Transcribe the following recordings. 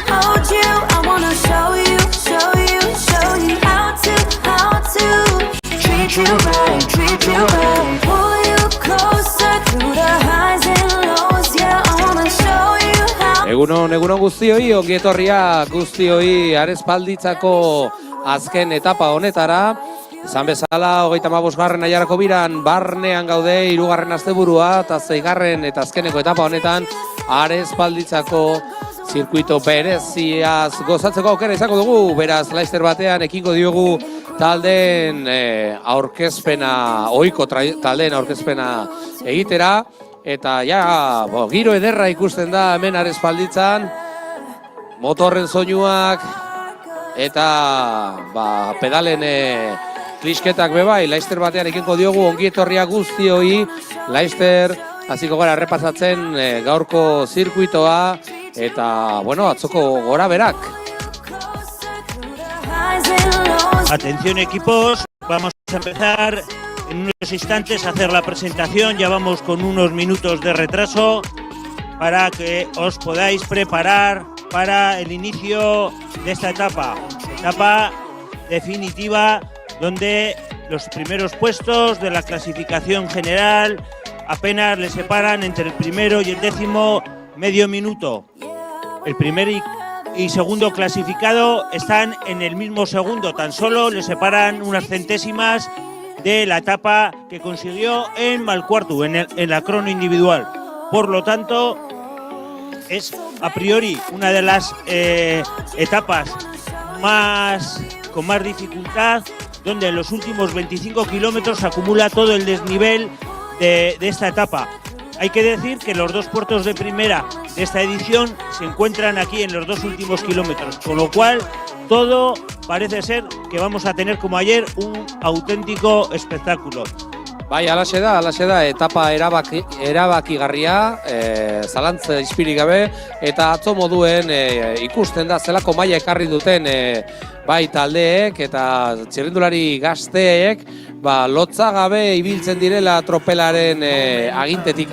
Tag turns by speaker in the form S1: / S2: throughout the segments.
S1: hold you. I wanna show you how to treat you right. Pull you closer through the highs and lows. Yeah, I wanna show you how.
S2: Egunon guztioi, ongi etorria guztioi Arespalditzako azken etapa honetara. Izan bezala, 35. Aiarako biran barnean gaude 3. asteburua eta 6. eta azkeneko etapa honetan Arespalditzako zirkuito bereziaz gozatzeko aukera izango dugu. Beraz, laster batean ekingo diogu taldeen aurkezpena, ohiko taldeen aurkezpena egitera. Eta ja, giro ederra ikusten da hemen Arespalditzan, motorren soinuak eta pedalen klisketak bebai, laster batean ekingo diogu ongi etorria guztioi. Laster hasiko gara errepasatzen gaurko zirkuitoa eta, atzoko gora berak.
S3: Atención equipos, vamos a empezar en unos instantes a hacer la presentación. Ya vamos con unos minutos de retraso para que os podáis preparar para el inicio de esta etapa definitiva, donde los primeros puestos de la clasificación general apenas les separan entre el primero y el 10º medio minuto. El primer y segundo clasificado están en el mismo segundo, tan solo les separan unas centésimas de la etapa que consiguió en Malcuartu, en la crono individual. Por lo tanto, es a priori una de las etapas con más dificultad, donde en los últimos 25 kilómetros se acumula todo el desnivel de esta etapa. Hay que decir que los dos puertos de primera de esta edición se encuentran aquí en los dos últimos kilómetros, con lo cual todo parece ser que vamos a tener, como ayer, un auténtico espectáculo.
S2: Bai, alaxe da, etapa erabakigarria, zalantza izpirik gabe, eta atzo moduen ikusten da zelako maila ekarri duten bai taldeek eta txirrindulari gazteek, lotza gabe ibiltzen direla tropelaren agintetik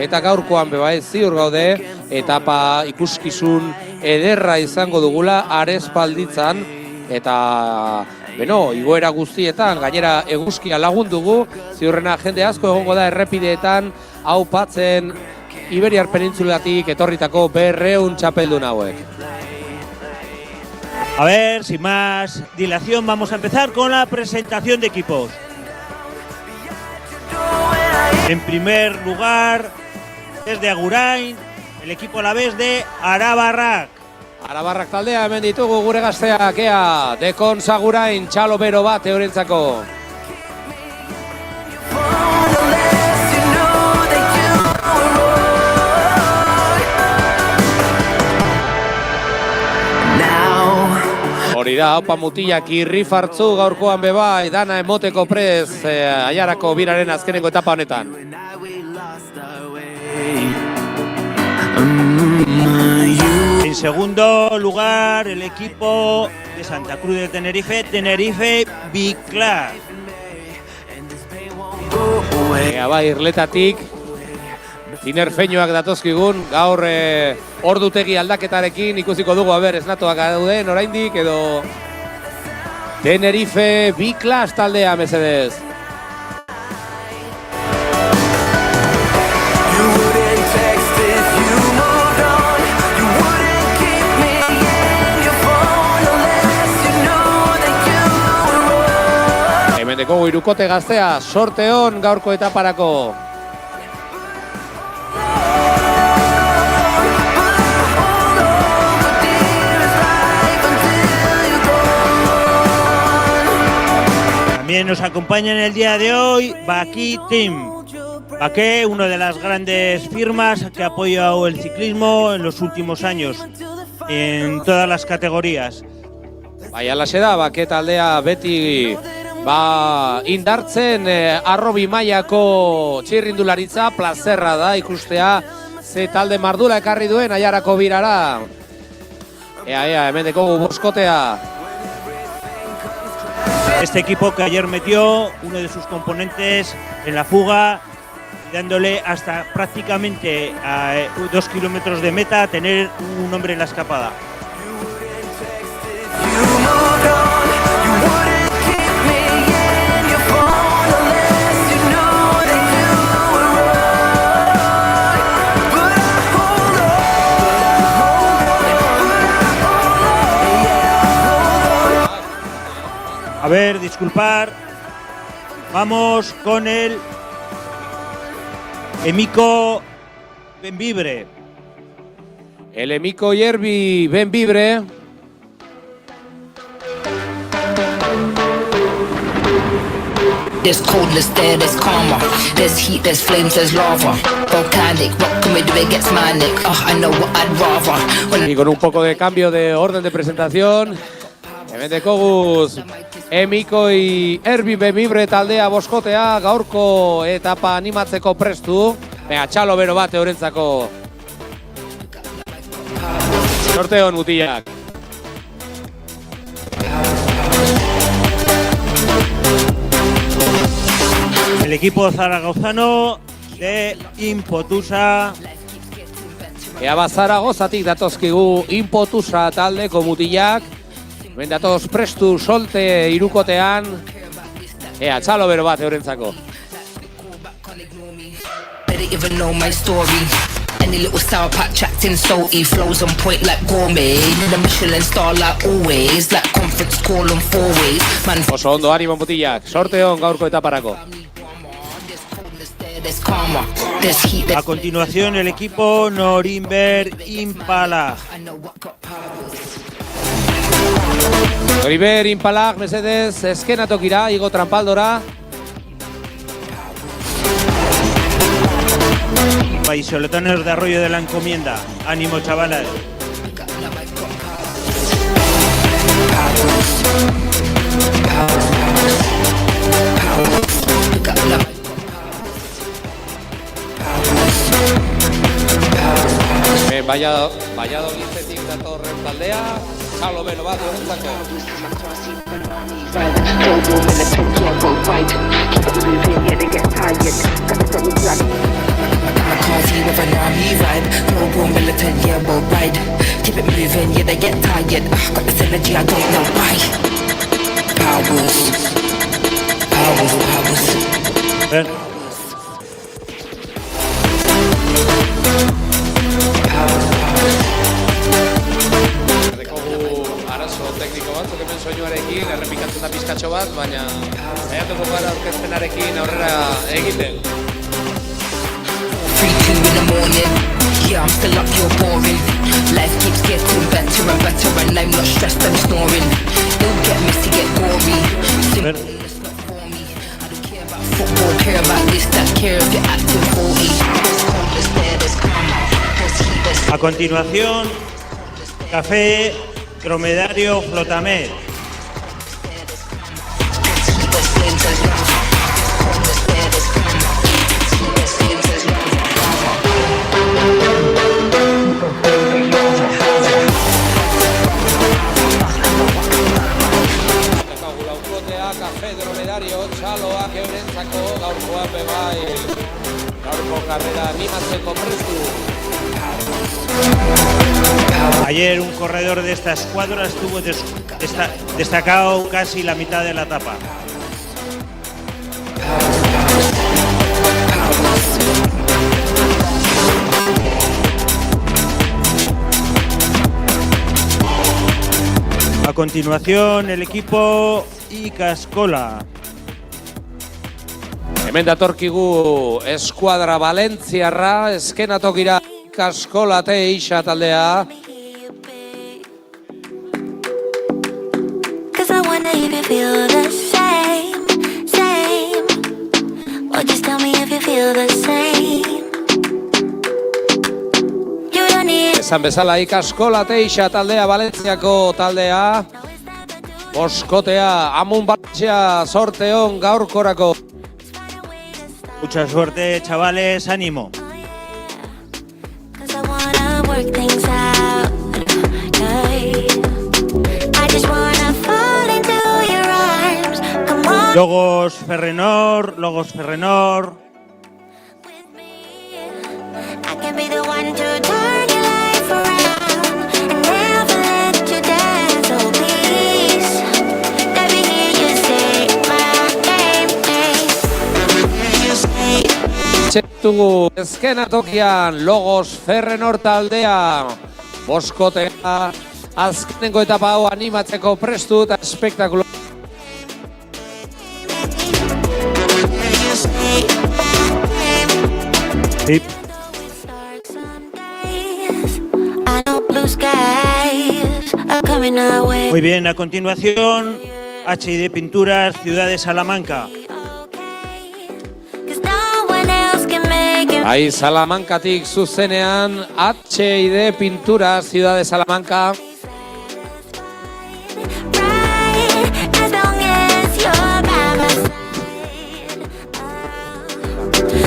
S2: eta gaurkoan bebai ziur gaude, etapa ikuskizun ederra izango dugula Arespalditzan, eta igoera guztietan, gainera eguzkia lagundugu, ziurrena jende asko egongo da errepideetan aupatzen Iberiar Penintzulatik etorritako 200 txapeldun hauek.
S3: A ver, sin más dilación, vamos a empezar con la presentación de equipos. En primer lugar, desde Agurain, el equipo alavés de Arabarrak.
S2: Arabarrak taldea hemen ditugu gure gazteak, Dekon Agurain, txalo bero bat eurentzako. Hori da, opa mutilak irrifartzu gaurkoan bebai, dana emoteko prez Aiarako biraren azkeneko etapa honetan.
S3: En segundo lugar, el equipo de Santa Cruz de Tenerife B-Class.
S2: Bai, irletatik, tinerfeinoak datozkigun, gaur ordutegi aldaketarekin ikusiko dugu, esnatuak dauden oraindik edo Tenerife B-Class taldea, mesedez. Hemendeko hirukote gaztea, sorte on gaurko etaparako.
S3: También nos acompaña en el día de hoy Baki Team. Baki, una de las grandes firmas que ha apoyado el ciclismo en los últimos años, en todas las categorías.
S2: Bai, alaxe da, Baki taldea beti indartzen arrobi mailako txirrindularitza, plazerra da ikustea ze talde mardula ekarri duen Aiarako birara. Hemen dekogu boskotea.
S3: Este equipo que ayer metió uno de sus componentes en la fuga, dándole hasta prácticamente a 2 kilómetros de meta a tener un hombre en la escapada.
S1: You moved on, you wouldn't keep me in your phone unless you knew that you were wrong. But I hold on,
S3: A ver, disculpar. Vamos con el Emiko Benvibre.
S2: El Emiko Yerbi Benvibre.
S4: There's coldness there, there's karma. There's heat, there's flames, there's lava. Volcanic, what can we do? It gets manic. I know what I'd rather.
S2: Y con un poco de cambio de orden de presentación, hemen dekoguz Emiko Yerbi Benvibre taldea boskotea gaurko etapa animatzeko prestu. Venga, txalo bero bat eurentzako. Sorte hon, mutilak.
S3: El equipo zaragozano de Impotusa.
S2: Ea Zaragozatik datozkigu Impotusa taldeko mutilak. Hemen datoz prestu solte irukotean. Ea, txalo bero bat eurentzako.
S4: They didn't even know my story. Any little sour patch acting salty, flows on point like gourmet. The Michelin star like always, like conference call on 4 ways. Man,
S2: Oso ondo, animo mutilak. Sorte hon gaurko etaparako.
S4: there's coldness there, there's karma. There's heat,
S3: A
S4: there's
S3: continuación el equipo Norimberg Impala.
S4: I know what got powers.
S2: Oliver Impalak, mesedez, eskenatokira, igo trampaldora.
S3: Vallisoletanos de Arroyo de la Encomienda. Ánimo, chavales.
S2: Valladolidzetik datorren taldea, txalo bero bat eurentzako.
S4: Coffee with an army vibe. Global militant, yeah, we'll ride. Keep it moving, yeah, they get tired. Got this energy, I don't know why. Powers. Powers, powers.
S3: Ven.
S2: Dekogu arazo tekniko batzuk hemen soinuarekin, errepikatzen da pizkatxo bat, baina saiatuko gara aurkezpenarekin aurrera egiten.
S4: 3, 2 in the morning. Yeah, I'm still up, you're boring. Life keeps getting better and better, and I'm not stressed, I'm snoring. It'll get messy, get gory. Simple,
S3: Ven.
S4: it's not for me. I don't care about football, care about this, that, care if you're acting 40. There's coldness there, there's karma. There's heat, there's
S3: A continuación, Café Dromedario Flotamed.
S4: heat, there's flames, there's lava. There's coldness there, there's karma. There's heat, there's flames, there's
S2: Dekogu laukotea, Kafe Dromedario, txaloak eurentzako, gaurkoan bebai, gaurko karrera animatzeko prestu.
S3: Ayer un corredor de esta escuadra estuvo destacado casi la mitad de la etapa. A continuación el equipo Ikaskola.
S2: Hemen datorkigu eskuadra Valentziarra, eskenatokira Ikaskola Teixa taldea.
S1: Cause I wonder if you feel the same. Or just tell me if you feel the same. You don't need
S2: Esan bezala Ikaskola Teixa taldea, Valentziako taldea. Boskotea, Amun Balatxea, sorte hon gaurkorako.
S3: Mucha suerte, chavales, ánimo.
S1: Cause I wanna work things out. Yeah. I just wanna fall into your arms. Come on
S3: Logos Ferrenor.
S1: with me. I can be the one to turn your life around and never let you down. So please
S2: ditugu eskenatokian Logos Ferrenor taldea. Boskotea azkenengo etapa hau animatzeko prestu eta espektakulo.
S3: Sí.
S1: I know blue skies are coming our way.
S3: Muy bien, a continuación, H&D Pinturas, Ciudad de Salamanca.
S1: Cause no one else can make it
S2: Ahí Salamankatik zuzenean H&D Pinturas, Ciudad de Salamanca.
S1: right as long as you're by my side.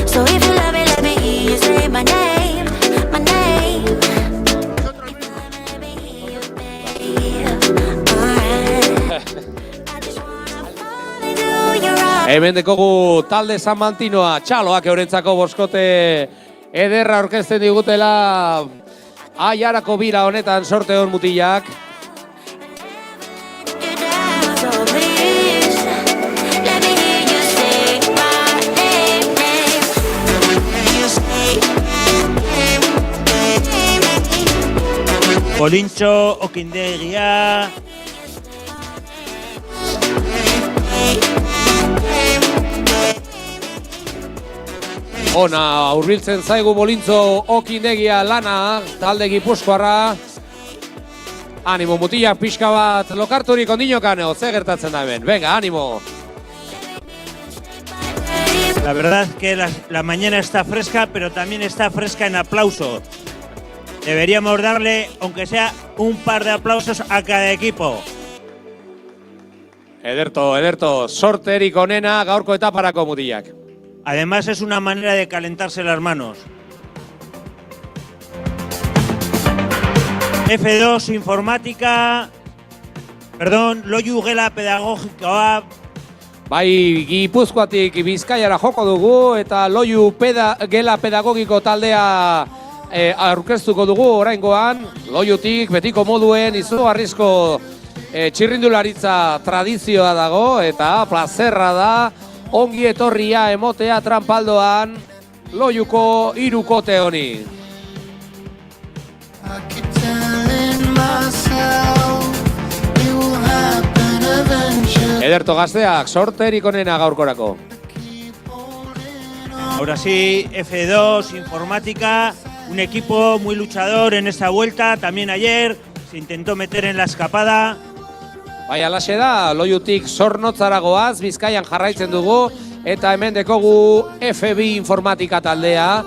S1: So if you love me, let me hear you say my name, my name. Let me hear you, babe. Alright. I just wanna fall into your arms.
S2: Hemen dekogu talde San Mantinoa, txaloak eurentzako boskote ederra aurkezten digutela aiarako bira honetan sorte hon mutilak.
S1: So please, let me hear you say my name,
S3: Polintxo, Okindegia,
S2: Ona hurbiltzen zaigu Bolintzo Okindegia lana, talde gipuzkoarra. Animo mutilak pixka bat lokarturik ondinokan, ze gertatzen da hemen. Venga, animo!
S3: La verdad que la mañana está fresca, pero también está fresca en aplauso. Deberíamos darle, aunque sea un par de aplausos a cada equipo.
S2: Ederto, sorterik onena gaurko etaparako mutilak.
S3: Además es una manera de calentarse las manos. F2 Informática, Loiu Gela Pedagogikoa,
S2: Bai, Gipuzkoatik Bizkaiara joko dugu eta Loiu Gela Pedagogiko taldea aurkeztuko dugu oraingoan. Loiutik betiko moduen izugarrizko txirrindularitza tradizioa dago eta plazerra da ongi etorria emotea tranpaldoan Loiuko hirukote honi.
S5: I keep telling myself it will happen eventually.
S2: Ederto gazteak, sorterik onena gaurkorako.
S3: ahora sí, F2 Informática, un equipo muy luchador en esta vuelta, también ayer se intentó meter en la escapada.
S2: Bai, alaxe da, Loiutik Zornotzara goaz, Bizkaian jarraitzen dugu, eta hemen dekogu FB Informatika taldea.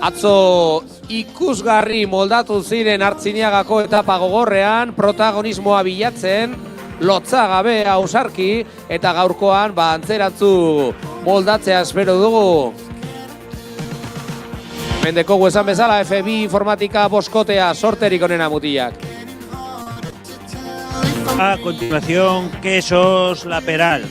S2: Atzo ikusgarri moldatu ziren Artziniagako etapa gogorrean, protagonismoa bilatzen, lotza gabe ausarki, eta gaurkoan antzeratzu moldatzea espero dugu. Hemen dekogu esan bezala FB Informatika boskotea sorterik onena mutilak.
S3: A continuación, Quesos La Peral.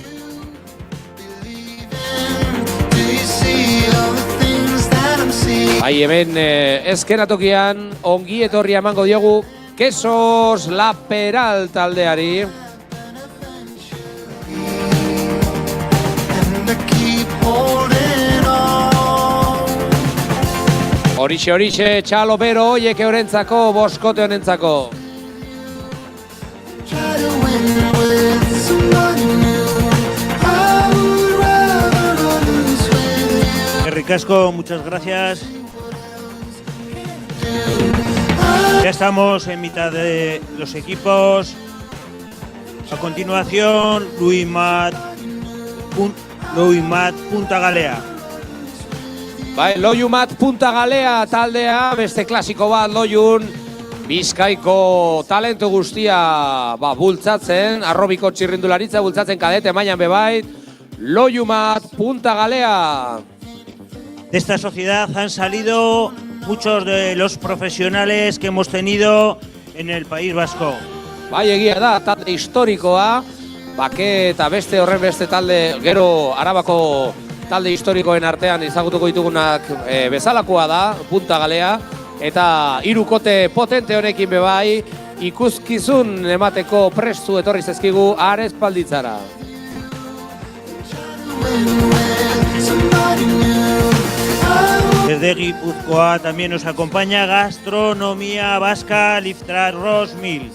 S5: Do you see all the things that I'm seeing?
S2: Bai, hemen eskenatokian ongi etorria emango diogu Quesos La Peral taldeari.
S5: And I keep holding on.
S2: Horixe, txalo bero hoiek eurentzako, boskote honentzako.
S5: Try to win with somebody new. I would rather not lose with you.
S3: Ricasco, muchas gracias. Ya estamos en mitad de los equipos. A continuación, Luimat Punta Galea.
S2: Bai, Loiumat Punta Galea taldea, beste klasiko bat Loiun, Bizkaiko talentu guztia bultzatzen, arrobiko txirrindularitza bultzatzen kadete mailan bebait, Loiumat Punta Galea.
S3: De esta sociedad han salido muchos de los profesionales que hemos tenido en el País Vasco.
S2: Bai, egia da, talde historikoa, bake eta beste horren beste talde, gero Arabako talde historikoen artean ezagutuko ditugunak bezalakoa da, Punta Galea, eta hirukote potente honekin bebai, ikuskizun emateko prestu etorri zezkigu Ares Palditzara.
S5: Win with somebody new. I
S3: Desde Guipúzcoa también nos acompaña Gastronomía Vasca Liftra Rosmil.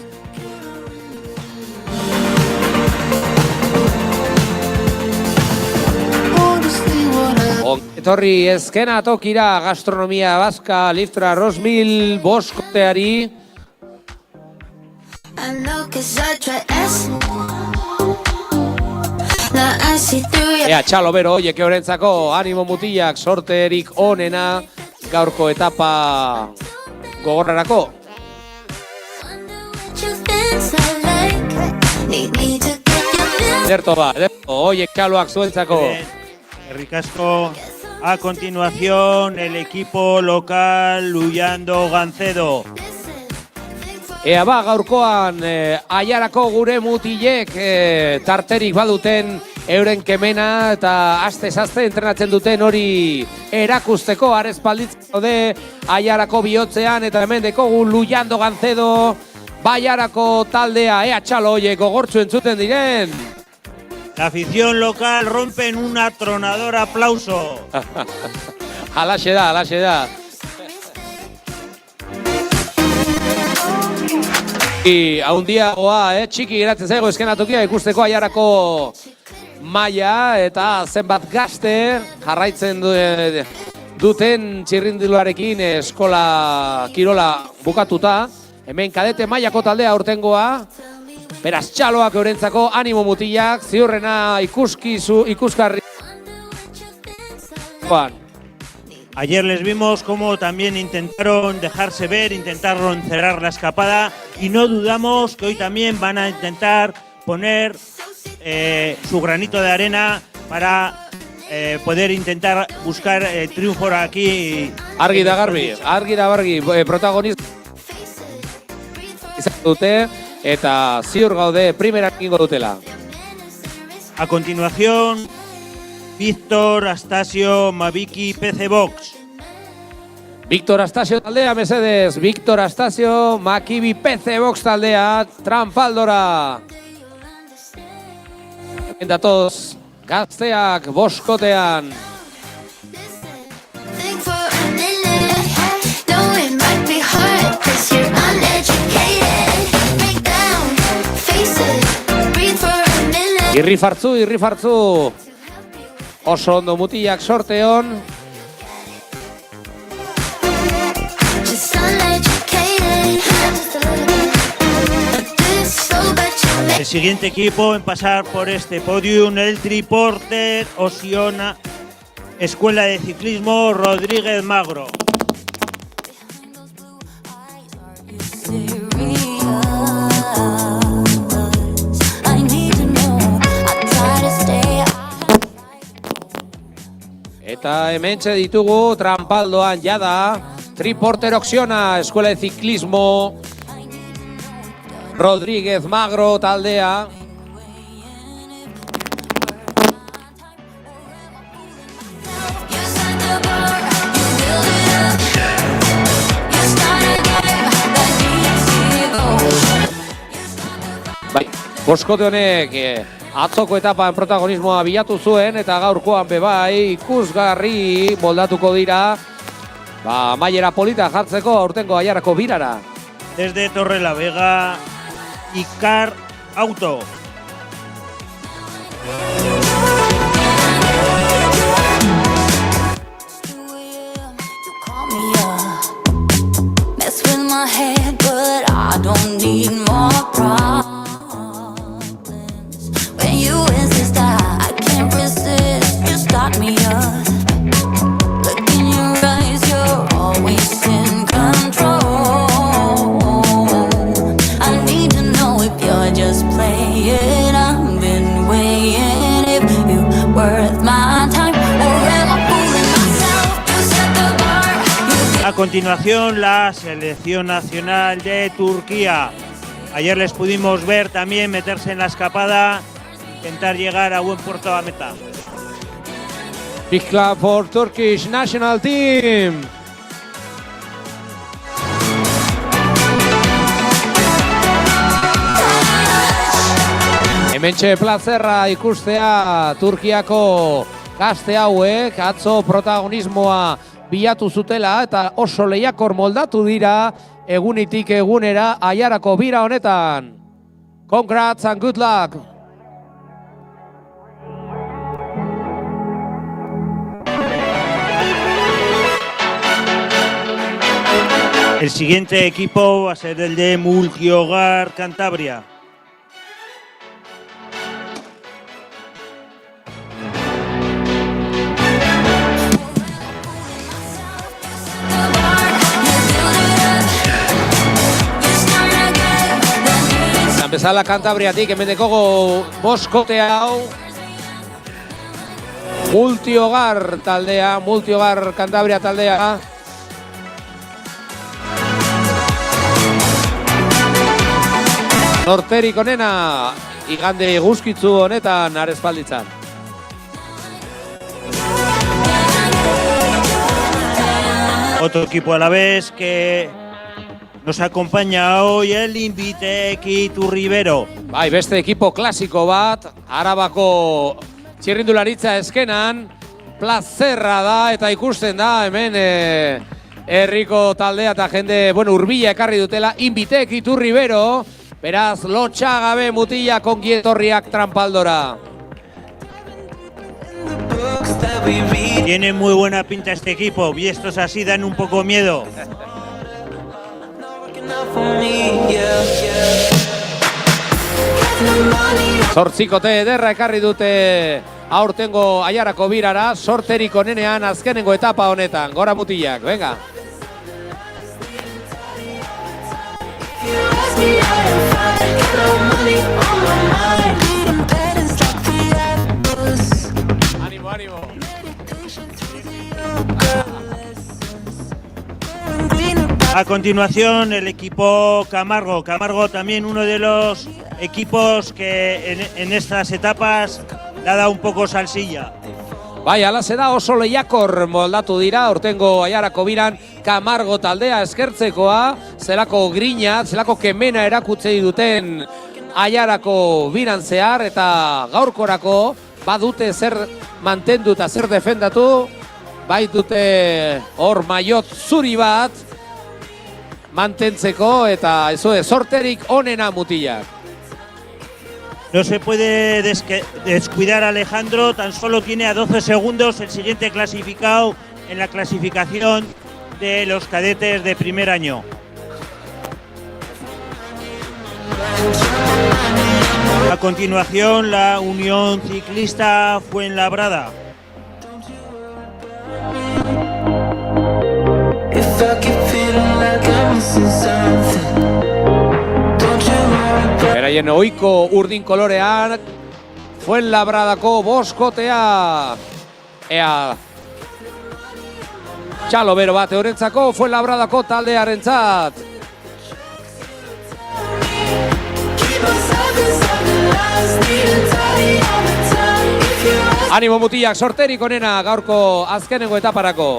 S5: Honestly, what I
S2: Etorri ezkena tokira Gastronomia Vasca Liftra Rosmil boskoteari.
S1: I know 'cause I try asking. Now I see through your
S2: Ea, txalo bero, oieke horentzako animo mutilak sorterik onena gaurko etapa gogorrarako.
S1: what you inside like. Need me to get your feelings.
S2: Ederto ba, oiek txaloak zuentzako.
S3: Ricasco. A continuación, el equipo local Luyando Gancedo.
S2: Ea ba, gaurkoan aiarako gure mutilek tarterik baduten euren kemena eta aste-aste entrenatzen duten hori erakusteko arespalditzeko de aiarako bihotzean eta hemen dekogu Luyando Gancedo baiarako taldea, ea txalo oie gogortzu entzuten diren.
S3: La afición local rompe en un atronador aplauso.
S2: Alaxe da, alaxe da. Haundiagoa, txiki geratzen zaigo eskenatokia ikusteko aiarako maila eta zenbat gazte jarraitzen duten txirrindiluarekin eskola kirola bukatuta. Hemen kadete mailako taldea aurtengoa. Beraz txaloak eurentzako animo mutilak, ziurrena ikuskarri.
S3: Ayer les vimos cómo también intentaron dejarse ver, intentaron cerrar la escapada y no dudamos que hoy también van a intentar poner su granito de arena para poder intentar buscar el triunfo aquí.
S2: Argi da garbi, protagonista izan dute eta ziur gaude primeran egingo dutela.
S3: A continuación, Víctor Astasio Maviki PC Box.
S2: Víctor Astasio taldea, mesedez. Víctor Astasio Makibi PC Box taldea, Tranpaldora. Hemen datoz, gazteak boskotean.
S1: Think for a minute. Though it might be hard 'cause you're uneducated. Break down, face it, breathe for a minute.
S2: Irri fartzu. Oso ondo mutilak sorteon.
S1: Just uneducated. Just a little bit. This so bad you make
S3: El siguiente equipo en pasar por este podium, el Triporter Osiona Escuela de Ciclismo Rodríguez Magro.
S1: I need to know. I try to stay.
S2: Eta hementxe ditugu Tranpaldoan jada Triporter Oxiona Escuela de Ciclismo Rodríguez Magro taldea.
S1: You set the bar, you build it up. You start a game that needs you.
S2: Bai, boskote honek atzoko etapan protagonismoa bilatu zuen eta gaurkoan bebai ikusgarri moldatuko dira mailera polita jartzeko aurtengo aiarako birara.
S3: Desde Torrelavega, Icar Auto.
S1: You call me up, mess with my head, but I don't need more problems. When you insist, I can't resist. You start me up. Look in your eyes, you're always in control. I need to know if you're just playing. I've been weighing if you're worth my time, or am I fooling myself? You set the bar.
S3: A continuación, la selección nacional de Turquía. Ayer les pudimos ver también meterse en la escapada, intentar llegar a buen puerto a meta.
S2: Big clap for Turkish national team. Hementxe plazerra ikustea Turkiako gazte hauek atzo protagonismoa bilatu zutela eta oso lehiakor moldatu dira egunitik egunera Aiarako bira honetan. Congrats and good luck!
S3: El siguiente equipo va a ser el de Multihogar Cantabria.
S2: Bezala Kantabriatik hemen dekogo boskote hau Multihogar taldea, Multihogar Kantabria taldea. Norterik onena igande eguzkitzu honetan Arespalditzan.
S3: Otro equipo a la vez que nos acompaña hoy el Invitek Iturribero.
S2: Bai, beste ekipo klasiko bat, Arabako txirrindularitza eskenan, plazerra da eta ikusten da hemen herriko taldea eta jende, hurbila ekarri dutela, Invitek Iturribero, beraz, lotxagabe mutila kongietorriak trampaldora.
S3: Tiene muy buena pinta este equipo y estos así dan un poco miedo.
S2: Zortzikote ederra ekarri dute aurtengo Aiarako birara, sorterik onenean azkenengo etapa honetan. Gora mutilak, venga. Ánimo, ánimo.
S3: A continuación el equipo Camargo. Camargo también uno de los equipos que en estas etapas le ha dado un poco salsilla.
S2: Bai, alaze da oso lehiakor moldatu dira, aurtengo Aiarako biran Camargo taldea eskertzekoa, zelako grina, zelako kemena erakutzei duten Aiarako biran zehar, eta gaurkorako badute zer mantendu eta zer defendatu, bai dute hor maiot zuri bat mantentzeko eta sorterik onena mutilak.
S3: No se puede descuidar Alejandro, tan solo tiene a 12 segundos el siguiente clasificado en la clasificación de los cadetes de primer año. A continuación la Unión Ciclista Fuenlabrada.
S2: Beraien ohiko urdin kolorean, Fuenlabradako boskotea. Ea txalo bero bat eurentzako, Fuenlabradako taldearentzat. Animo mutilak, sorterik onena gaurko azkenengo etaparako.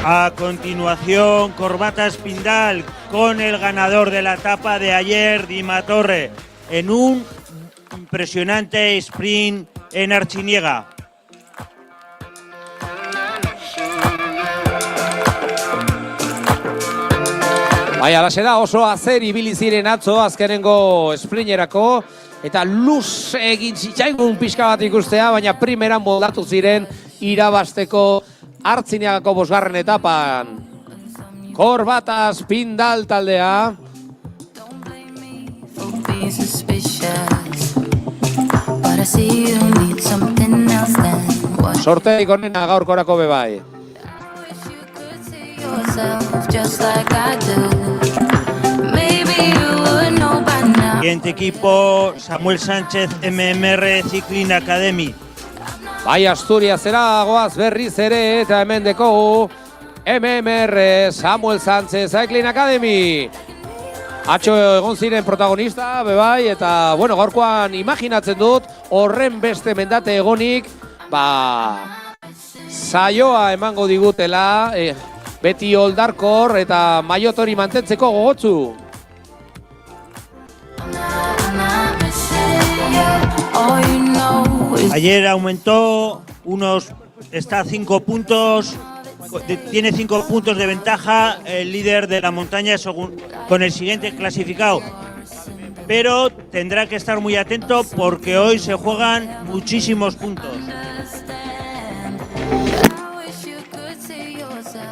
S3: A continuación, Corbata Espindal con el ganador de la etapa de ayer, Dima Torre, en un impresionante sprint en Artziniega.
S2: Bai, alaxe da oso azer ibili ziren atzo azkenengo sprinterako eta luz egin zitzaigun pixka bat ikustea, baina primeran moldatu ziren irabasteko Artziniegako bosgarren etapan. Corbata Espindal taldea. Sorterik onena gaurkorako bebai.
S3: Siguiente equipo, Samuel Sánchez MMR Cycling Academy.
S2: Bai, Asturiasera goaz berriz ere eta hemen dekogu MMR Samuel Sánchez Cycling Academy. Atxo egon ziren protagonista, bebai, eta gaurkoan imaginatzen dut horren beste mendate egonik, saioa emango digutela, beti oldarkor eta maiotori mantentzeko gogotzu.
S3: Ayer aumentó está a 5 puntos, tiene 5 puntos de ventaja el líder de la montaña con el siguiente clasificado. Pero tendrá que estar muy atento porque hoy se juegan muchísimos puntos.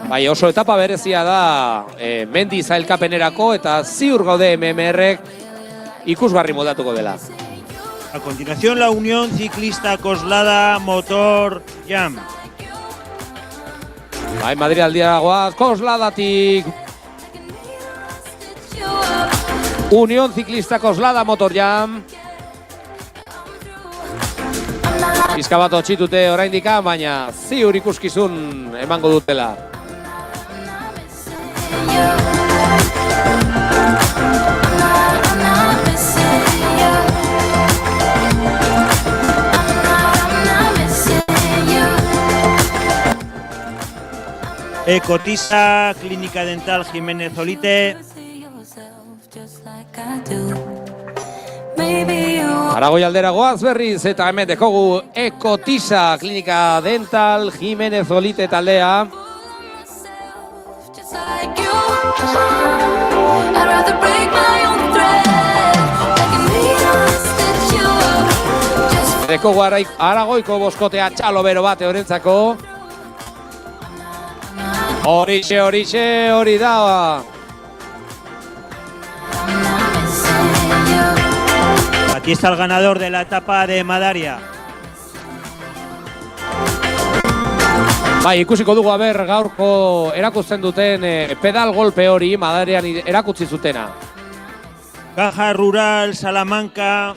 S2: Bai, oso etapa berezia da mendi zailkapenerako eta ziur gaude MMRek ikusgarri moldatuko dela.
S3: A continuación, la Unión Ciclista Coslada Motor Jam.
S2: Bai, Madrid aldira goaz, Cosladatik. Unión Ciclista Coslada Motor Jam. Pizka bat otxitute oraindikan, baina ziur ikuskizun emango dutela.
S3: Ecotisa, Clínica Dental Jiménez Olite.
S2: Aragoi aldera goaz berriz eta hemen dekogu Ecotisa, Clínica Dental Jiménez Olite taldea. Dekogu Aragoiko boskotea txalo bero bate horrentzako. Hori da.
S3: Aquí está el ganador de la etapa de Madaria.
S2: Bai, ikusiko dugu gaurko erakusten duten pedal golpe hori Madarian erakutsi zutena.
S3: Caja Rural Salamanca.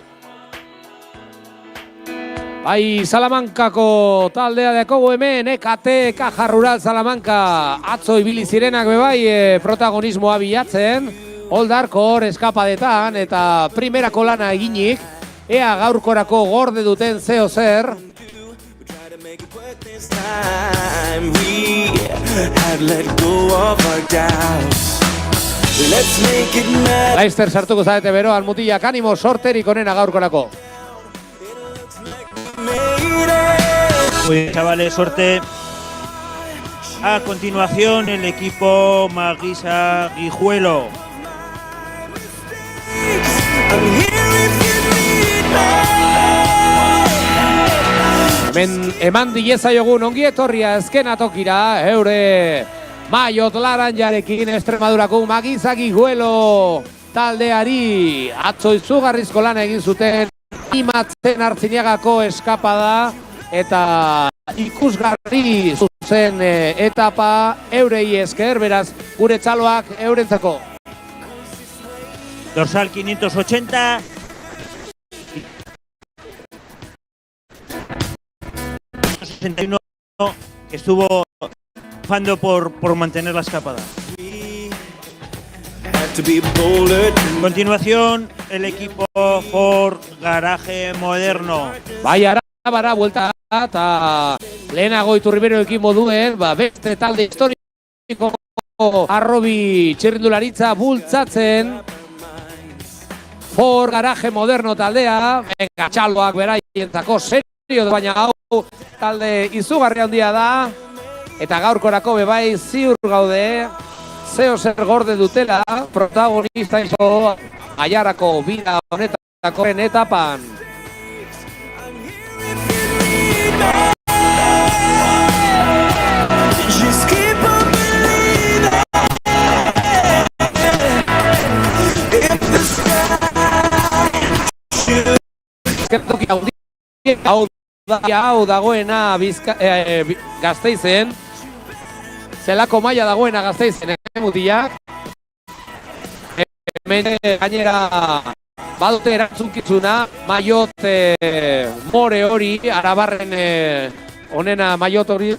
S2: Bai, Salamankako taldea dekogu hemen, EKT, Caja Rural Salamanca. Atzo ibili zirenak bebai protagonismoa bilatzen. Oldarko hor eskapadetan eta primerako lana eginik. Ea gaurkorako gorde duten zeo zer. Laister sartuko zarete beroan mutilak, animo sorterik onena gaurkorako.
S3: Muy bien, chavales, suerte. A continuación, el equipo Maguisa Guijuelo.
S2: Eman diezaiogun ongi etorria azken atokira, eure Maiot Laranjarekin Extremadurako Maguisa Guijuelo taldeari atzo izugarrizko lan egin zuten Imatzen Artziniagako eskapada eta ikusgarri zuzen etapa eurei esker, beraz gure txaloak eurentzako.
S3: Dorsal 580. Que estuvo trabajando por mantener la escapada. A continuación, el equipo Ford Garaje Moderno.
S2: Bai, arabara, buelta eta lehenago Iturriberoekin moduen, beste talde historiko arrobi txirrindularitza bultzatzen. Ford Garaje Moderno taldea, venga, txaloak beraientzako serio, baina hau talde izugarri handia da. Eta gaurkorako bebai ziur gaude, zeo zer gorde dutela, protagonista izo aiarako bida honetako etapan. Hau dagoena Gasteizen, zelako maila dagoena Gasteizen, mutilak. Hemen gainera badute erantzunkizuna, Maiot more hori, arabarren onena Maiot hori.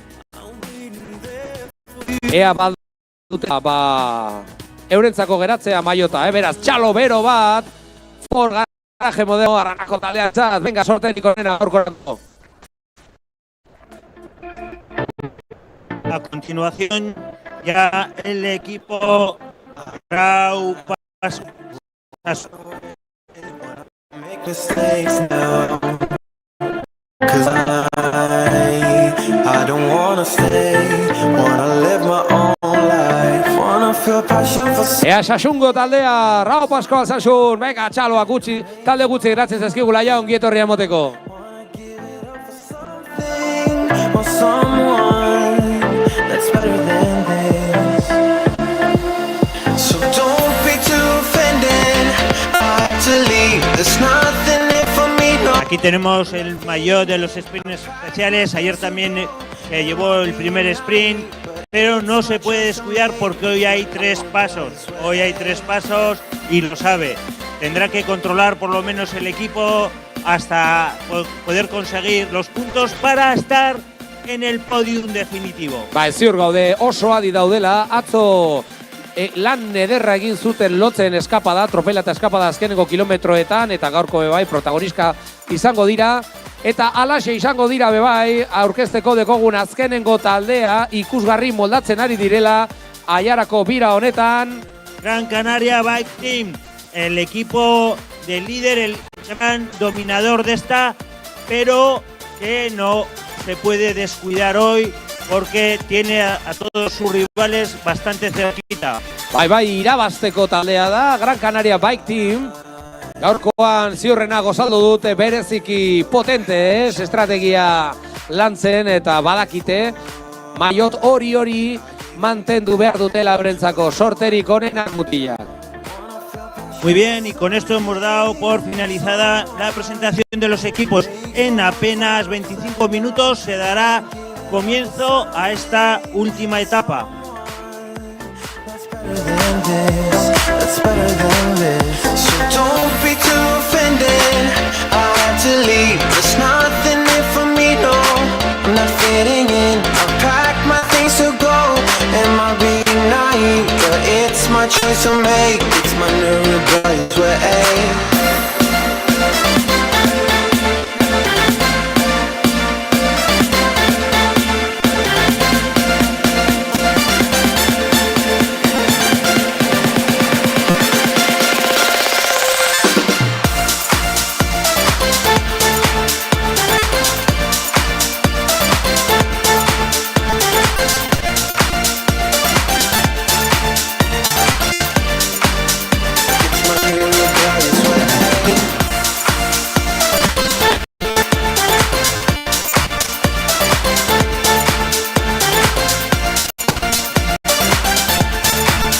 S2: Ea badute eurentzako geratzea Maiota, beraz txalo bero bat, Ford Garaje Moderno arranako taldean txat, venga sorterik onena gaurkorako.
S3: A continuación, ya el equipo Grau
S5: stay. Wanna live my own life. Wanna feel passion for
S2: Ea Sasungo taldea, Rao Pascual Sasun, venga, txaloak gutxi, talde gutxi gratzen zaizkigula ja ongi etorria emoteko.
S5: something or someone that's better than this. So don't be too offended. I have to leave. There's nothing in for me, no.
S3: Aquí tenemos el maillot de los sprints especiales. Ayer también llevó el primer sprint, pero no se puede descuidar porque hoy hay 3 pasos. Hoy hay 3 pasos y lo sabe. Tendrá que controlar por lo menos el equipo hasta poder conseguir los puntos para estar en el podium definitivo.
S2: Ba, ziur gaude oso adi daudela, atzo lan ederra egin zuten lotzen eskapada, tropela eta eskapada azkeneko kilometroetan, eta gaurko bebai protagonista izango dira, eta alaxe izango dira bebai, aurkezteko dekogun azkenengo taldea, ikusgarri moldatzen ari direla, Aiarako bira honetan.
S3: Gran Canaria Bike Team, el equipo del líder, el gran dominador de esta, pero que no se puede descuidar hoy porque tiene a todos sus rivales bastante cerquita.
S2: Bai, irabazteko taldea da, Gran Canaria Bike Team. Gaurkoan ziurrena gozaldu dute bereziki potente, estrategia lantzen eta badakite. Maiot hori mantendu behar dutela berentzako sorterik onenak mutilak.
S3: Muy bien, y con esto hemos dado por finalizada la presentación de los equipos. En apenas 25 minutos se dará comienzo a esta última etapa.
S5: That's better than this. So don't be too offended. I had to leave. There's nothing in for me, no. I'm not fitting in. I'll pack my things to go. Am I being naive? But it's my choice to make. It's my new rebellious way.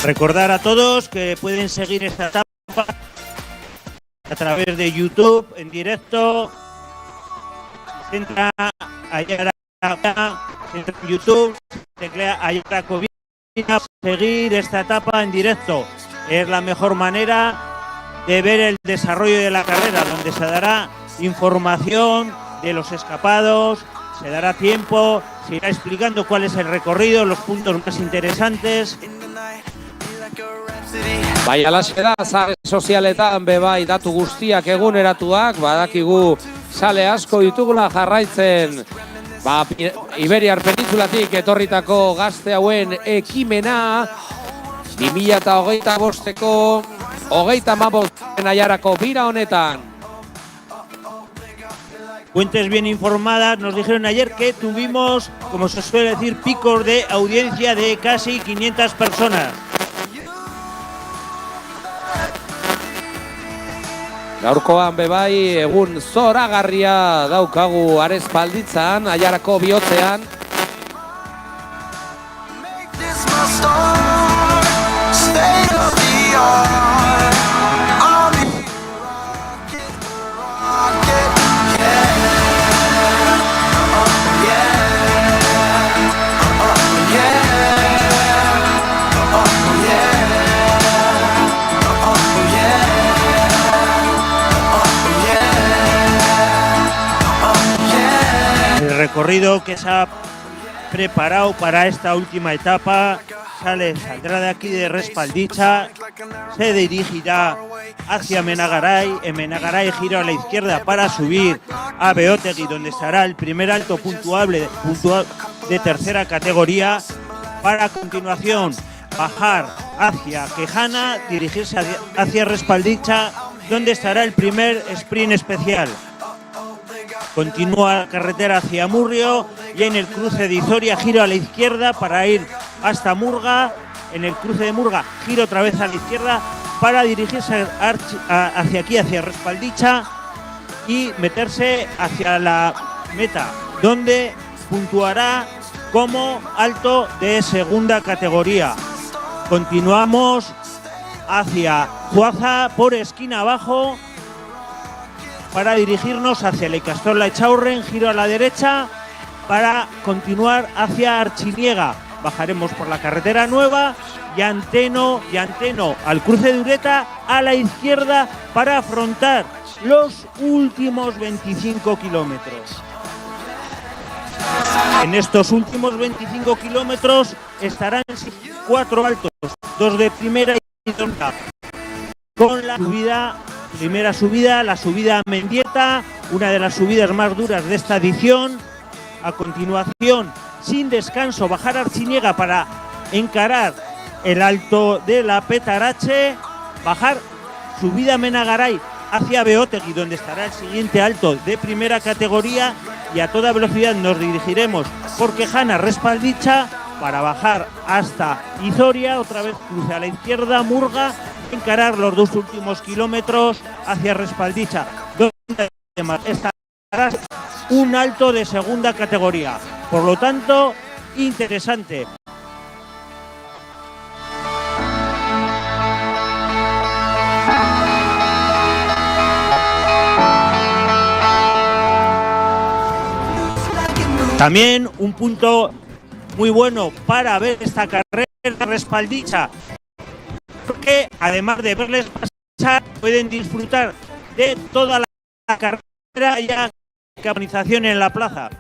S3: Recordar a todos que pueden seguir esta etapa a través de YouTube en directo. Se entra Aiara, se entra en YouTube, teclea Aiara Covina, seguir esta etapa en directo. Es la mejor manera de ver el desarrollo de la carrera, donde se dará información de los escapados, se dará tiempo, se irá explicando cuál es el recorrido, los puntos más interesantes.
S2: Bai, alaxe da, sare sozialetan bebai datu guztiak eguneratuak, badakigu sale asko ditugula jarraitzen, Iberiar Penintzulatik etorritako gazte hauen ekimena, 2025ko 35. Aiarako bira honetan.
S3: Fuentes bien informadas nos dijeron ayer que tuvimos, como se suele decir, picos de audiencia de casi 500 personas.
S2: Gaurkoan bebai egun zoragarria daukagu Arespalditzan, Aiarako bihotzean.
S5: This my star, state of the art. I'll be rocket, yeah.
S3: El recorrido que se ha preparado para esta última etapa saldrá de aquí de Respaldicha, se dirigirá hacia Menagaray. En Menagaray gira a la izquierda para subir a Beotegui, donde estará el primer alto puntual de tercera categoría, para a continuación bajar hacia Quejana, dirigirse hacia Respaldicha, donde estará el primer sprint especial. Continúa la carretera hacia Murrio y en el cruce de Izoria giro a la izquierda para ir hasta Murga. En el cruce de Murga giro otra vez a la izquierda para dirigirse hacia aquí, hacia Respaldicha y meterse hacia la meta, donde puntuará como alto de segunda categoría. Continuamos hacia Zuaza por esquina abajo para dirigirnos hacia la Ikastola Echaurren, giro a la derecha para continuar hacia Archiniega. Bajaremos por la carretera nueva y Anteno al cruce de Ureta a la izquierda para afrontar los últimos 25 kilómetros. En estos últimos 25 kilómetros estarán 4 altos, 2 de primera y 2 con la primera subida, la subida a Mendieta, una de las subidas más duras de esta edición. A continuación, sin descanso, bajar a Archiniega para encarar el alto de la Petarache, bajar, subida a Menagaray hacia Beotegui, donde estará el siguiente alto de primera categoría, y a toda velocidad nos dirigiremos por Quejana, Respaldicha, para bajar hasta Izoria, otra vez cruce a la izquierda, Murga, encarar los 2 últimos kilómetros hacia Respaldicha, donde estará un alto de segunda categoría. Por lo tanto, interesante. También un punto muy bueno para ver esta carrera de Respaldicha, porque además de verles pasar, pueden disfrutar de toda la carrera y la organización en la plaza.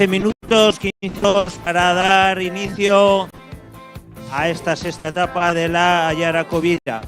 S3: Minutos para dar inicio a esta sexta etapa de la Ayaracovira.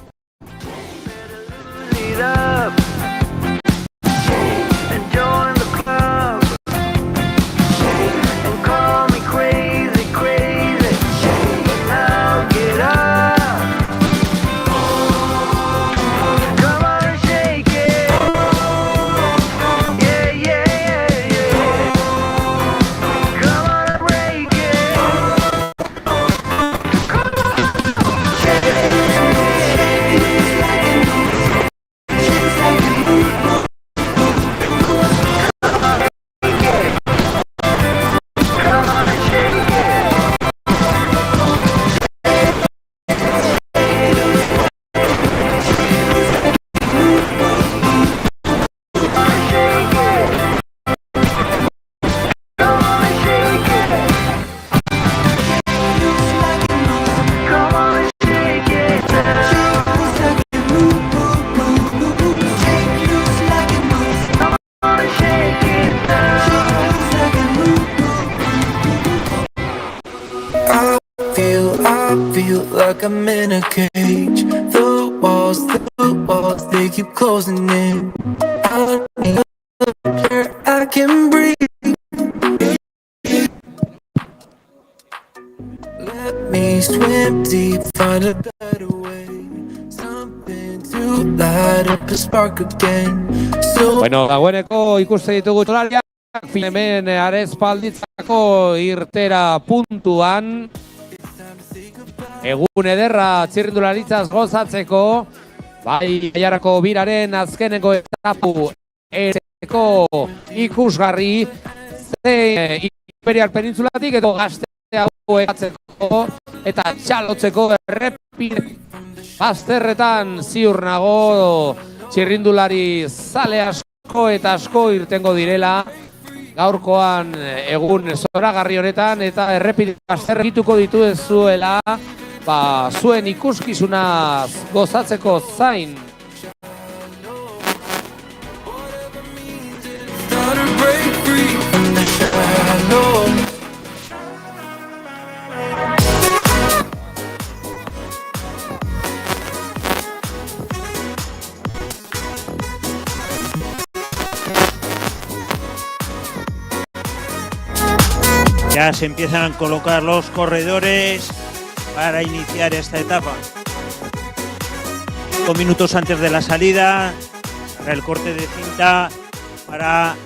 S5: Like I'm in a cage. The walls, they keep closing in. I need where I can breathe. find a better way, something to light up the spark again. So
S2: Bueno, dagoeneko ikuste ditugu txolariak, hemen Arespalditzako irtera puntuan. Egun ederra txirrindularitzaz gozatzeko, bai Aiarako biraren azkeneko etapu ereko ikusgarri, zein Iberiar Penintzulatik edo Gaztea egatzeko eta txalotzeko errepide bazterretan ziur nago txirrindulari zale asko eta asko irtengo direla gaurkoan egun zoragarri honetan eta errepide bazterre egituko dituzuela zuen ikuskizunaz gozatzeko zain.
S5: start to break free from the shallow.
S3: Ya se empiezan a colocar los corredores para iniciar esta etapa. 5 minutos antes de la salida, para el corte de cinta, para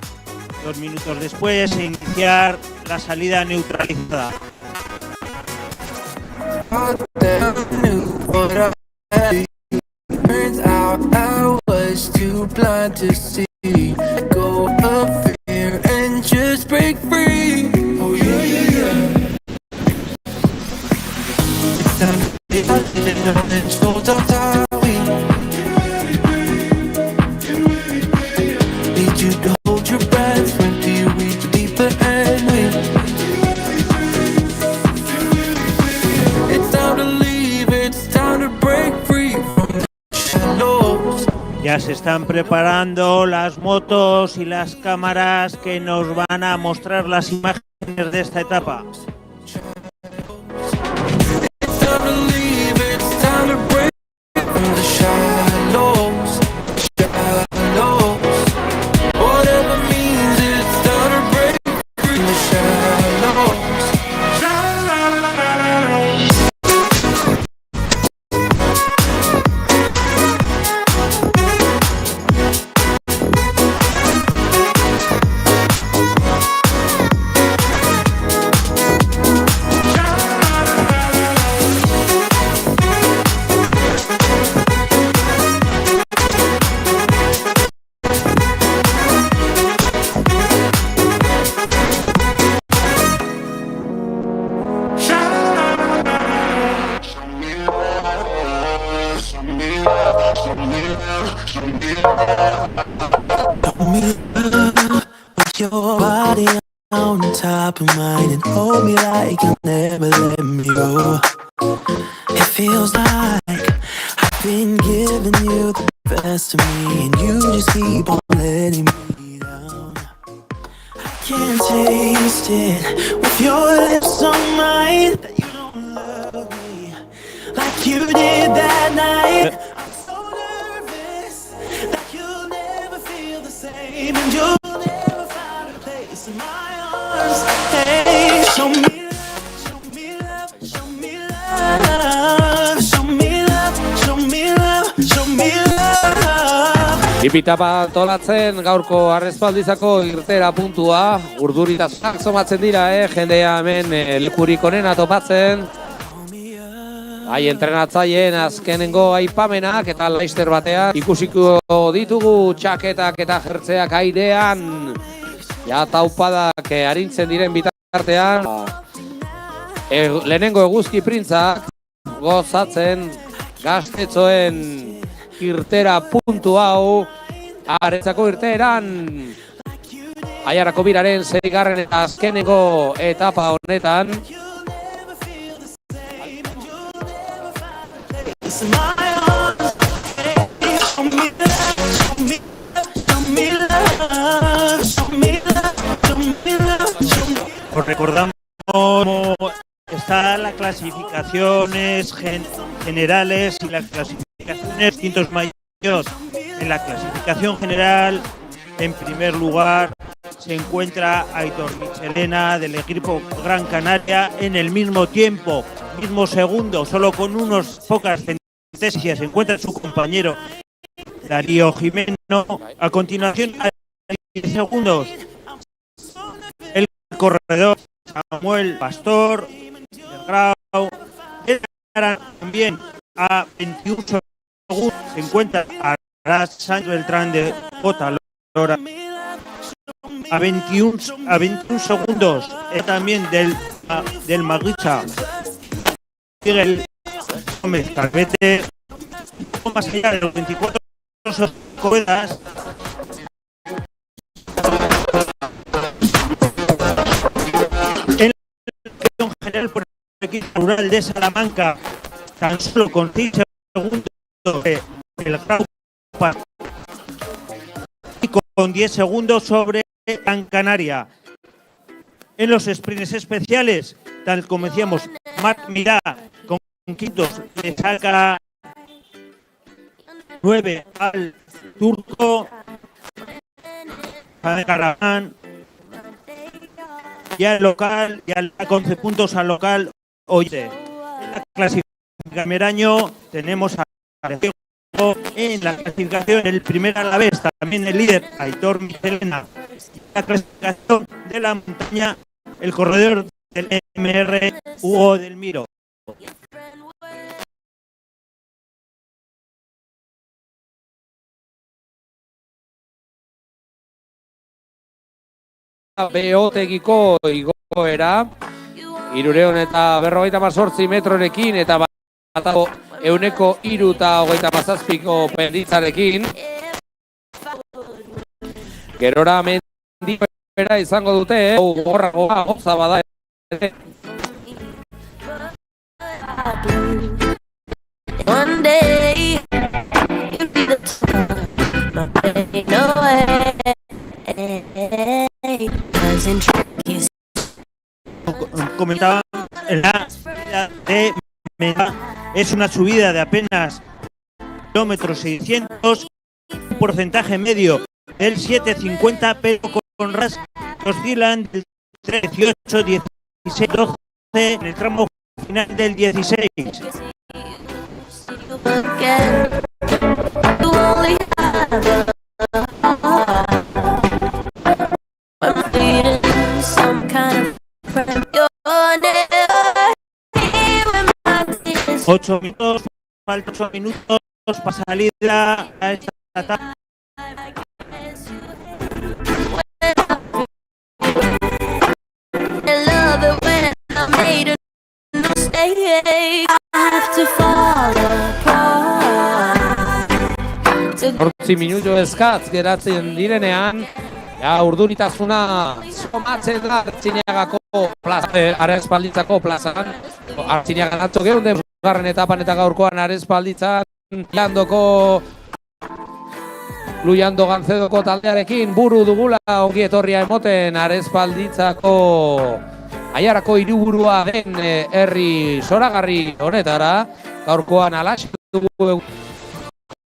S3: 2 minutos después iniciar la salida neutralizada.
S5: Turns out I was too blind to see. Go up here and just break free. Oh yeah, yeah, yeah. It's time to live and hold on tight. Need you to hold your breath until you reach deeper and we. It's time to leave. It's time to break free from the shallows.
S3: Ya se están preparando las motos y las cámaras que nos van a mostrar las imágenes de esta etapa.
S5: It's time to leave, it's time to break from the shallows, shallows. Whatever it means, it's time to break from the shallows.
S6: Put your body on top of mine and hold me like you'll never let me go. It feels like I've been giving you the best of me and you just keep on letting me down. I can't taste it with your lips on mine that you don't love me like you did that night. I'm so nervous that you'll never feel the same and you'll never find a place in my arms. Hey, show me love, show me love, show me love, show me love, show me love, show me love.
S2: Ipitapa tolatzen gaurko Arespaldizako irtera puntua, urduritazunak somatzen dira, jendea hemen lekurik onena topatzen. Bai, entrenatzaileen azkenengo aipamenak eta laister batean ikusiko ditugu txaketak eta jertzeak airean. Ja taupadak arintzen diren bitartean. Lehenengo eguzki printzak gozatzen Gaztetxoen irtera puntu hau. Aretzako irteeran Aiarako biraren 6. eta azkenengo etapa honetan.
S3: Os recordamos cómo están las clasificaciones generales y las clasificaciones distintos mayores. En la clasificación general, en primer lugar, se encuentra Aitor Michelena del equipo Gran Canaria en el mismo tiempo, mismo segundo, solo con unas pocas centésimas, se encuentra su compañero Darío Jimeno. A continuación, a 10 segundos, el corredor Samuel Pastor del Grau. También a 21 segundos se encuentra Aras Sánchez Beltrán de Botalora. A 21 segundos también del Magricha Miguel Gómez Calvete. Más allá de los 24 coedas, en la general por el equipo rural de Salamanca, tan solo con 6 segundos el Grau y con 10 segundos sobre Gran Canaria. En los sprints especiales, tal como decíamos, Marc Mirá con quintos le saca 9 al turco Caraván, y al local, y al 11 puntos al local. Oye, en la clasificación Meraño tenemos a en la clasificación el primer Alavés, también el líder Aitor Michelena. La clasificación de la montaña, el corredor del MR Hugo del Miro.
S2: Beotegiko igoera 358 metrorekin eta batago 137ko penditzarekin. Gerora mendibera izango dute, gorragoa gotza bada.
S1: One day you'll be the sun, my baby, no way. 'Cause in Turkey
S3: Comentaba, la subida de Meda es una subida de apenas kilómetros 600, un porcentaje medio del 7,50, pero con ras que oscilan del 18, 16, 12 en el tramo final del 16.
S1: again, you only have a heart. I'm feeling some kind of friend. You're never here when my tears
S3: 8 minutos, faltan 8 minutos para salida a esta etapa.
S1: I love it when I made a mistake. I have to fall apart.
S2: 8 minutu eskatz geratzen direnean, ja urduritasuna somatzen da Artziniagako plaza, Arespalditzako plazan. Artziniagan atzo geunden garren etapan eta gaurkoan Arespalditzan Lujando Gantzedoko taldearekin buru dugula ongi etorria emoten Arespalditzako Aiarako hiriburua den herri zoragarri honetara. Gaurkoan alaxe dugu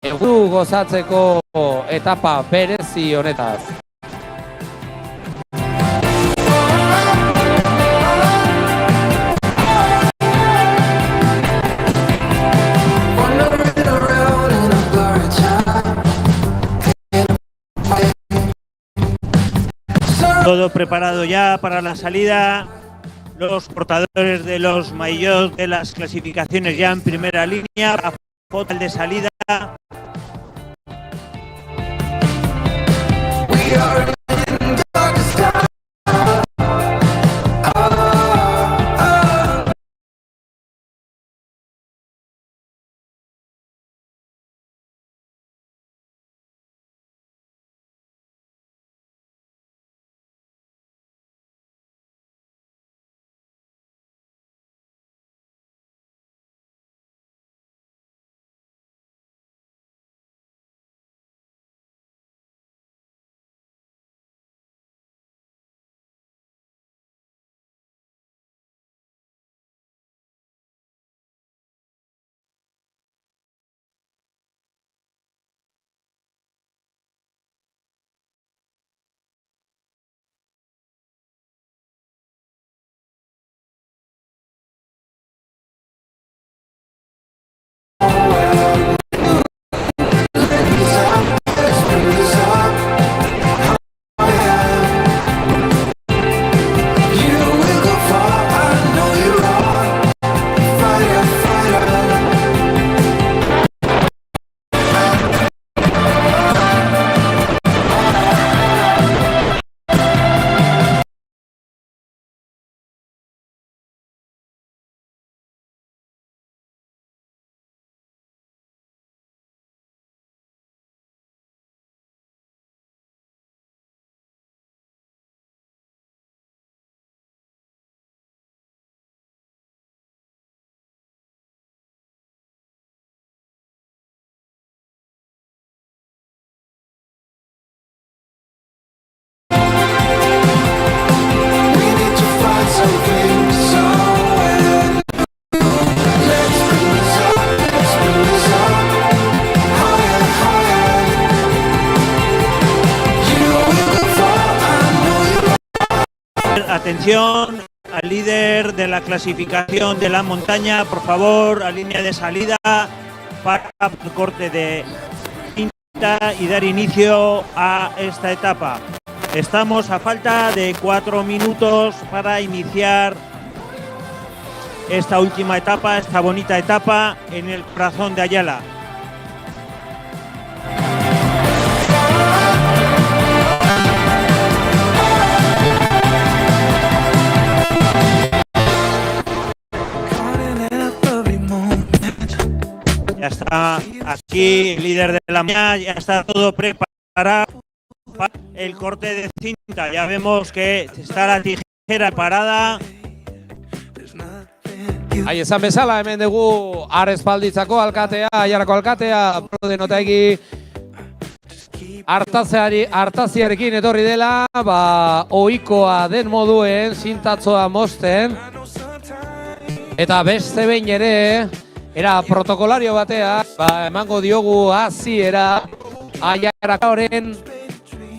S2: eguru gozatzeko etapa berezi honetaz.
S3: Todo preparado ya para la salida. Los portadores de los maillots de las clasificaciones ya en primera línea. Foto de salida. atención al líder de la clasificación de la montaña, por favor, a línea de salida para el corte de cinta y dar inicio a esta etapa. Estamos a falta de 4 minutos para iniciar esta última etapa, esta bonita etapa en el corazón de Ayala. Ya está aquí el líder de la mañana, ya está todo preparado para el corte de cinta. Ya vemos que está la tijera parada.
S2: Hai esan bezala, hemen dugu Arespalditzako alkatea, Aiarako alkatea, Prodenotegi hartaziarekin etorri dela, ohikoa den moduen, sintatzoa mosten, eta beste behin ere, era protokolario batea, emango diogu hasiera Aiarako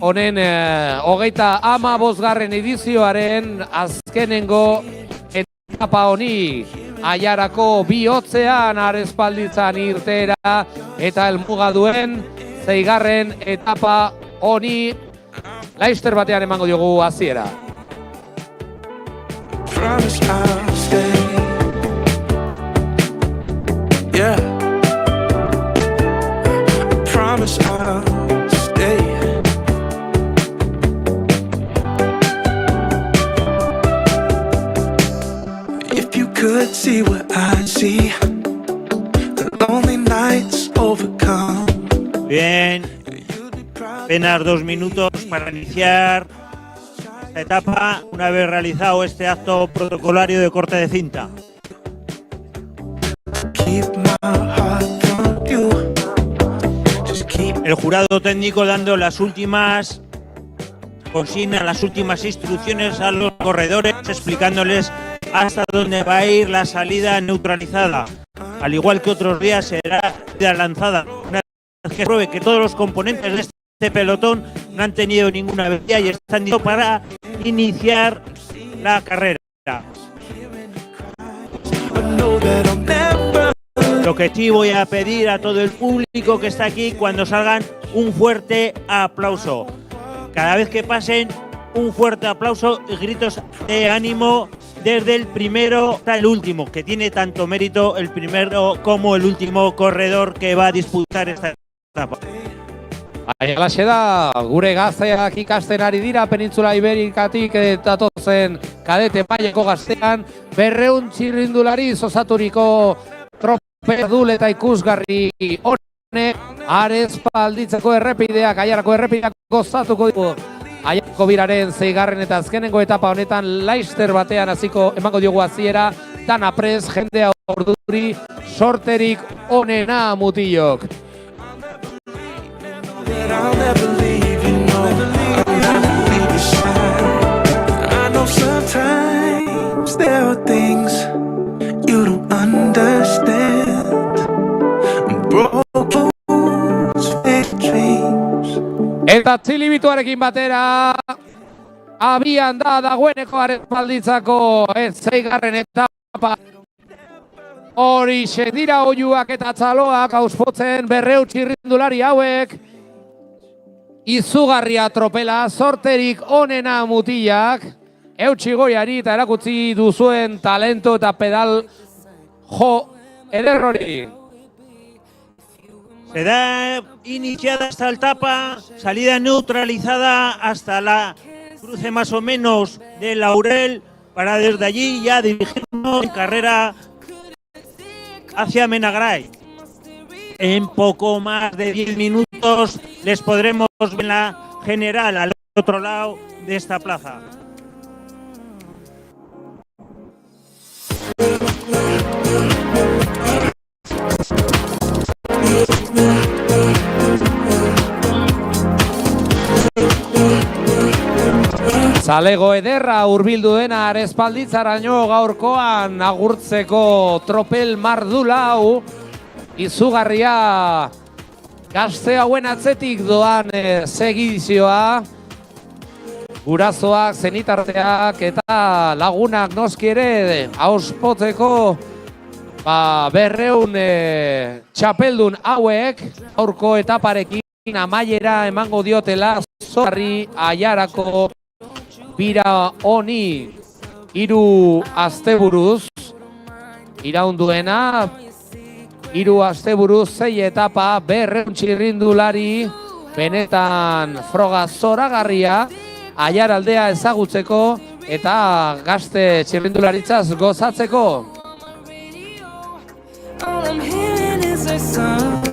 S2: honen 35. edizioaren azkenengo etapa honi. Aiarako bihotzean Arespalditzan irtera eta helmuga duen 6. etapa honi laister batean emango diogu hasiera.
S6: Promise I'll stay. Yeah. I promise I'll stay. If you could see what I see, the lonely nights overcome.
S3: Bien, apenas 2 minutos para iniciar esta etapa, una vez realizado este acto protocolario de corte de cinta. El jurado técnico dando las últimas consignas, las últimas instrucciones a los corredores, explicándoles hasta dónde va a ir la salida neutralizada. Al igual que otros días será la lanzada. Una vez que pruebe que todos los componentes de este pelotón no han tenido ninguna avería y están listos para iniciar la carrera. Lo que sí voy a pedir a todo el público que está aquí, cuando salgan, un fuerte aplauso. Cada vez que pasen, un fuerte aplauso y gritos de ánimo desde el primero hasta el último, que tiene tanto mérito el primero como el último corredor que va a disputar esta etapa.
S2: Aialaxe da, gure gazteak ikasten ari dira, Penintzula Iberikatik datozen kadete mailako gaztean, 200 txirrindulari osaturiko tropedul eta ikusgarri honek, Arespalditzako errepideak, Aiarako errepideak gozatuko ditu. Aiarako biraren 6. eta azkenengo etapa honetan laister batean hasiko emango diogu hasiera, dana prez, jendea orduri, sorterik onena mutilok.
S6: I'll never leave you, no. I'll never leave you sad. I know sometimes there are things you don't understand. Broken fake dreams.
S2: Eta txilibituarekin batera abian dagoeneko Arespalditzako 6. etapa. Horixe dira oiuak eta txaloak auspotzen 200 txirrindulari hauek. Izugarria tropela, sorterik onena mutilak, eutsi goiari eta erakutsi duzuen talento eta pedal jo ederrori.
S3: Se da iniciada esta etapa, salida neutralizada hasta la cruce más o menos de Laurel, para desde allí ya dirigirnos en carrera hacia Menagray. En poco más de 10 minutos les podremos ver en la general al otro lado de esta plaza.
S2: Zalego ederra hurbildu dena Arespalditzaraino gaurkoan agurtzeko tropel mardula hau, izugarria gazte hauen atzetik doan segidizioa. gurasoak, zenitarteak eta lagunak noski ere auspotzeko 200 txapeldun hauek aurko etaparekin amaiera emango diotela Zorri Aiarako bira honi 3 asteburuz iraunduena, 3 asteburuz 6 etapa 200 txirrindulari, benetan froga zoragarria Aiar aldea ezagutzeko eta gazte txirrindularitzaz gozatzeko.
S1: All I'm hearing is a song.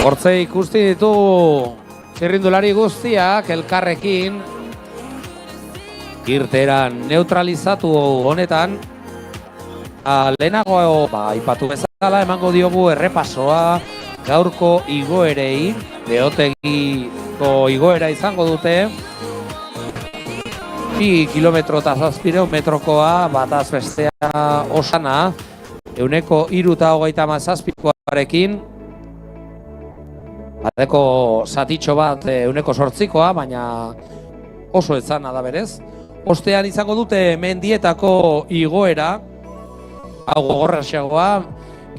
S2: Hortze ikusti ditu txirrindulari guztiak elkarrekin irteran neutralizatu honetan. Lehenago aipatu bezala emango diogu errepasoa gaurko igoerei, Beotegiko igoera izango dute. 2 kilometro eta 700 metrokoa bataz bestea osana, 137koarekin. Badeko zatitxo bat 108koa, baina oso etzana da berez. Ostean izango dute mendietako igoera, hau gogorraxagoa,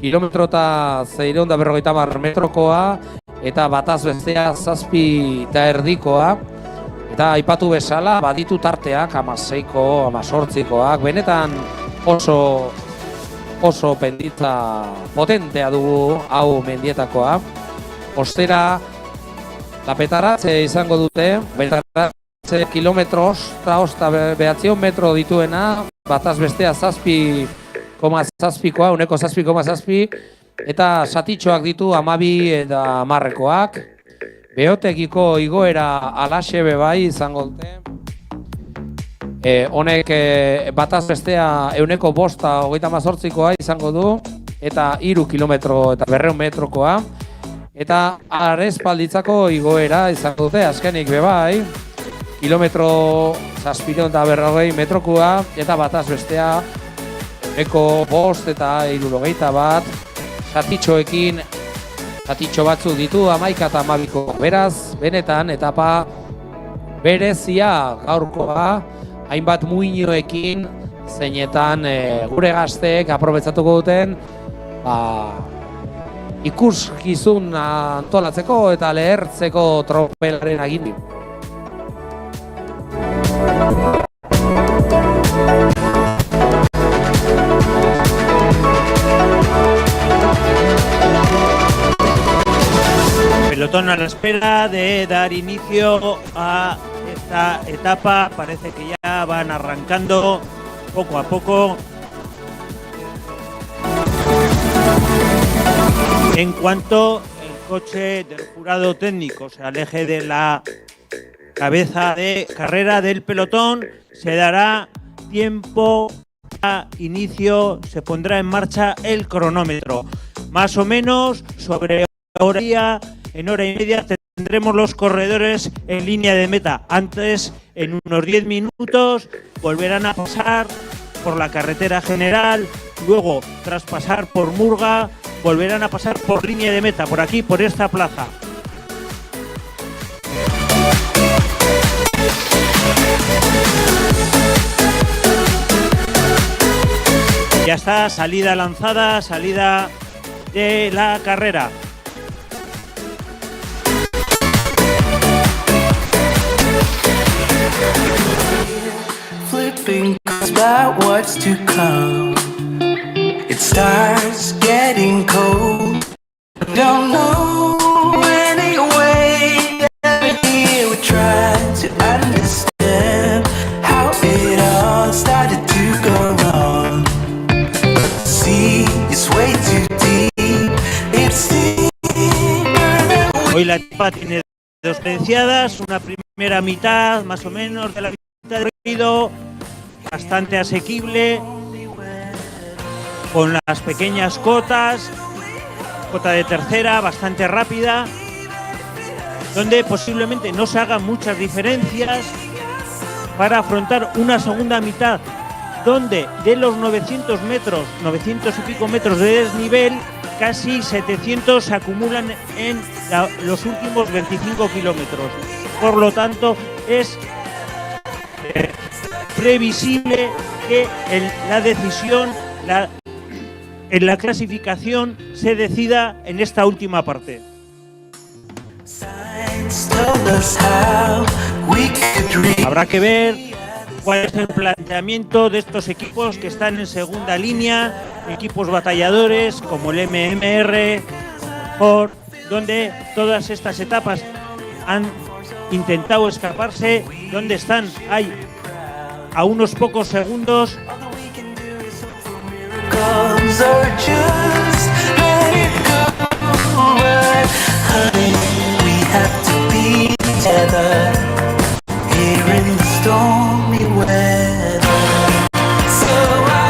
S2: kilometro eta 650 metrokoa, eta bataz bestea 7,5koa. Eta aipatu bezala, baditu tarteak, 16ko, 18koak, benetan oso penditza potentea dugu hau mendietakoa. Ostera, lapetaratze izango dute, lapetaratze kilometros, eta 900 metro dituena, bataz bestea 7,7koa, 1,7,7, eta satitxoak ditu 12 eta 10koak. Beotegiko igoera alaxe bai izango dute. Honek bataz bestea 1,5-38koa izango du, eta 3 kilometro eta 200 metrokoa. Eta Arespalditzako igoera izango dute, azkenik bai, kilometro 740 metrokoa, eta bataz bestea 1,5 eta 61 satitxoekin. Zatitxo batzuk ditu 11 eta 12ko. Beraz, benetan, etapa berezia gaurkoa, hainbat muinoekin, zeinetan gure gazteek aprobetxatuko duten, ikuskizun antolatzeko eta lehertzeko tropelaren agindi.
S3: Pelotón a la espera de dar inicio a esta etapa. Parece que ya van arrancando poco a poco. En cuanto el coche del jurado técnico se aleje de la cabeza de carrera del pelotón, se dará tiempo a inicio, se pondrá en marcha el cronómetro. Más o menos sobre en hora y media tendremos los corredores en línea de meta. Antes, en unos 10 minutos, volverán a pasar por la carretera general, luego, tras pasar por Murga, volverán a pasar por línea de meta, por aquí, por esta plaza. Ya está, salida lanzada, salida de la carrera.
S6: Flipping about what's to come. It starts getting cold. Don't know any way. We try to understand how it all started to go wrong.
S3: Hoy la etapa tiene dos diferenciadas, una primera mitad más o menos de la mitad del recorrido, bastante asequible, con las pequeñas cotas, cota de tercera bastante rápida, donde posiblemente no se hagan muchas diferencias para afrontar una segunda mitad, donde de los 900 y pico metros de desnivel, casi 700 se acumulan en los últimos 25 kilómetros. Por lo tanto, es previsible que la decisión en la clasificación se decida en esta última parte. Habrá que ver cuál es el planteamiento de estos equipos que están en segunda línea, equipos batalladores como el MMR, Ford, donde todas estas etapas han intentado escaparse, donde están ahí a unos pocos segundos.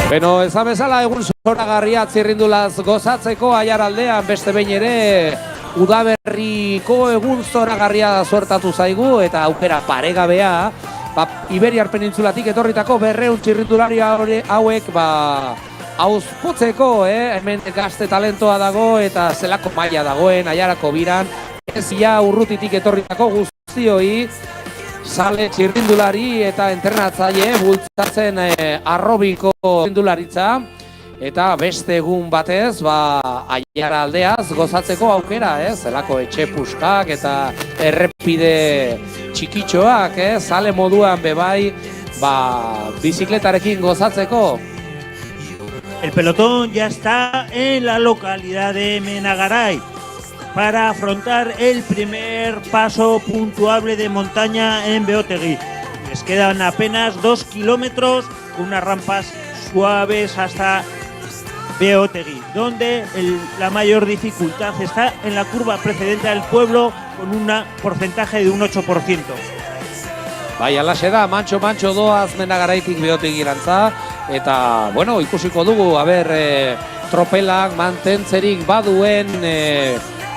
S2: Beno, esan bezala egun zoragarria txirrindulaz gozatzeko Aiaraldean beste behin ere udaberriko egun zoragarria suertatu zaigu eta aukera paregabea Iberiar Penintzulatik etorritako 200 txirrindulari hauek auzpotzeko, hemen gazte talentoa dago eta zelako maila dagoen Aiarako biran, ez ja urrutitik etorritako guztioi sale txirrindulari eta entrenatzaile bultzatzen arrobiko txirrindularitza eta beste egun batez Aiaraldeaz gozatzeko aukera, zelako etxe puskak eta errepide txikitxoak, sale moduan bebai bizikletarekin gozatzeko.
S3: El pelotón ya está en la localidad de Menagaray para afrontar el primer paso puntuable de montaña en Beotegui. Les quedan apenas 2 kilómetros con unas rampas suaves hasta Beotegui, donde la mayor dificultad está en la curva precedente al pueblo con un porcentaje de un 8%.
S2: Bai, alaxe da, mantxo doaz Menagaraitik Beotegirantza, eta, bueno, ikusiko dugu, tropelak mantentzerik baduen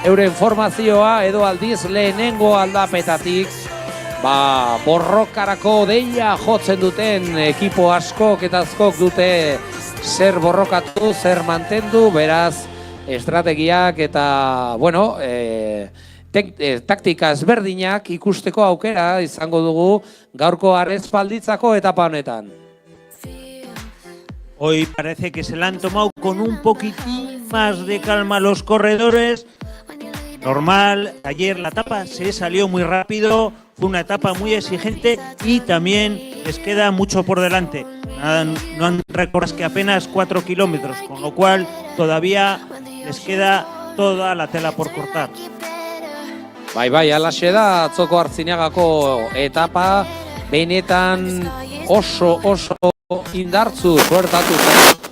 S2: euren formazioa, edo aldiz lehenengo aldapetatik, borrokarako deia jotzen duten ekipo askok eta askok dute zer borrokatu, zer mantendu, beraz, estrategiak eta, bueno, taktika ezberdinak ikusteko aukera izango dugu gaurko Arespalditzako etapa honetan.
S3: Hoy parece que se la han tomado con un poquitín más de calma los corredores. Normal, ayer la etapa se salió muy rápido, fue una etapa muy exigente y también les queda mucho por delante. No han recorrido que apenas 4 kilómetros, con lo cual todavía les queda toda la tela por cortar.
S2: Bai, alaxe da, atzoko Artziniagako etapa, benetan oso indartzu suertatu zen.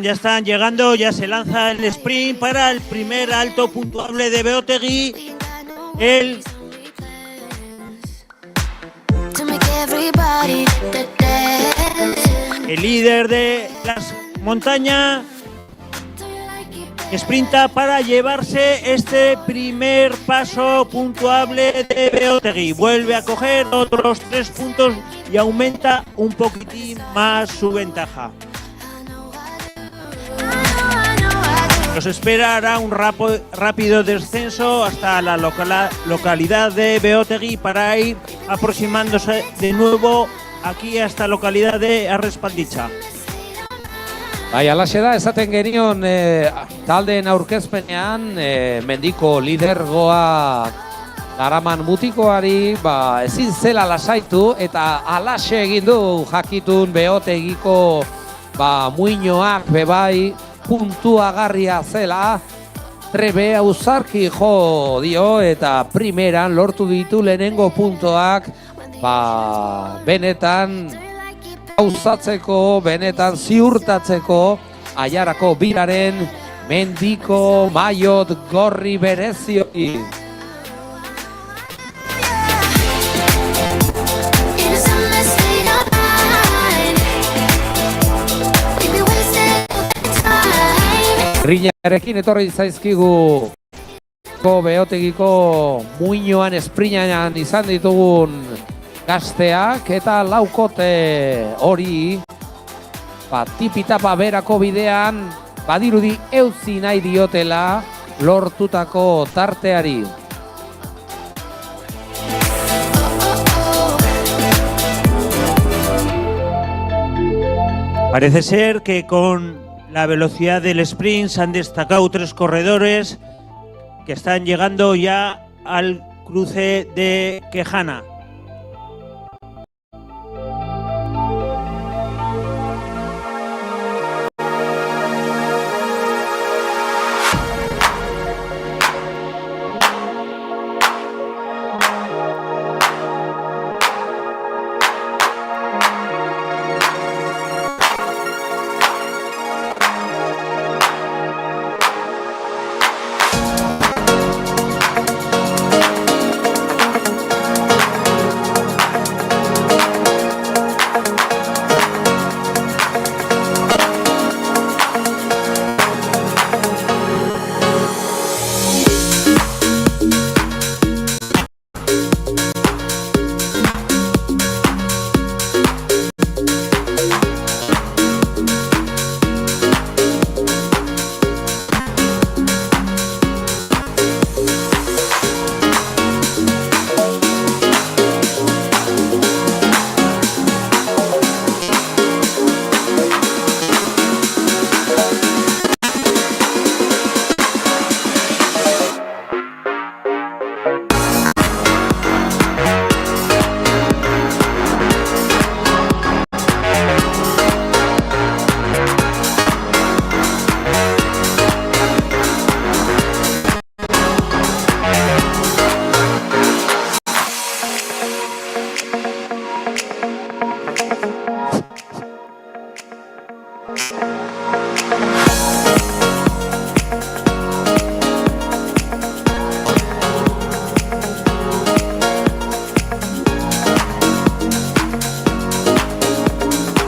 S3: Ya están llegando, ya se lanza el sprint para el primer alto puntuable de Beotegui. El líder de las montañas sprinta para llevarse este primer paso puntuable de Beotegui. Vuelve a coger otros 3 puntos y aumenta un poquitín más su ventaja. Nos esperará un rápido descenso hasta la localidad de Beotegui para ir aproximándose de nuevo aquí a esta localidad de Arrespalditza.
S2: Bai, alaxe da, esaten genion taldeen aurkezpenean mendiko lidergoa garaman mutikoari ezin zela lasaitu eta alaxe egin du jakitun Beotegiko muinoak bebai puntuagarria zela, Trebe ausarki jo dio eta primeran lortu ditu lehenengo puntoak, benetan gauzatzeko, benetan ziurtatzeko Aiarako biraren mendiko maiot gorri berezioi. Grinarekin etorri zaizkigu Beotegiko muinoan espriñan izan ditugun gazteak eta laukote hori tipitapa berako bidean badirudi eutzi nahi diotela lortutako tarteari.
S3: Parece ser que con la velocidad del sprint se han destacado 3 corredores que están llegando ya al cruce de Quejana.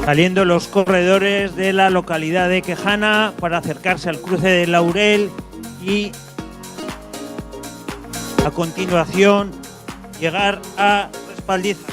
S3: Saliendo los corredores de la localidad de Quejana para acercarse al cruce de Laurel y a continuación llegar a Respaldiza.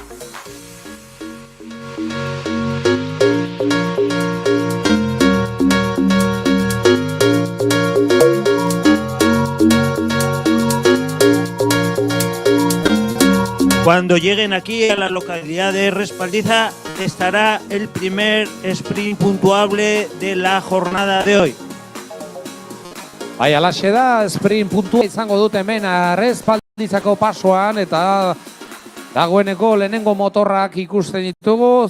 S3: Cuando lleguen aquí a la localidad de Respaldiza estará el primer sprint puntuable de la jornada de hoy.
S2: Bai, alaxe da, sprint puntua izango dut hemen Respaldizako pasoan eta dagoeneko lehenengo motorrak ikusten ditugu.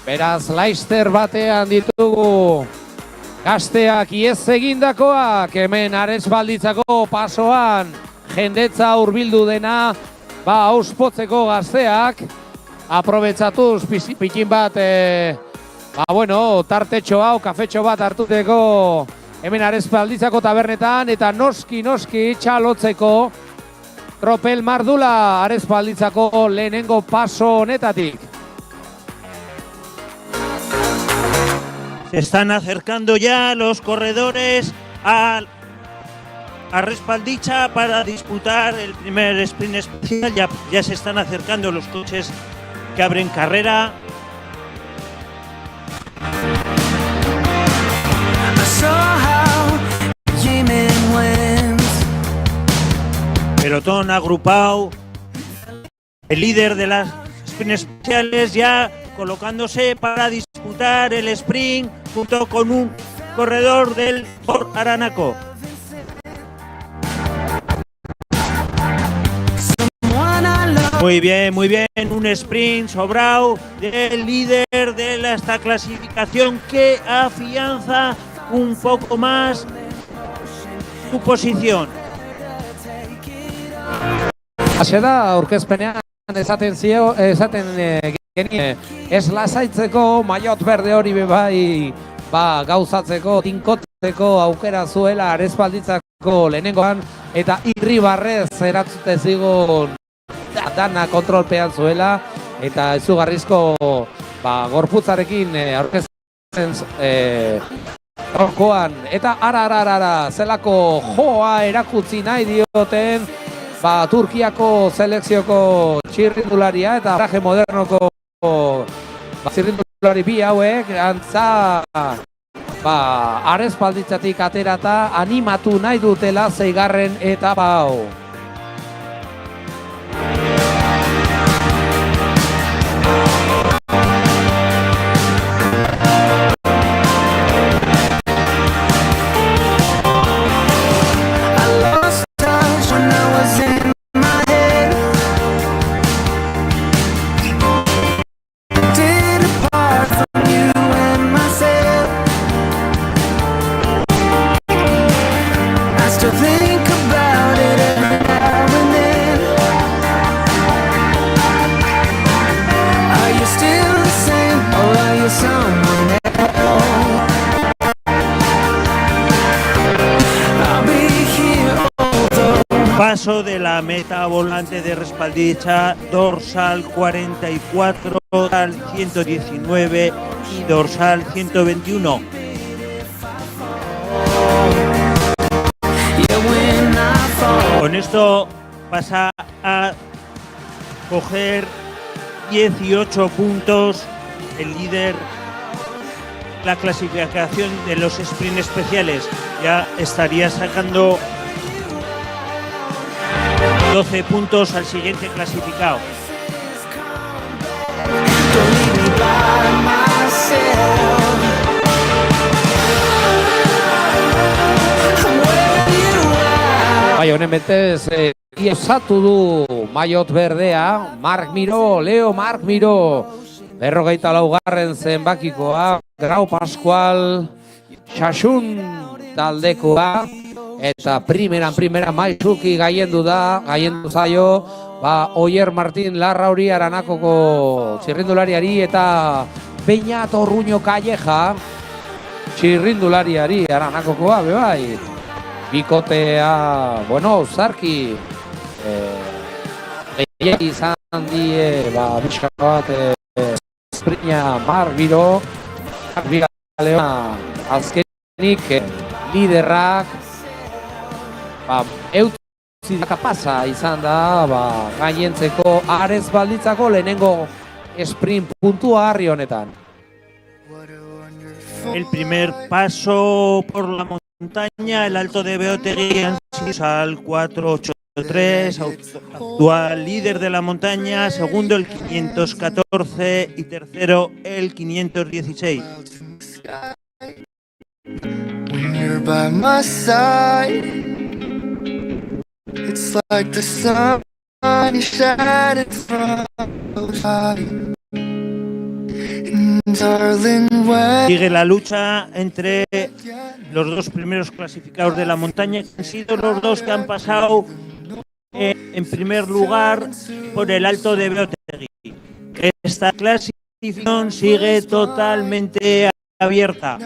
S2: Beraz, Laister batean ditugu gazteak iez egindakoak hemen Respalditzako pasoan jendetza hurbildu dena auspotzeko gazteak aprobetsatuz pikin bat tartetxo hau, kafetxo bat hartuteko hemen Respalditzako tabernetan eta noski txalotzeko tropel mardula Respalditzako lehenengo paso honetatik.
S3: Se están acercando ya los corredores a Respaldiza para disputar el primer sprint especial. Ya se están acercando los coches que abren carrera. Pelotón agrupado. El líder de las sprints especiales ya colocándose para disputar el sprint junto con un corredor del Ford Aranaco. Muy bien, un sprint sobrado del líder de esta clasificación que afianza un poco más tu posición.
S2: Hase da, aurkezpenean esaten genien, ez lasaitzeko maiot berde hori bai, gauzatzeko, tinkotzeko aukera zuela Arespalditzako lehenengoan, eta Irribarrez eratzute zigun dana kontrolpean zuela, eta izugarrizko gorputzarekin aurkezten gaurkoan, eta ara, zelako joa erakutsi nahi dioten Turkiako selekzioko txirrindularia eta traje modernoko txirrindulari bi hauek antza Arespalditzatik aterata animatu nahi dutela 6. etapa hau.
S3: Paso de la meta volante de Respalditza, dorsal 44, dorsal 119 y dorsal 121. Con esto pasa a coger 18 puntos el líder. La clasificación de los sprint especiales ya estaría sacando 12 puntos al siguiente clasificado.
S2: Bai, honen betez, osatu du maiot berdea, Leo Marc Miró, 44. zenbakikoa, Grau Pascual, Xaxun taldekoa, eta primeran Maizuki gaiendu zaio, Oier Martín Larrauri Aranakoko txirrindulariari eta Beñat Orruño Calleja txirrindulariari Aranakokoa, bai. Bikotea, zarki, gehiagi izan die, bizka bat, Esprina Marc Miró, Leona azkenik, liderrak, eutzi pasa izan da, gaientzeko Arespalditzako lehenengo sprint puntua harri honetan.
S3: El primer paso por la montaña, el Alto de Beotegui, al 483, actual líder de la montaña, segundo el 514 y tercero el 516.
S5: When you're by my side, it's like the sun is shining from the
S3: Sigue la lucha entre los dos primeros clasificados de la montaña, que han sido los dos que han pasado en primer lugar por el Alto de Beotegui. Esta clasificación sigue totalmente abierta.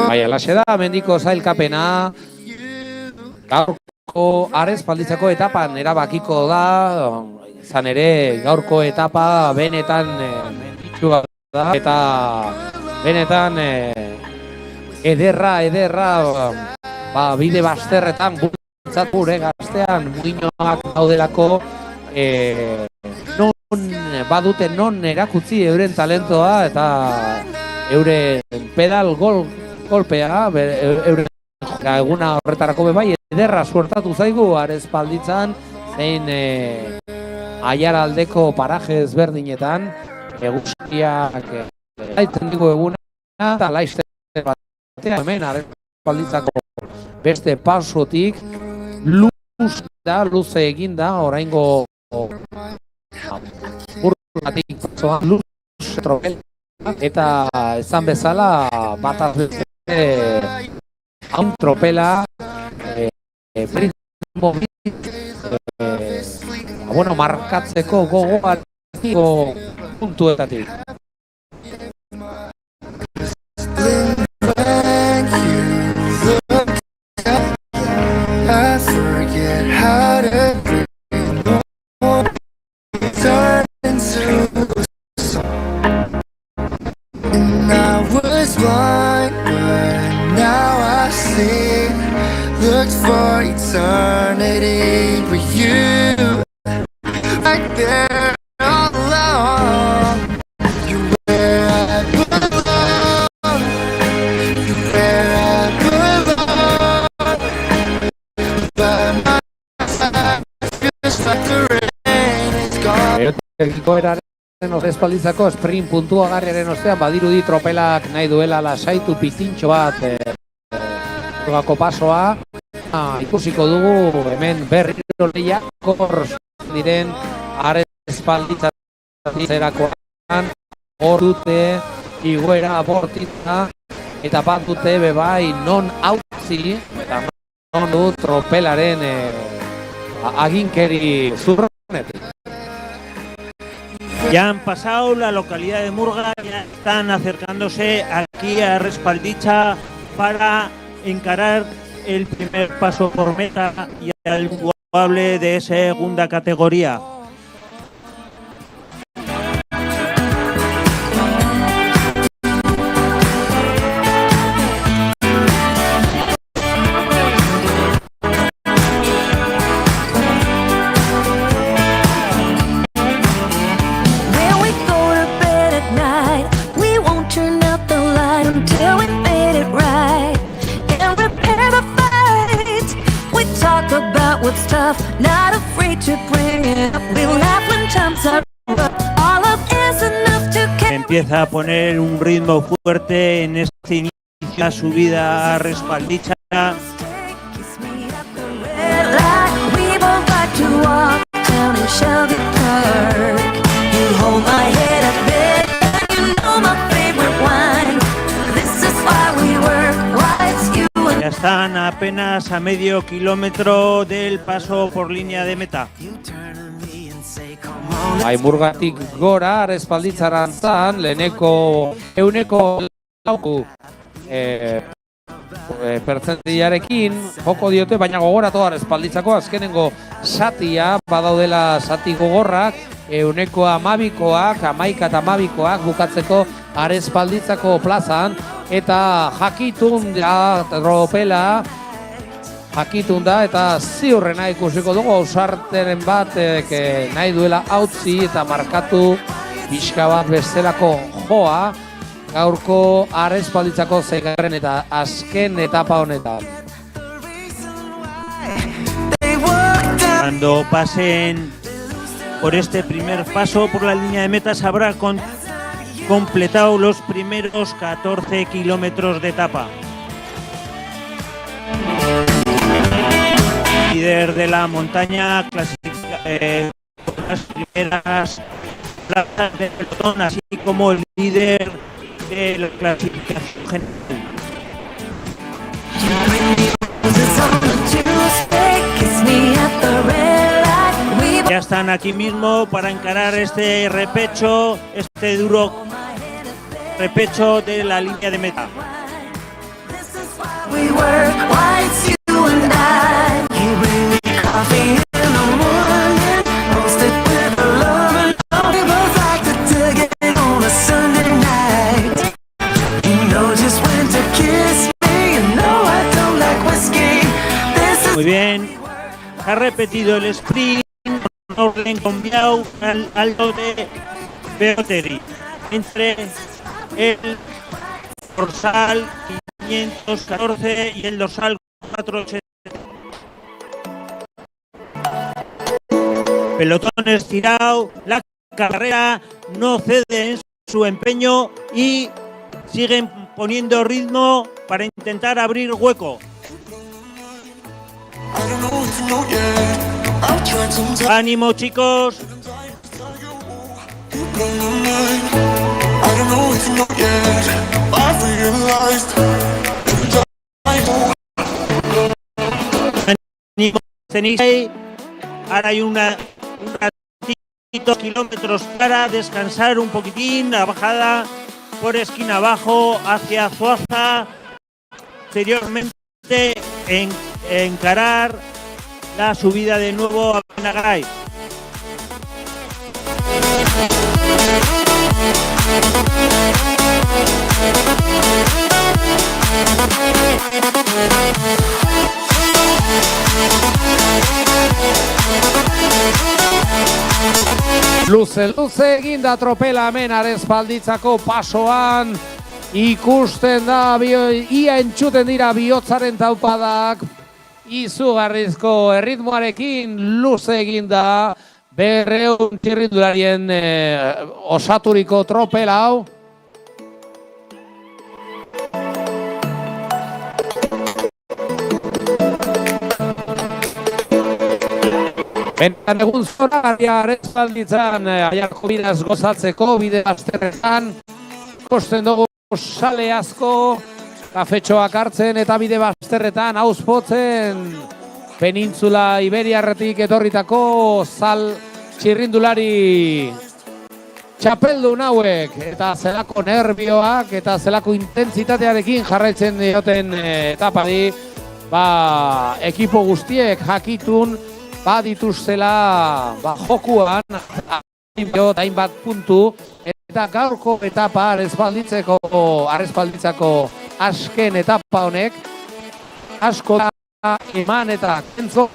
S2: Alaxe da, mendiko zailkapena, gaurko Arespalditzako etapan erabakiko da, izan ere gaurko etapa benetan menditxua da, eta benetan ederra, bide bazterretan bultzat gure gaztean muinoak daudelako, non erakutsi euren talentoa eta euren pedal golpea, euren eguna horretarako bai, ederra suertatu zaigu Arespalditzan, zein Aiaraldeko paraje ezberdinetan, guztiak gaiten dugu eguna, eta laizte batean, hemen Arespalditzako beste pasotik, luze eginda, oraingo burratik luze trokela eta esan bezala bat haun tropela bueno, markatzeko gogoa puntuetatik.
S5: I forget how to breathe. Turn into a song. And I was blind, but now I see. Looked for eternity with you, right there all along. You're where I belong. You're where I belong. But my side feels like the rain is gone.
S2: Tekniko eraren espalditzako sprint puntuagarriaren ostean badirudi tropelak nahi duela lasaitu pitintxo bat gako pasoa. Ikusiko dugu hemen berriro lehiakor diren espalditzerakoan hor dute igoera bortitza eta bat dute bebai non hautzi eta non du tropelaren aginkeri zurronetik.
S3: Ya han pasado la localidad de Murga, ya están acercándose aquí a Respaldicha para encarar el primer paso por meta y al jugable de segunda categoría.
S1: What's tough, not afraid to bring it up. We laugh when times are rough. All of is enough to carry.
S3: Empieza a poner un ritmo fuerte en este inicio de la subida a Respaldicha.
S1: Kiss me at the red light. We both like to walk down in Shelby Park. You hold my head up there. You know my favorite wine. This is why we work. Why it's you.
S3: Ya están apenas a medio kilómetro del paso por línea de meta.
S2: Murgatik gora, espalditzarantzan, leheneko euneko lauku pertzentiarekin joko diote, baina gogoratu espalditzako azkenengo satia, badaudela sati gogorrak, euneko 12koak, 11 eta 12koak bukatzeko Arespalditzako plazan, eta jakitun da tropela, jakitun da, eta ziurrena ikusiko dugu ausarteren bat nahi duela hautzi eta markatu pixka bat bestelako joa gaurko Arespalditzako zeigarren eta azken etapa honetan.
S3: Cuando pasen por este primer paso por la línea de meta se habrá completado los primeros 14 kilómetros de etapa. Líder de la montaña clasifica las primeras plazas del pelotón, así como el líder de la clasificación general. Ya están aquí mismo para encarar este repecho, este duro repecho de la línea de meta. Muy bien, ha repetido el sprint con orden cambiado al alto de Beoteri entre el dorsal 514 y el dorsal 480. Pelotón estirado, la carrera no cede en su empeño y siguen poniendo ritmo para intentar abrir hueco. ¡Ánimo, chicos!
S6: not yet. I've realized
S3: Tenéis ahí, ahora hay unos 2 kilómetros para descansar un poquitín, la bajada por esquina abajo hacia Zuaza, posteriormente encarar la subida de nuevo a Benagaray.
S2: Luze eginda tropela hemen Arespalditzako pasoan, ikusten da, ia entzuten dira bihotzaren taupadak, izugarrizko erritmoarekin luze eginda, 200 txirrindularien osaturiko tropela hau. Benetan egun zoragarria Arespalditzan Aiarko bidaz gozatzeko, bide bazterretan, ikusten dugu sale asko, kafetxoak hartzen eta bide bazterretan auspotzen Penintzula Iberiarretik etorritako zal txirrindulari txapeldun hauek, eta zelako nervioak eta zelako intentsitatearekin jarraitzen dioten etapari, ekipo guztiek jakitun badituztela jokuan hainbat puntu, eta gaurko etapa Arespalditzako azken etapa honek asko eman eta kentzo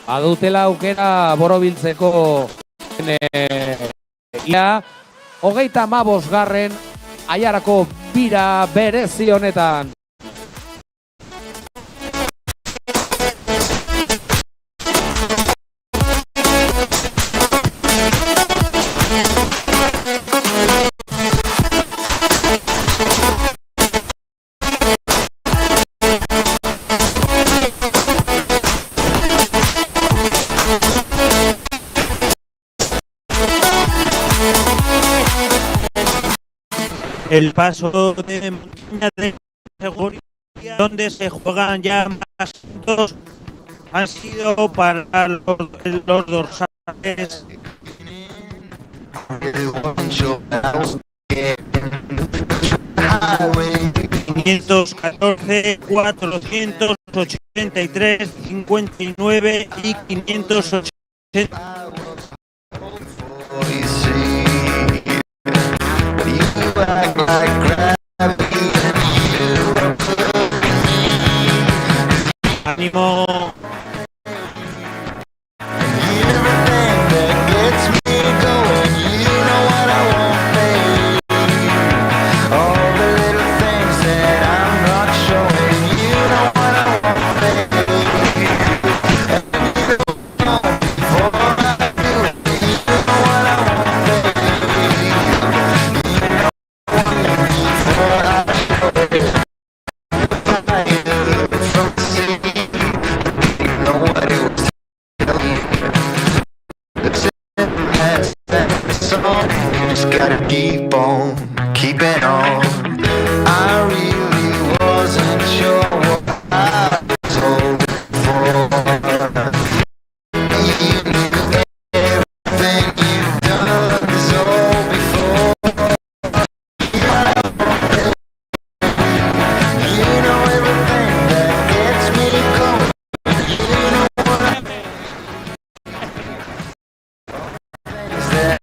S2: badutela aukera borobiltzeko ia 35. Aiarako bira berezi honetan.
S3: El paso de montaña de seguridad, donde se juegan ya más puntos, han sido para los dorsales. ...514, 483, 59 y 580. Ánimo.
S5: Keep on keeping on. I really wasn't sure what I was hoping for. You knew everything you've done so before. You know everything that gets me going. You know what I mean. Things that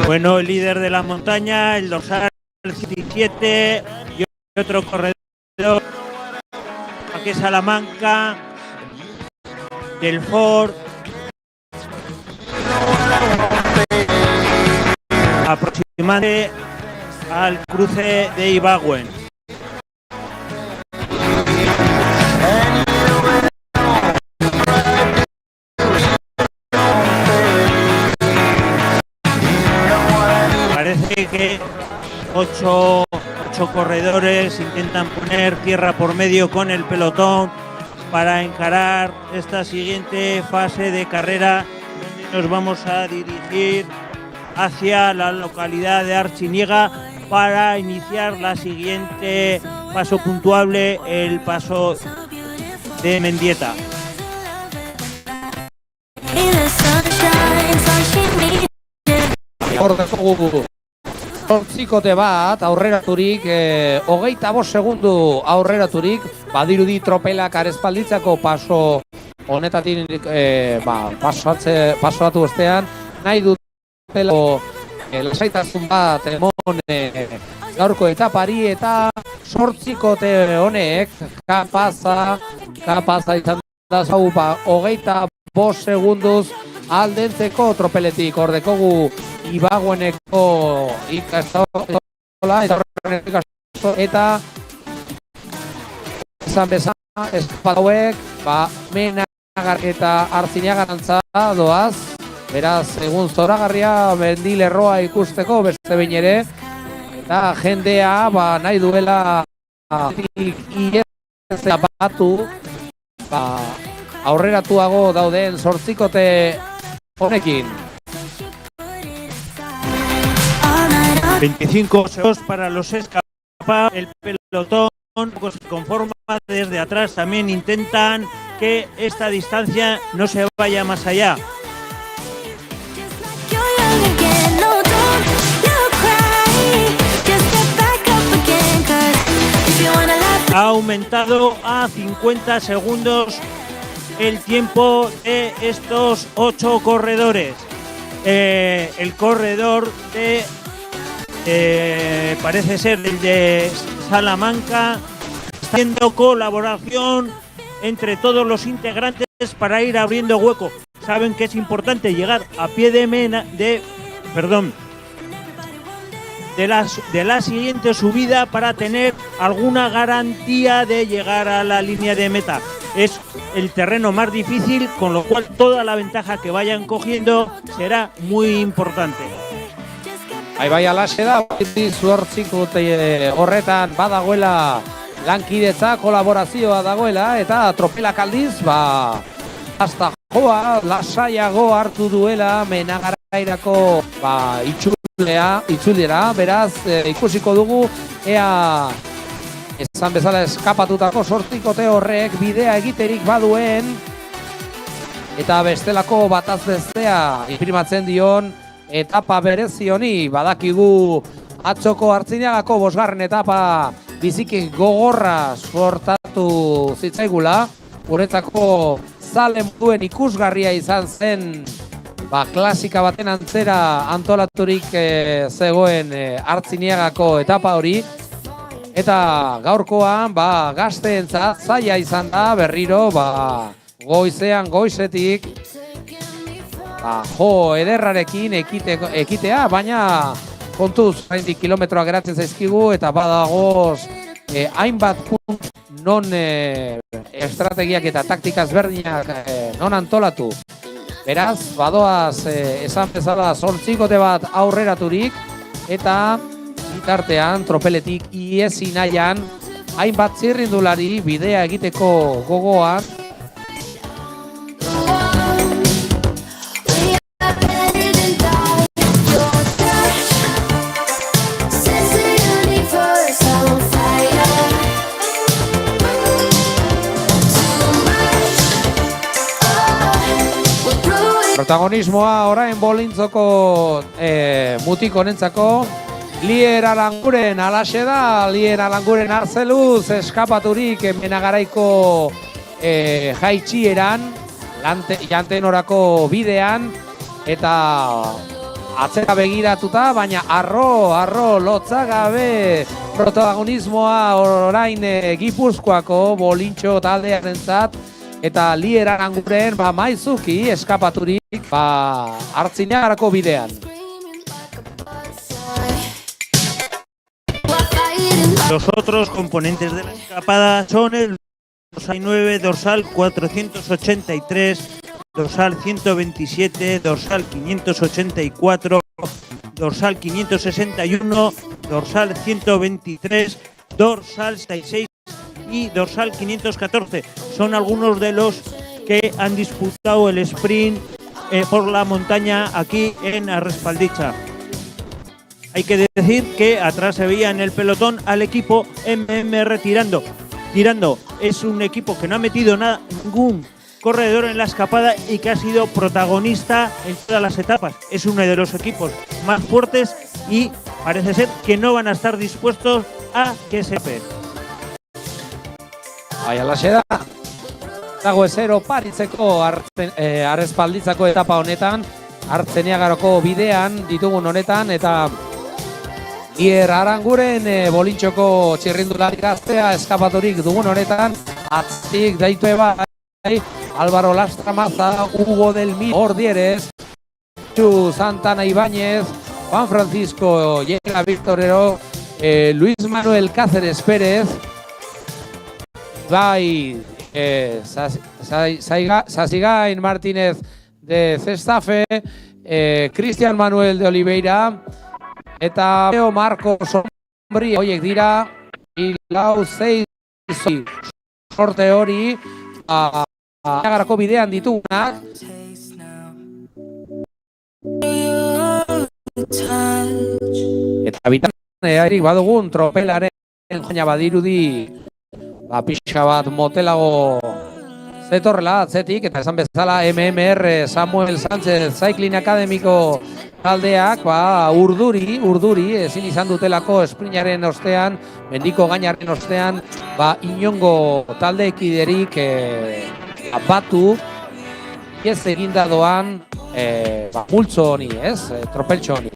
S3: Bueno, el líder de la montaña, el dorsal 17 y otro corredor, aquí Salamanca, del Ford, aproximadamente al cruce de Ibagüen. que ocho corredores intentan poner tierra por medio con el pelotón para encarar esta siguiente fase de carrera, donde nos vamos a dirigir hacia la localidad de Artziniega para iniciar la siguiente paso puntuable, el paso de Mendieta.
S1: In the sunshine, sunshine me.
S2: Hor dugu zortzikote bat aurreraturik, 25 segundu aurreraturik, badirudi tropelak Arespalditzako paso honetatik pasoatu ostean, nahi dut tropelako lasaitasun bat emon gaurko etapari, eta zortzikote honek kapaza izan da zau 25 segunduz aldentzeko tropeletik. Ordekogu Ibagueneko ikastola eta esan bezala eskapatuek Menagar eta Artziniagarantza doaz. Beraz, egun zoragarria mendilerroa ikusteko beste behin ere, eta jendea nahi duela iezea batu aurreratuago dauden zortzikote honekin.
S3: 25 segundos para los escapados, el pelotón se conforma desde atrás, también intentan que esta distancia no se vaya más allá.
S1: You're young again, no don't you cry. Just get back up again, 'cause if you wanna laugh.
S3: Ha aumentado a 50 segundos el tiempo de estos 8 corredores. El corredor de parece ser el de Salamanca, está haciendo colaboración entre todos los integrantes para ir abriendo hueco. Saben que es importante llegar a pie de la siguiente subida para tener alguna garantía de llegar a la línea de meta. Es el terreno más difícil, con lo cual toda la ventaja que vayan cogiendo será muy importante.
S2: Bai, alaxe da, zortzikote horretan badagoela lankidetza, kolaborazioa dagoela, eta tropelak aldiz, hasta joa, lasaiago hartu duela Menagarairako itzulera, beraz, ikusiko dugu, ea esan bezala eskapatutako zortzikote horrek bidea egiterik baduen, eta bestelako bataz bestea inprimatzen dion etapa berezi honi. Badakigu atzoko Artziniagako 5. etapa biziki gogorra sortatu zitzaigula, guretzako zale moduen ikusgarria izan zen, klasika baten antzera antolaturik zegoen Artziniagako etapa hori, eta gaurkoan gazteentzat zaila izan da berriro goizetik ederrarekin ekitea, baina kontuz 20 kilometroa geratzen zaizkigu, eta badagoz hainbat punt non estrategiak eta taktikaz berdinak non antolatu. Beraz, badoaz esan bezala zortzikote bat aurreraturik, eta bitartean tropeletik iesi nahian hainbat zirrindulari bidea egiteko gogoan. Protagonismoa orain bolintzoko mutiko honentzako, Lier Alanguren alaxe da, Lier Alanguren arzeluz eskapaturik Menagaraiko jaitxieran, jantenorako bidean, eta atzera begiratuta, baina arro lotzagabe protagonismoa orain Gipuzkoako bolintxo taldearentzat, eta Lier Alanguren maizuki eskapaturik Artziniagarako bidean.
S3: Los otros componentes de la escapada son el dorsal 9, dorsal 483, dorsal 127, dorsal 584, dorsal 561, dorsal 123, dorsal 66 y dorsal 514. Son algunos de los que han disputado el sprint por la montaña aquí en Arrespaldicha. Hay que decir que atrás se veía en el pelotón al equipo MMR tirando. Es un equipo que no ha metido ningún corredor en la escapada y que ha sido protagonista en todas las etapas. Es uno de los equipos más fuertes y parece ser que no van a estar dispuestos a que se peguen.
S2: Aialaxe da. Dago ezero paritzeko Arrespalditzako etapa honetan, Artzeniagaroko bidean ditugun honetan, eta Ier Aranguren bolintxoko txirrindulari gaztea eskapaturik dugun honetan, atzik daitu bai, Álvaro Lastramaza, Hugo del Mil, Ordierez, Santana Ibáñez, Juan Francisco Llega Victorero, Luis Manuel Cáceres Pérez, bai, Sasigain Martínez de Cestafe, Cristian Manuel de Oliveira, eta Marco Sombri, horiek dira, lau zei sorte hori, Niagarako bidean ditugunak. Eta bitan erik badugun tropelaren joina badirudi pixka bat motelago zetorrela atzetik, eta esan bezala MMR Samuel Sánchez Cycling Akademiko taldeak urduri ezin izan dutelako esprinaren ostean, mendiko gainaren ostean, inongo taldeekiderik batu ez eginda doan multzo honi, tropeltxo honi.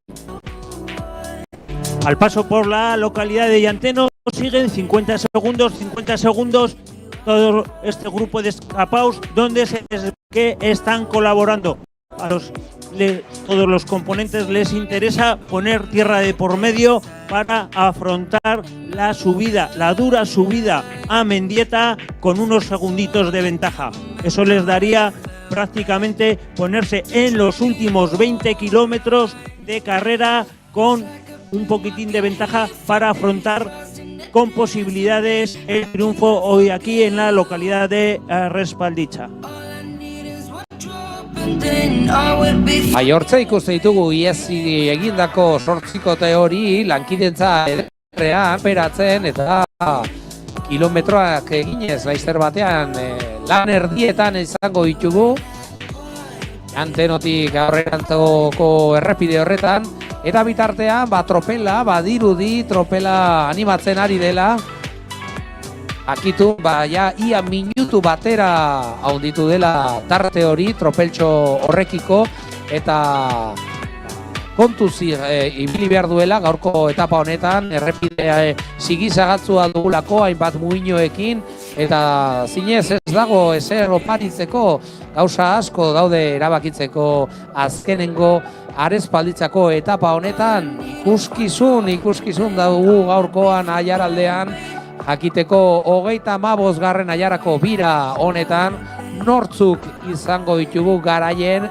S3: Al paso por la localidad de Llanteno siguen 50 segundos todo este grupo de escapaos donde se ve que están colaborando. A todos los componentes les interesa poner tierra de por medio para afrontar la dura subida a Mendieta con unos segunditos de ventaja. Eso les daría prácticamente ponerse en los últimos 20 kilómetros de carrera con un poquitín de ventaja para afrontar con posibilidades el triunfo hoy aquí en la localidad de Arrespaldicha.
S2: Hortze ikuste ditugu iesi egindako sortzikote hori lankidentza ederrean peratzen eta kilometroak eginez laizter batean lan erdietan izango ditugu Llantenotik aurrerantoko errepide horretan, eta bitartean tropela badirudi tropela animatzen ari dela. Akitu, ia minutu batera haunditu dela tarte hori, tropeltxo horrekiko, eta kontuz ibili behar duela gaurko etapa honetan, errepidea sigizagatzua dugulako, hainbat muinoekin, eta zinez ez dago ezer oparitzeko, gauza asko daude erabakitzeko azkenengo Arrespalditzako etapa honetan, ikuskizun dugu gaurkoan aiaraldean, jakiteko 35. aiarako bira honetan, nortzuk izango ditugu garaien,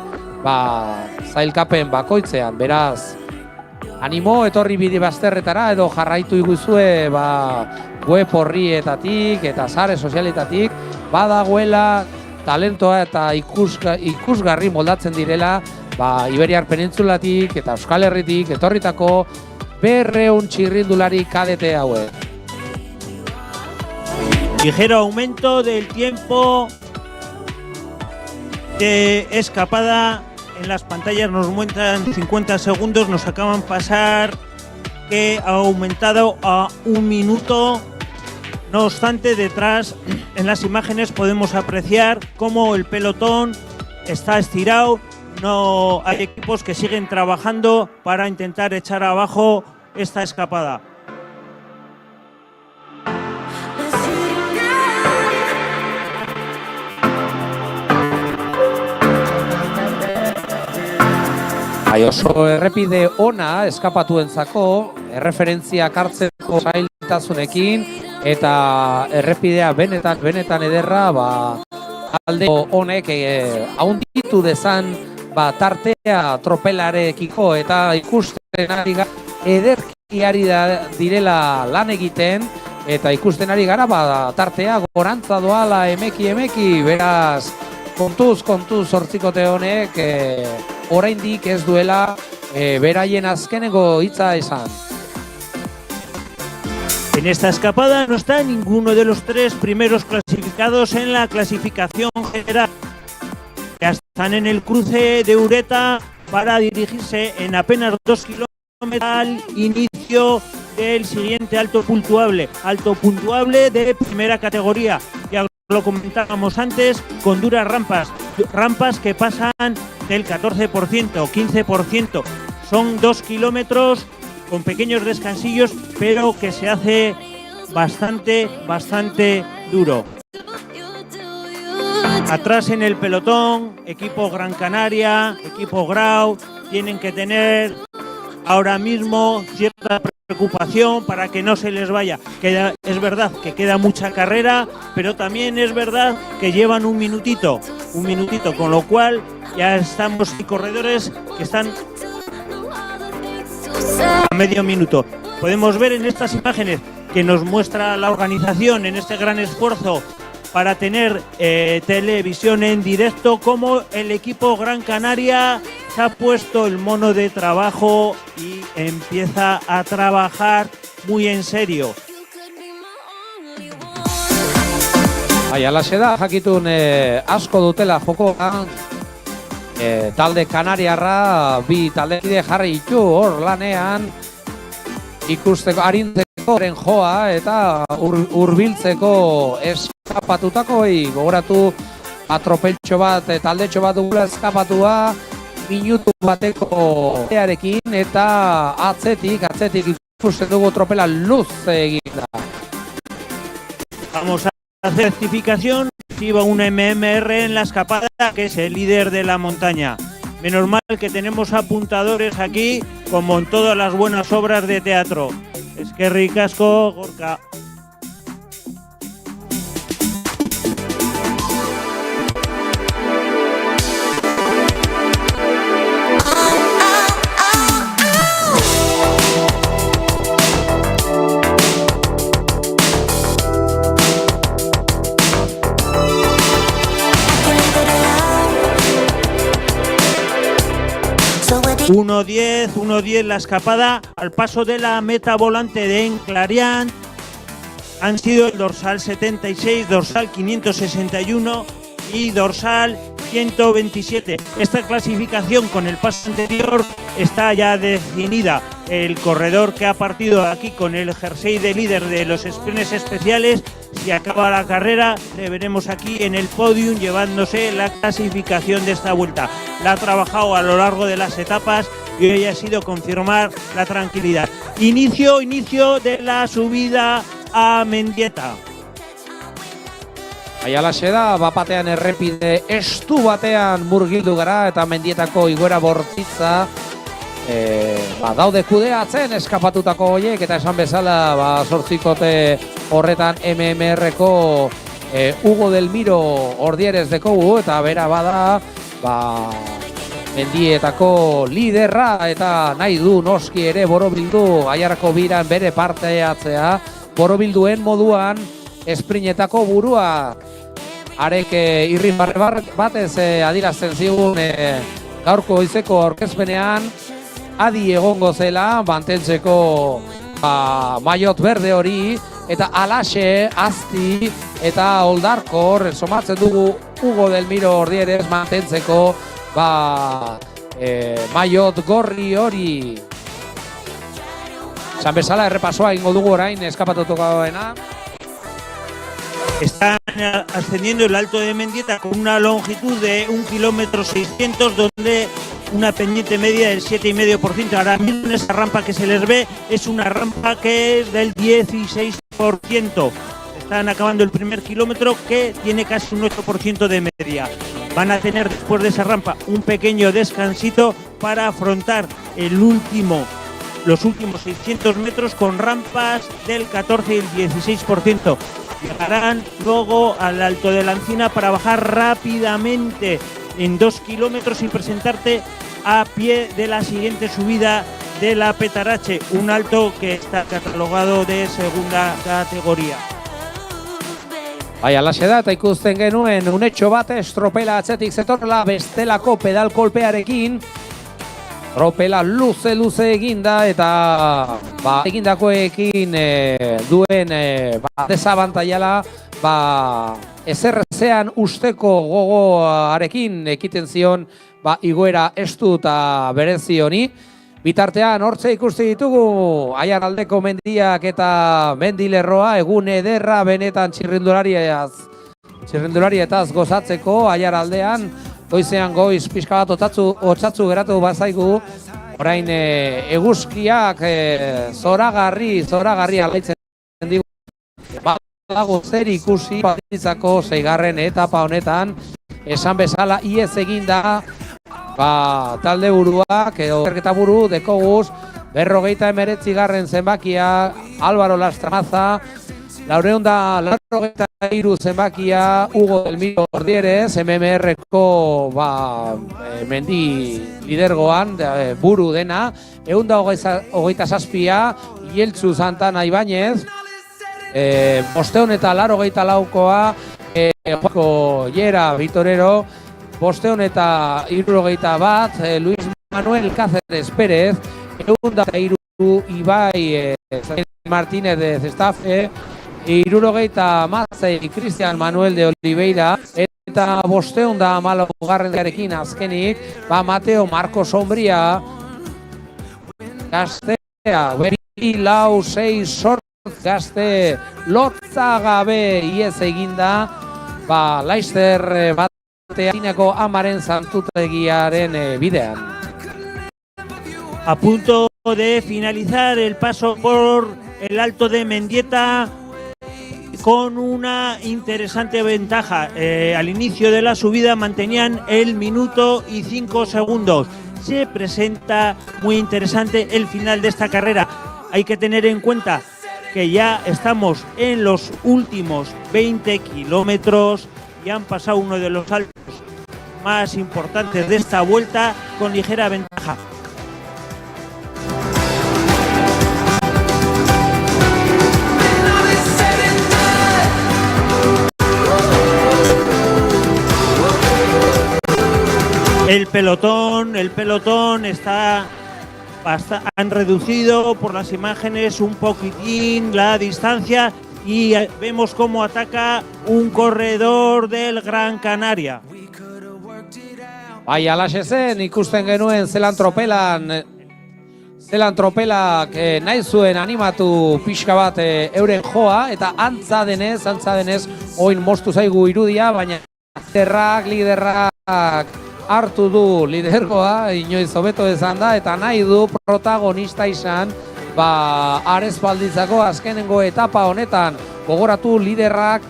S2: zailkapen bakoitzean, beraz, animo etorri bide bazterretara edo jarraitu iguzue web horrietatik eta sare sozialetatik, badagoela talentoa eta ikusgarri moldatzen direla, Iberiar Penintzulatik eta Euskal Herritik etorritako 200 txirrindulari kadete hauek.
S3: Ligero aumento del tiempo de escapada. En las pantallas nos muestran 50 segundos, nos acaban de pasar que ha aumentado a 1 minuto. No obstante, detrás en las imágenes podemos apreciar cómo el pelotón está estirado. No hay equipos que siguen trabajando para intentar echar abajo esta escapada.
S2: Oso errepide ona eskapatuentzako, erreferentziak hartzeko zailtasunekin, eta errepidea benetan ederra, alde honek haunditu dezan tartea tropelarekiko eta ikusten ari gara ederki ari direla lan egiten eta ikusten ari gara tartea gorantza doala emeki, beraz kontuz zortzikote honek oraindik ez duela beraien azkeneko hitza esan.
S3: En esta escapada no está ninguno de los 3 primeros clasificados en la clasificación general. Ya están en el cruce de Ureta para dirigirse en apenas 2 kilómetros al inicio del siguiente alto puntuable de primera categoría. Ya lo comentábamos antes, con duras rampas que pasan del 14%, 15%. Son 2 kilómetros con pequeños descansillos, pero que se hace bastante duro. Atrás en el pelotón, equipo Gran Canaria, equipo Grau, tienen que tener ahora mismo cierta preocupación para que no se les vaya. Es verdad que queda mucha carrera, pero también es verdad que llevan un minutito, con lo cual ya estamos en corredores que están a medio minuto. Podemos ver en estas imágenes que nos muestra la organización en este gran esfuerzo para tener televisión en directo, como el equipo Gran Canaria se ha puesto el mono de trabajo y empieza a trabajar muy en serio.
S2: Alaxe da, jakitun asko dutela jokoan, talde kanariarra bi taldekide jarri ditu hor lanean, ikusteko arintzeko joa eta hurbiltzeko eskapatutako gogoratu atropeltxo bat, taldetxo bat dugula eskapatua minutu bateko earekin eta atzetik ikusten dugu tropela luze egin da.
S3: Vamos a hacer rectificación, iba una MMR en la escapada, que es el líder de la montaña. Menos mal que tenemos apuntadores aquí, como en todas las buenas obras de teatro. Eskerrik asko, Gorka.
S1: So
S3: 1.10 la escapada al paso de la meta volante de Enclarián. Han sido el dorsal 76, dorsal 561 y dorsal 127. Esta clasificación con el paso anterior está ya definida. El corredor que ha partido aquí con el jersey de líder de los sprints especiales, si acaba la carrera, le veremos aquí en el podium llevándose la clasificación de esta vuelta. La ha trabajado a lo largo de las etapas y hoy ha sido confirmar la tranquilidad. Inicio de la subida a Mendieta.
S2: Alaxe da, bapatean errepide estu batean murgildu gara eta Mendietako igoera bortitza daude kudeatzen eskapatutako horiek eta esan bezala zortzikote horretan MMR-ko Hugo del Miro ordierez dekogu eta bera bada Mendietako liderra eta nahi du noski ere borobildu aiarako biran bere parteatzea, borobilduen moduan esprinetako burua. Arek irrin batez adirazten zigun gaurko goizeko aurkezpenean adi egongo zela mantentzeko maiot berde hori eta alaxe, azti eta oldarkor somatzen dugu Hugo del Miro ordierez mantentzeko maiot gorri hori. Esan bezala errepasoa ingo dugu orain eskapatutukoena.
S3: Están ascendiendo el Alto de Mendieta con una longitud de 1,6 km, donde una pendiente media del 7,5%. Ahora mismo en esa rampa que se les ve es una rampa que es del 16%. Están acabando el primer kilómetro, que tiene casi un 8% de media. Van a tener después de esa rampa un pequeño descansito para afrontar los últimos 600 metros con rampas del 14 y el 16%. Llegarán luego al Alto de la Encina para bajar rápidamente en 2 kilómetros sin presentarte a pie de la siguiente subida de la Petarache, un alto que está catalogado de segunda categoría.
S2: Bai, alaxe da, eta ikusten genuen unetxo bat estropela atzetik zetorla bestelako pedal kolpearekin. Tropela luze eginda eta egindakoekin duen desabantaiala ezerrezean usteko gogoarekin ekiten zion igoera estu eta berezi honi. Bitartean hortze ikusti ditugu Aiaraldeko mendiak eta mendilerroa, egun ederra benetan txirrindularietaz gozatzeko Aiaraldean. Goizean goiz pixka bat otsatzu geratu bazaigu, orain eguzkiak zoragarri alaitzen digu. Badago zer ikusi baditzako 6. etapa honetan, esan bezala iez eginda talde buruak edo zerketa buru dekoguz 59. zenbakia Álvaro Lastramaza, 493 zenbakia Hugo del Miro Ordierez, MMR-ko mendi lidergoan buru dena, 127 Ieltzu Santana Ibáñez, 584koa Joako Llera Vitorero, 571 Luis Manuel Cáceres Pérez, 103 Ibai Martínez de Zestafe, 76 Cristian Manuel de Oliveira, eta 514 azkenik, Mateo Marco Sombria, Gaztea, Lau 6 sort gazte lotzagabe iez eginda, Laizter bateaneko amaren santutegiaren bidean.
S3: A punto de finalizar el paso por el Alto de Mendieta con una interesante ventaja. Al inicio de la subida mantenían el minuto y 5 segundos. Se presenta muy interesante el final de esta carrera. Hay que tener en cuenta que ya estamos en los últimos 20 kilómetros y han pasado uno de los saltos más importantes de esta vuelta con ligera ventaja. El pelotón está han reducido por las imágenes un poquitín la distancia y vemos cómo ataca un corredor del Gran Canaria.
S2: Bai, alaxe zen, ikusten genuen zelan tropelak nahi zuen animatu pixka bat euren joa, eta antza denez, oin moztu zaigu irudia, baina liderrak hartu du lidergoa, inoiz hobeto izan da, eta nahi du protagonista izan, Arespalditzako azkenengo etapa honetan. Gogoratu liderrak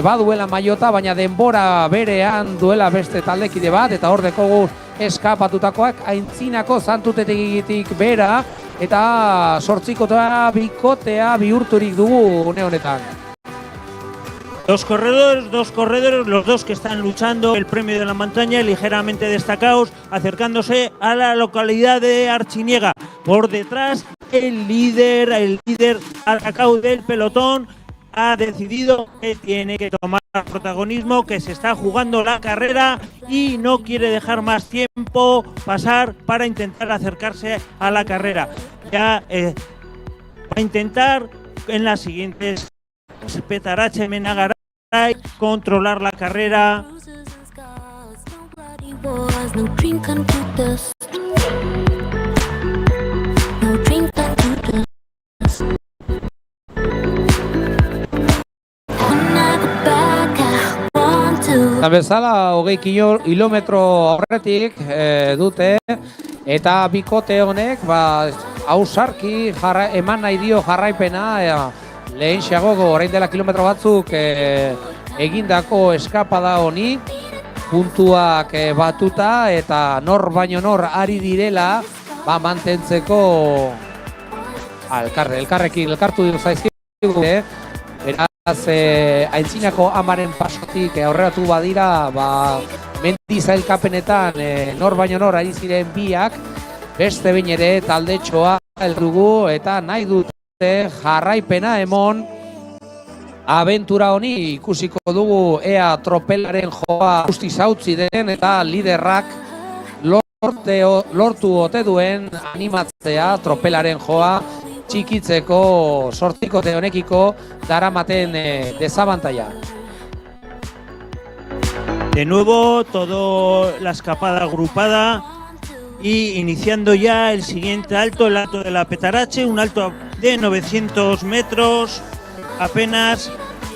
S2: baduela maiota, baina denbora berean duela beste taldekide bat, eta hor dekogu eskapatutakoak aintzinako santutegitik bera, eta 8 bikotea bihurturik dugu une honetan.
S3: Dos corredores, los dos que están luchando el premio de la montaña, ligeramente destacados, acercándose a la localidad de Archiniega. Por detrás, el líder al del pelotón ha decidido que tiene que tomar protagonismo, que se está jugando la carrera y no quiere dejar más tiempo pasar para intentar acercarse a la carrera. Ya va a intentar en las siguientes Petarache Menagaray controlar la carrera.
S2: Bezala 20 kilometro aurretik dute, eta bikote honek ausarki eman nahi dio jarraipena, lehen xagogo orain dela kilometro batzuk egindako eskapada honi, puntuak batuta eta nor baino nor ari direla mantentzeko elkartu zaizkigu, beraz aintzinako amaren pasotik aurreratu badira mendi zailkapenetan nor baino nor ari ziren biak, beste behin ere taldetxoa heldugu eta nahi dute jarraipena emon abentura honi. Ikusiko dugu ea tropelaren joa guzti zautzi den eta liderrak lortu ote duen animatzea tropelaren joa txikitzeko sortzikote honekiko daramaten desabantaila.
S3: De nuevo, toda la escapada agrupada y iniciando ya el siguiente alto, el alto de la Petarache, un alto de 900 metros, apenas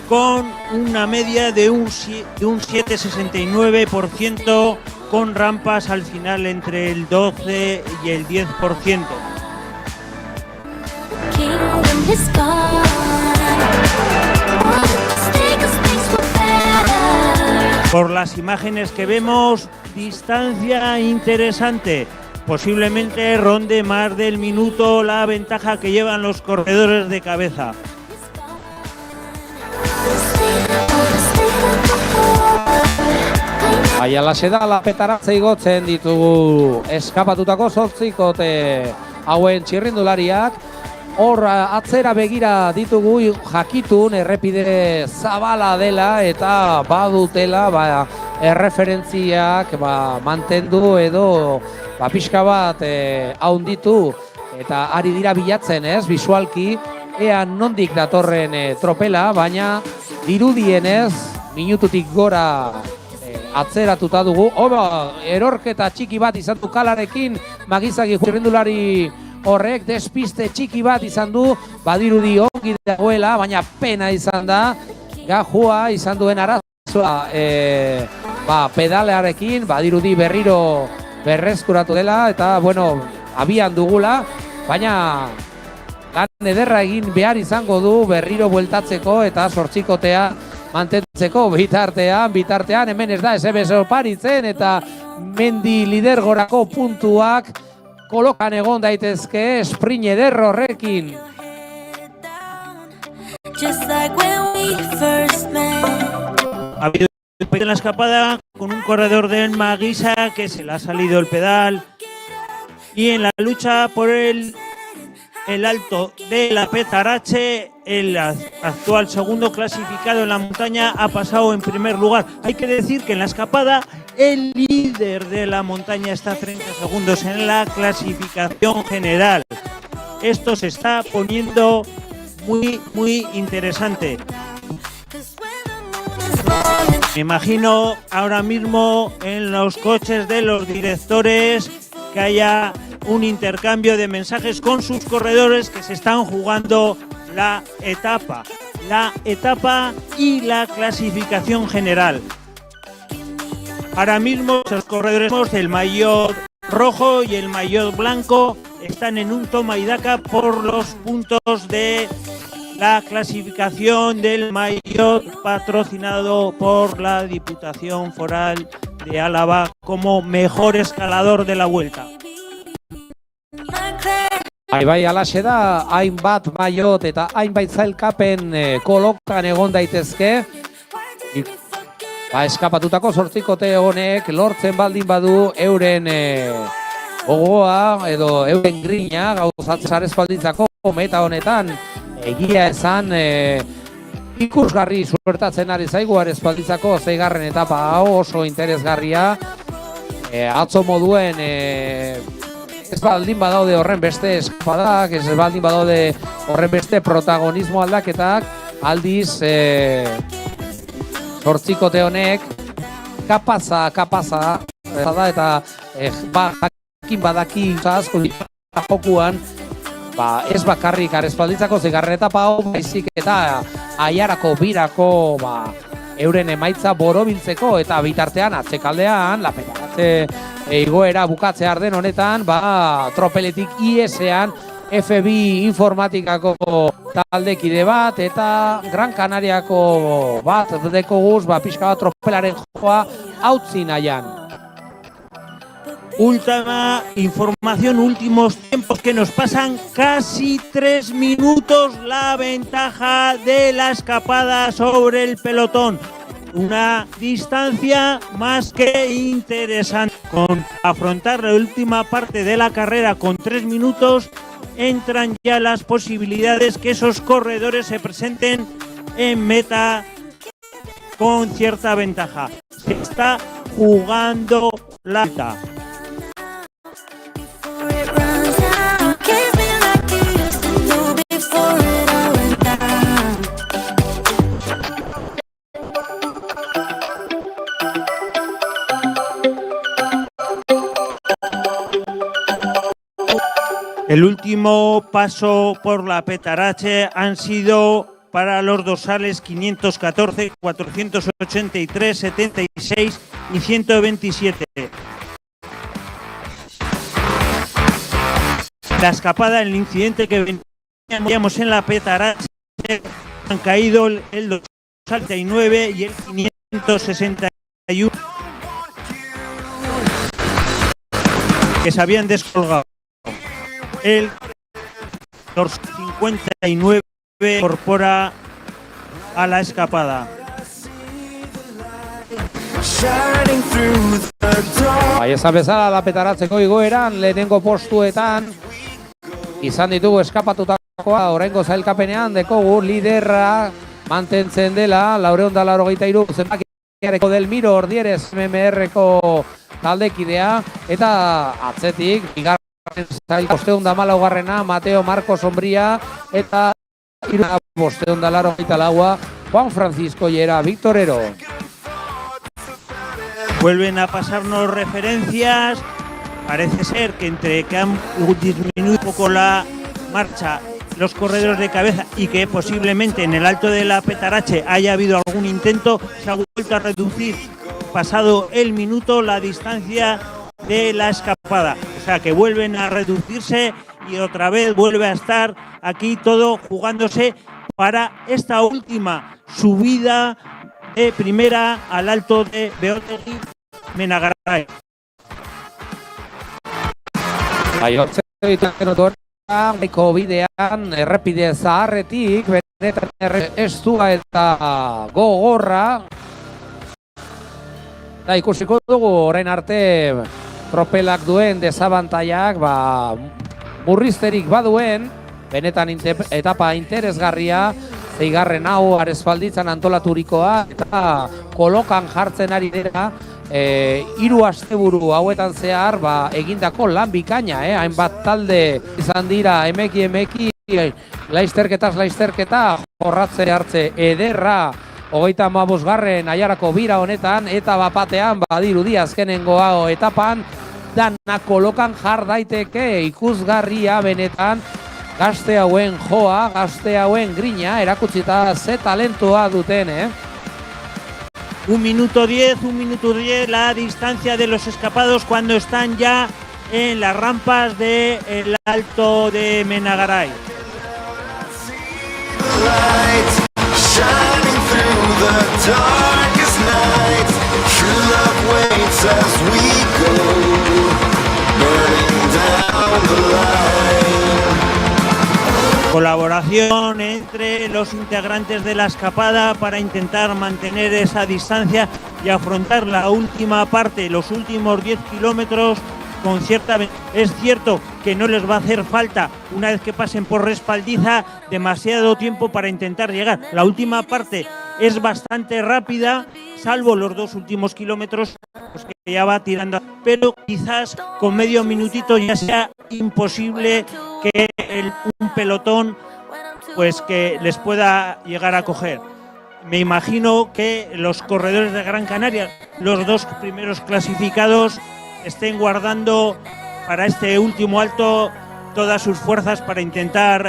S3: con una media de un 7,69%, con rampas al final entre el 12 y el 10%.
S1: Kingdom is gone. Take a space for better.
S3: Por las imágenes que vemos, distancia interesante. Posiblemente ronde más del minuto la ventaja que llevan los corredores de cabeza.
S2: Aialaxe da la Petaratzea igotzen ditugu eskapatutako 8 hauen txirrindulariak. Hor atzera begira ditugu jakitun errepide zabala dela eta badutela erreferentziak mantendu edo pixka bat haunditu eta ari dira bilatzen visualki ea nondik datorren tropela, baina dirudienez minututik gora atzeratuta dugu. Erorketa txiki bat izan du Kalarekin, Magizaki txirrindulari horrek despiste txiki bat izan du, badirudi ongi dagoela, baina pena izan da, gajua izan duen arazoa pedalearekin, badirudi berriro berreskuratu dela, eta abian dugula, baina lan ederra egin behar izango du berriro bueltatzeko eta sortzikotea mantentzeko bitartean hemen ez da ezebezo oparitzen eta mendi lidergorako puntuak kolokan egon daitezke sprint eder horrekin.
S1: Just like when we first met.
S3: Ha habido en la escapada con un corredor del Maguisa que se le ha salido el pedal, y en la lucha por el alto de la Petarache, el actual segundo clasificado en la montaña ha pasado en primer lugar. Hay que decir que en la escapada el líder de la montaña está a 30 segundos en la clasificación general. Esto se está poniendo muy interesante. Me imagino ahora mismo en los coches de los directores que haya un intercambio de mensajes con sus corredores que se están jugando la etapa y la clasificación general. Ahora mismo los corredores del maillot rojo y el maillot blanco están en un toma y daca por los puntos de la clasificación del maillot patrocinado por la Diputación Foral de Álava como mejor escalador de la Vuelta.
S2: Bai, alaxe da, hainbat maillot eta hainbait zailkapen kolokan egon daitezke. Eskapatutako 8 honek lortzen baldin badu euren gogoa edo euren grina gauzatzen espalditzako meta honetan. Egia esan ikusgarri suertatzen ari zaigu espalditzako 6. etapa oso interesgarria. Atzo moduen ez baldin badaude horren beste eskapadak, ez baldin badaude horren beste protagonismo aldaketak, aldiz sortzikote honek kapaza da eta jakin badaki asko jokuan ez bakarrik espalditzako 6. etapa hau, baizik eta aiarako birako euren emaitza borobiltzeko eta bitartean atzekaldean la Petarache igoera bukatzear den honetan tropeletik IES-ean FBI informatikako taldekide bat eta Gran Canariako bat dekoguz pixka bat tropelaren joa hautzi nahian.
S3: Última información, últimos tiempos que nos pasan casi 3 minutos la ventaja de la escapada sobre el pelotón. Una distancia más que interesante. Con afrontar la última parte de la carrera con 3 minutos, entran ya las posibilidades que esos corredores se presenten en meta con cierta ventaja. Se está jugando la meta.
S1: Before it runs out, kiss me like you used to do before it all went down.
S3: El último paso por la Petarache han sido para los dorsales 514, 483, 76 y 127. La escapada, el incidente que veníamos en la Petarache, han caído el dorsal 39 y el 561, que se habían descolgado. El dorsal 59 incorpora a la escapada.
S2: Bai, esan bezala da Petaratzeko igoeran, lehenengo postuetan izan ditugu eskapatutakoa, oraingo zailkapenean dekogu liderra mantentzen dela, 483 zenbakiareko Delmiro Ordierez MMR-ko taldekidea, eta atzetik, bigarren zail 514 Mateo Marco Sombría, eta 584 Juan Francisco Llera Victorero.
S3: Vuelven a pasarnos referencias. Parece ser que entre que han disminuido un poco la marcha los corredores de cabeza y que posiblemente en el alto de la Petarache haya habido algún intento, se ha vuelto a reducir, pasado el minuto, la distancia de la escapada. O sea que vuelven a reducirse y otra vez vuelve a estar aquí todo jugándose para esta última subida de primera al alto de Beotegui Menagaray.
S2: Bai, hortzen dut bidean errepide zaharretik, benetan estua eta gogorra. Da, ikusiko dugu orain arte tropelak duen desabantaiak, murrizterik baduen, benetan etapa interesgarria, zeigarren hau Arespalditzan antolaturikoa, eta kolokan jartzen ari dira, 3 asteburu hauetan zehar egindako lan bikaina, hainbat talde izan dira emeki, laizterketa, jorratze hartze ederra, 35. Aiarako bira honetan, eta bapatean badirudi azkenengo hau etapan, dana kolokan jar daiteke ikusgarria benetan, gazte hauen joa, gazte hauen grina, erakutsita ze talentoa duten,
S3: 1 minuto 10, la distancia de los escapados cuando están ya en las rampas del alto de Menagaray. Colaboración entre los integrantes de la escapada para intentar mantener esa distancia y afrontar la última parte, los últimos 10 kilómetros con cierta... Es cierto que no les va a hacer falta, una vez que pasen por Respaldiza, demasiado tiempo para intentar llegar. La última parte es bastante rápida, salvo los 2 últimos kilómetros, pues que ya va tirando. Pero quizás con medio minutito ya sea imposible que un pelotón pues que les pueda llegar a coger. Me imagino que los corredores de Gran Canaria, los 2 primeros clasificados, estén guardando para este último alto todas sus fuerzas para intentar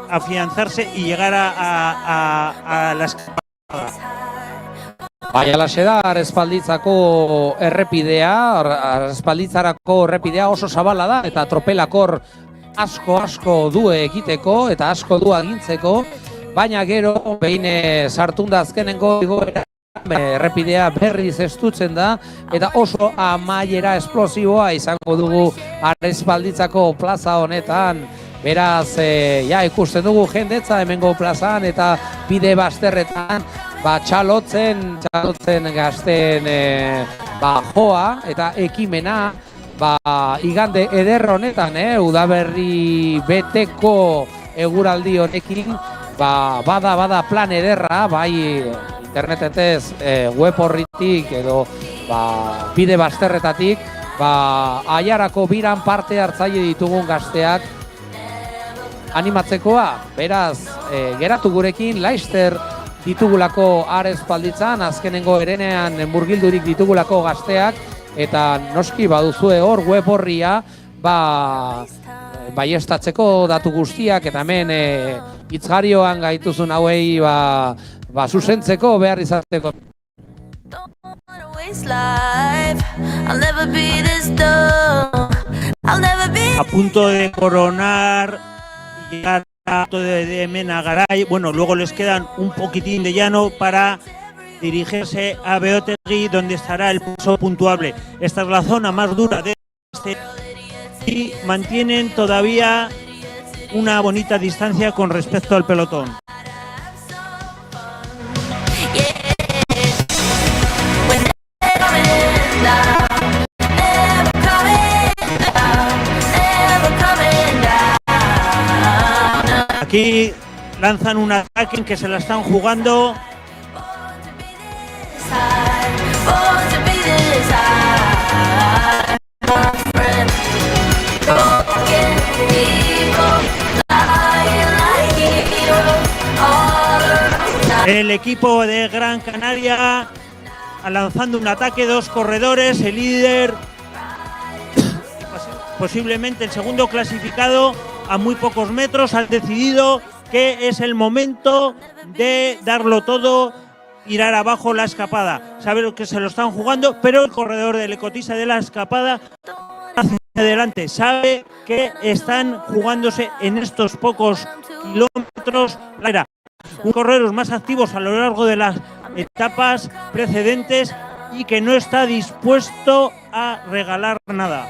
S3: afianzarse y llegar a la escapada.
S2: Bai, alaxe da, Arespalditzako Arespalditzarako errepidea oso zabala da, eta tropelakor asko du egiteko, eta asko du agintzeko, baina gero, behin sartunda azkenengo igoera, errepidea berriz estutzen da, eta oso amaiera esplosiboa izango dugu Arespalditzako plaza honetan. Beraz, ikusten dugu jendetza hemengo plazan eta bide bazterretan txalotzen gazten joa eta ekimena igande eder honetan, udaberri beteko eguraldi honekin, bada plan ederra, bai internetetez web horritik edo bide bazterretatik, Aiarako biran parte hartzaile ditugun gazteak animatzekoa. Beraz, geratu gurekin, Laister ditugulako arespalditzan, azkenengo erenean murgildurik ditugulako gazteak, eta noski baduzue hor web horria, baiestatzeko datu guztiak, eta hemen hitzgarioan gaituzun hauei zuzentzeko behar izateko.
S3: A punto de coronar y llegar a de Mena Garay. Bueno, luego les quedan un poquitín de llano para dirigirse a Beotegui, donde estará el paso puntuable. Esta es la zona más dura de este y mantienen todavía una bonita distancia con respecto al pelotón. Aquí lanzan un ataque en que se la están jugando. El equipo de Gran Canaria lanzando un ataque, 2 corredores, el líder, posiblemente el segundo clasificado, a muy pocos metros, han decidido que es el momento de darlo todo, tirar abajo la escapada. Sabe lo que se lo están jugando, pero el corredor del Ecotisa de la escapada hacia adelante. Sabe que están jugándose en estos pocos kilómetros la era. Un corredor más activos a lo largo de las etapas precedentes y que no está dispuesto a regalar nada.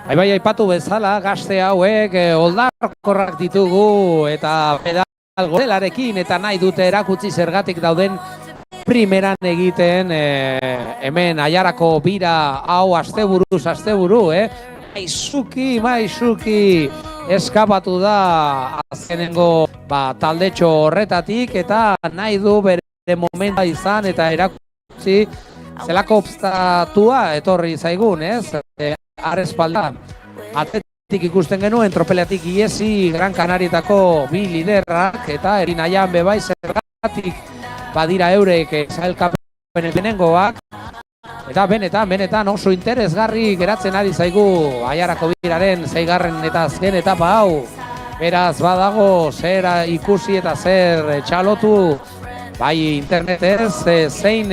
S2: Bai, aipatu bezala, gazte hauek oldarkorrak ditugu eta pedal gozelarekin eta nahi dute erakutsi zergatik dauden primeran egiten hemen Aiarako bira hau asteburu, Maizuki eskapatu da azkenengo taldetxo horretatik eta nahi du bere momenta izan eta erakutsi zelako obstatua etorri zaigun, arespaldan. Atletik ikusten genuen tropeleatik iesi Gran Canarietako bi liderrak eta erinaian bebai zergatik badira eurek sailkapen lehenengoak eta benetan oso interesgarri geratzen ari zaigu Aiarako biraren 6. eta azken etapa hau. Beraz badago zer ikusi eta zer txalotu bai internetez zein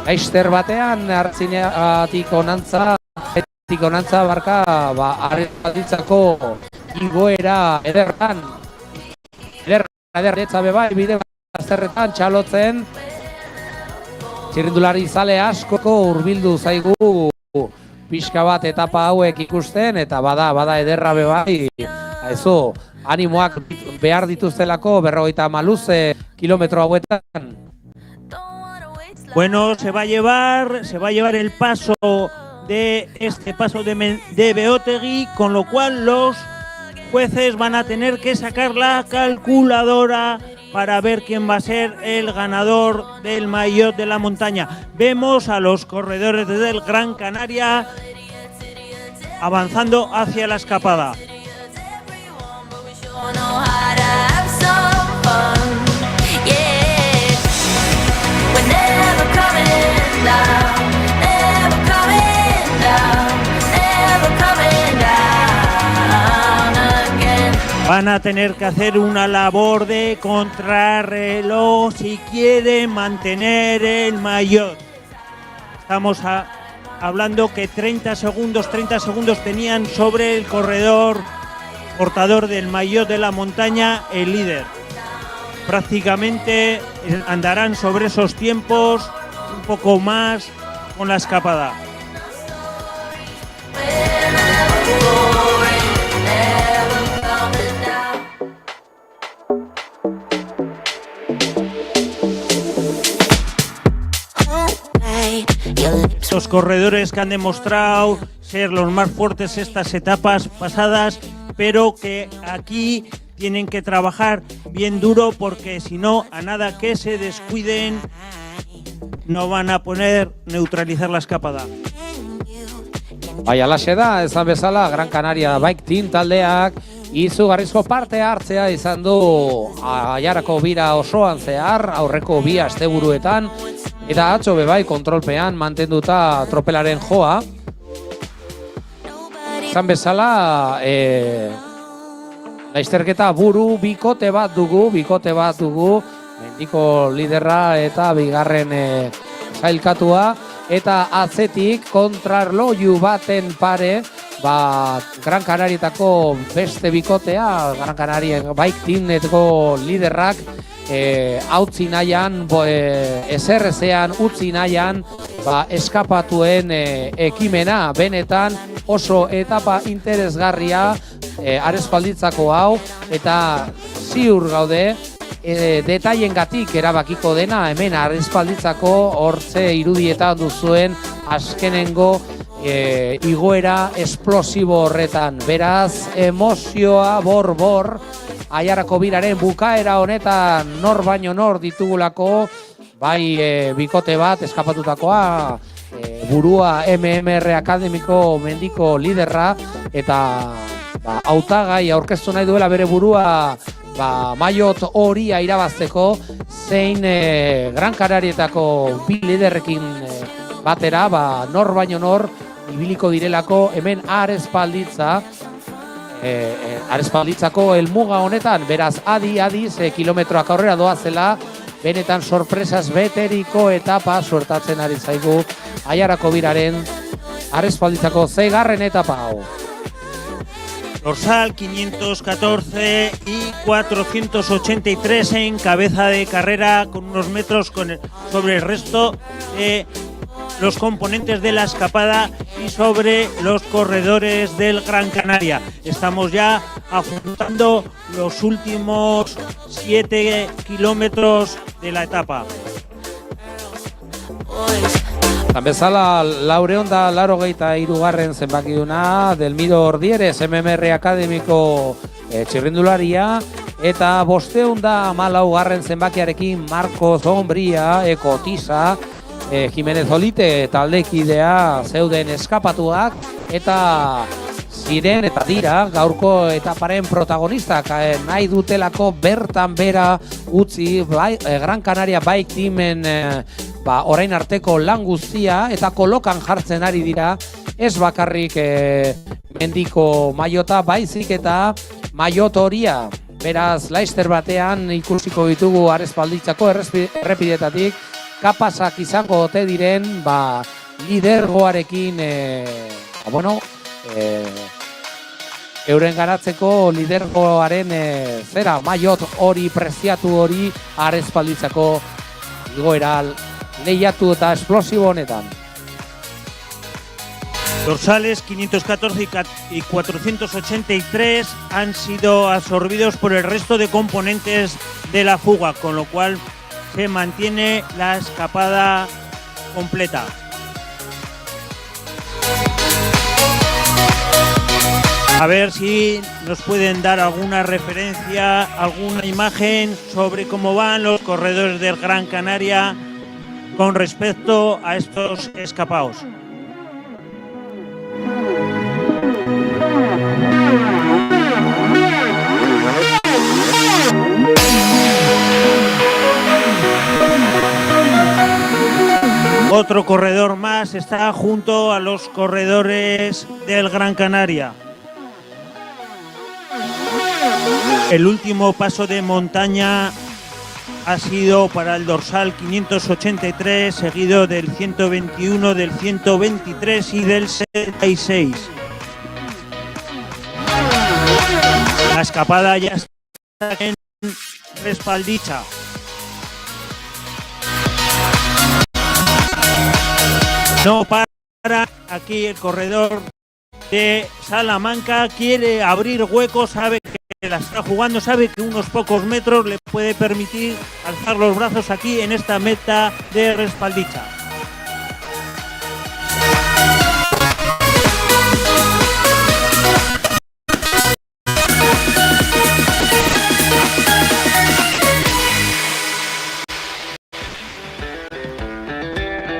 S2: Laister batean hartzineatik onantza barka arrepalditzako igoera ederran bebai bide bazterretan txalotzen txirrindulari zale askoko hurbildu zaigu pixka bat etapa hauek ikusten eta bada ederra bebai animoak behar dituztelako 50 kilometro hauetan.
S3: Bueno, se va a llevar el paso de este paso de Beotegui, con lo cual los jueces van a tener que sacar la calculadora para ver quién va a ser el ganador del maillot de la montaña. Vemos a los corredores del Gran Canaria avanzando hacia la escapada. Van a tener que hacer una labor de contrarreloj si quieren mantener el maillot. Estamos hablando que 30 segundos tenían sobre el corredor portador del maillot de la montaña, el líder. Prácticamente andarán sobre esos tiempos, un poco más con la escapada. Los corredores que han demostrado ser los más fuertes estas etapas pasadas, pero que aquí tienen que trabajar bien duro porque si no, a nada que se descuiden, no van a poder neutralizar la escapada.
S2: Bai, alaxe da, esan bezala, Gran Canaria Bike Team taldeak izugarrizko parte hartzea izan du Aiarako bira osoan zehar, aurreko bi asteburuetan, eta atzo bebai kontrolpean mantenduta tropelaren joa. Esan bezala, laizterketa buru bikote bat dugu, mendiko liderra eta bigarren sailkatua, eta atzetik kontrarloiu baten pare, Gran Canarietako beste bikotea, Gran Canarien Bike Teameko liderrak, hautzi nahian, ezean utzi nahian, eskapatuen ekimena, benetan oso etapa interesgarria Arespalditzako hau, eta ziur gaude, detailengatik erabakiko dena, hemen Arespalditzako hortze irudietan duzuen azkenengo igoera esplosibo horretan. Beraz, emozioa bor-bor, Aiarako biraren bukaera honetan nor baino nor ditugulako, bai bikote bat eskapatutakoa, burua MMR Akademiko mendiko liderra, eta hautagai aurkeztu nahi duela bere burua maiot horia irabazteko, zein Gran Canarietako bi liderrekin batera, nor baino nor ibiliko direlako hemen Arespalditzako helmuga honetan. Beraz, adi, kilometroak aurrera doazela, benetan sorpresas beteriko etapa suertatzen ari zaigu Aiarako biraren Arespalditzako 6. etapa hau.
S3: Dorsal 514 y 483 en cabeza de carrera, con unos metros sobre el resto de los componentes de la escapada y sobre los corredores del Gran Canaria. Estamos ya afrontando los últimos 7 kilómetros de la etapa.
S2: Bezala, 483 zenbakiduna Delmiro Ordieres, MMR Akademiko txirrindularia, eta 514 zenbakiarekin Marcos Zombria, Ekotiza, Jimenez Olite taldekidea zeuden eskapatuak, eta ziren eta dira gaurko etaparen protagonistak, nahi dutelako bertan bera utzi Gran Canaria Bike Teamen orain arteko lan guztia, eta kolokan jartzen ari dira, ez bakarrik mendiko maiota, baizik eta maiot horia. Beraz, laister batean ikusiko ditugu Arespalditzako errepidetatik, kapazak izango ote diren, lidergoarekin, euren garatzeko lidergoaren maiot hori, preziatu hori Arespalditzako igoera lehiatu eta esplosibo honetan.
S3: Dorsales 514 y 483 han sido absorbidos por el resto de componentes de la fuga, con lo cual se mantiene la escapada completa. A ver si nos pueden dar alguna referencia, alguna imagen sobre cómo van los corredores del Gran Canaria con respecto a estos escapados. Otro corredor más está junto a los corredores del Gran Canaria. El último paso de montaña ha sido para el dorsal 583, seguido del 121, del 123 y del 76. La escapada ya está en Respaldicha. No para aquí el corredor de Salamanca, quiere abrir huecos, sabe que la está jugando, sabe que unos pocos metros le puede permitir alzar los brazos aquí en esta meta de Respaldicha.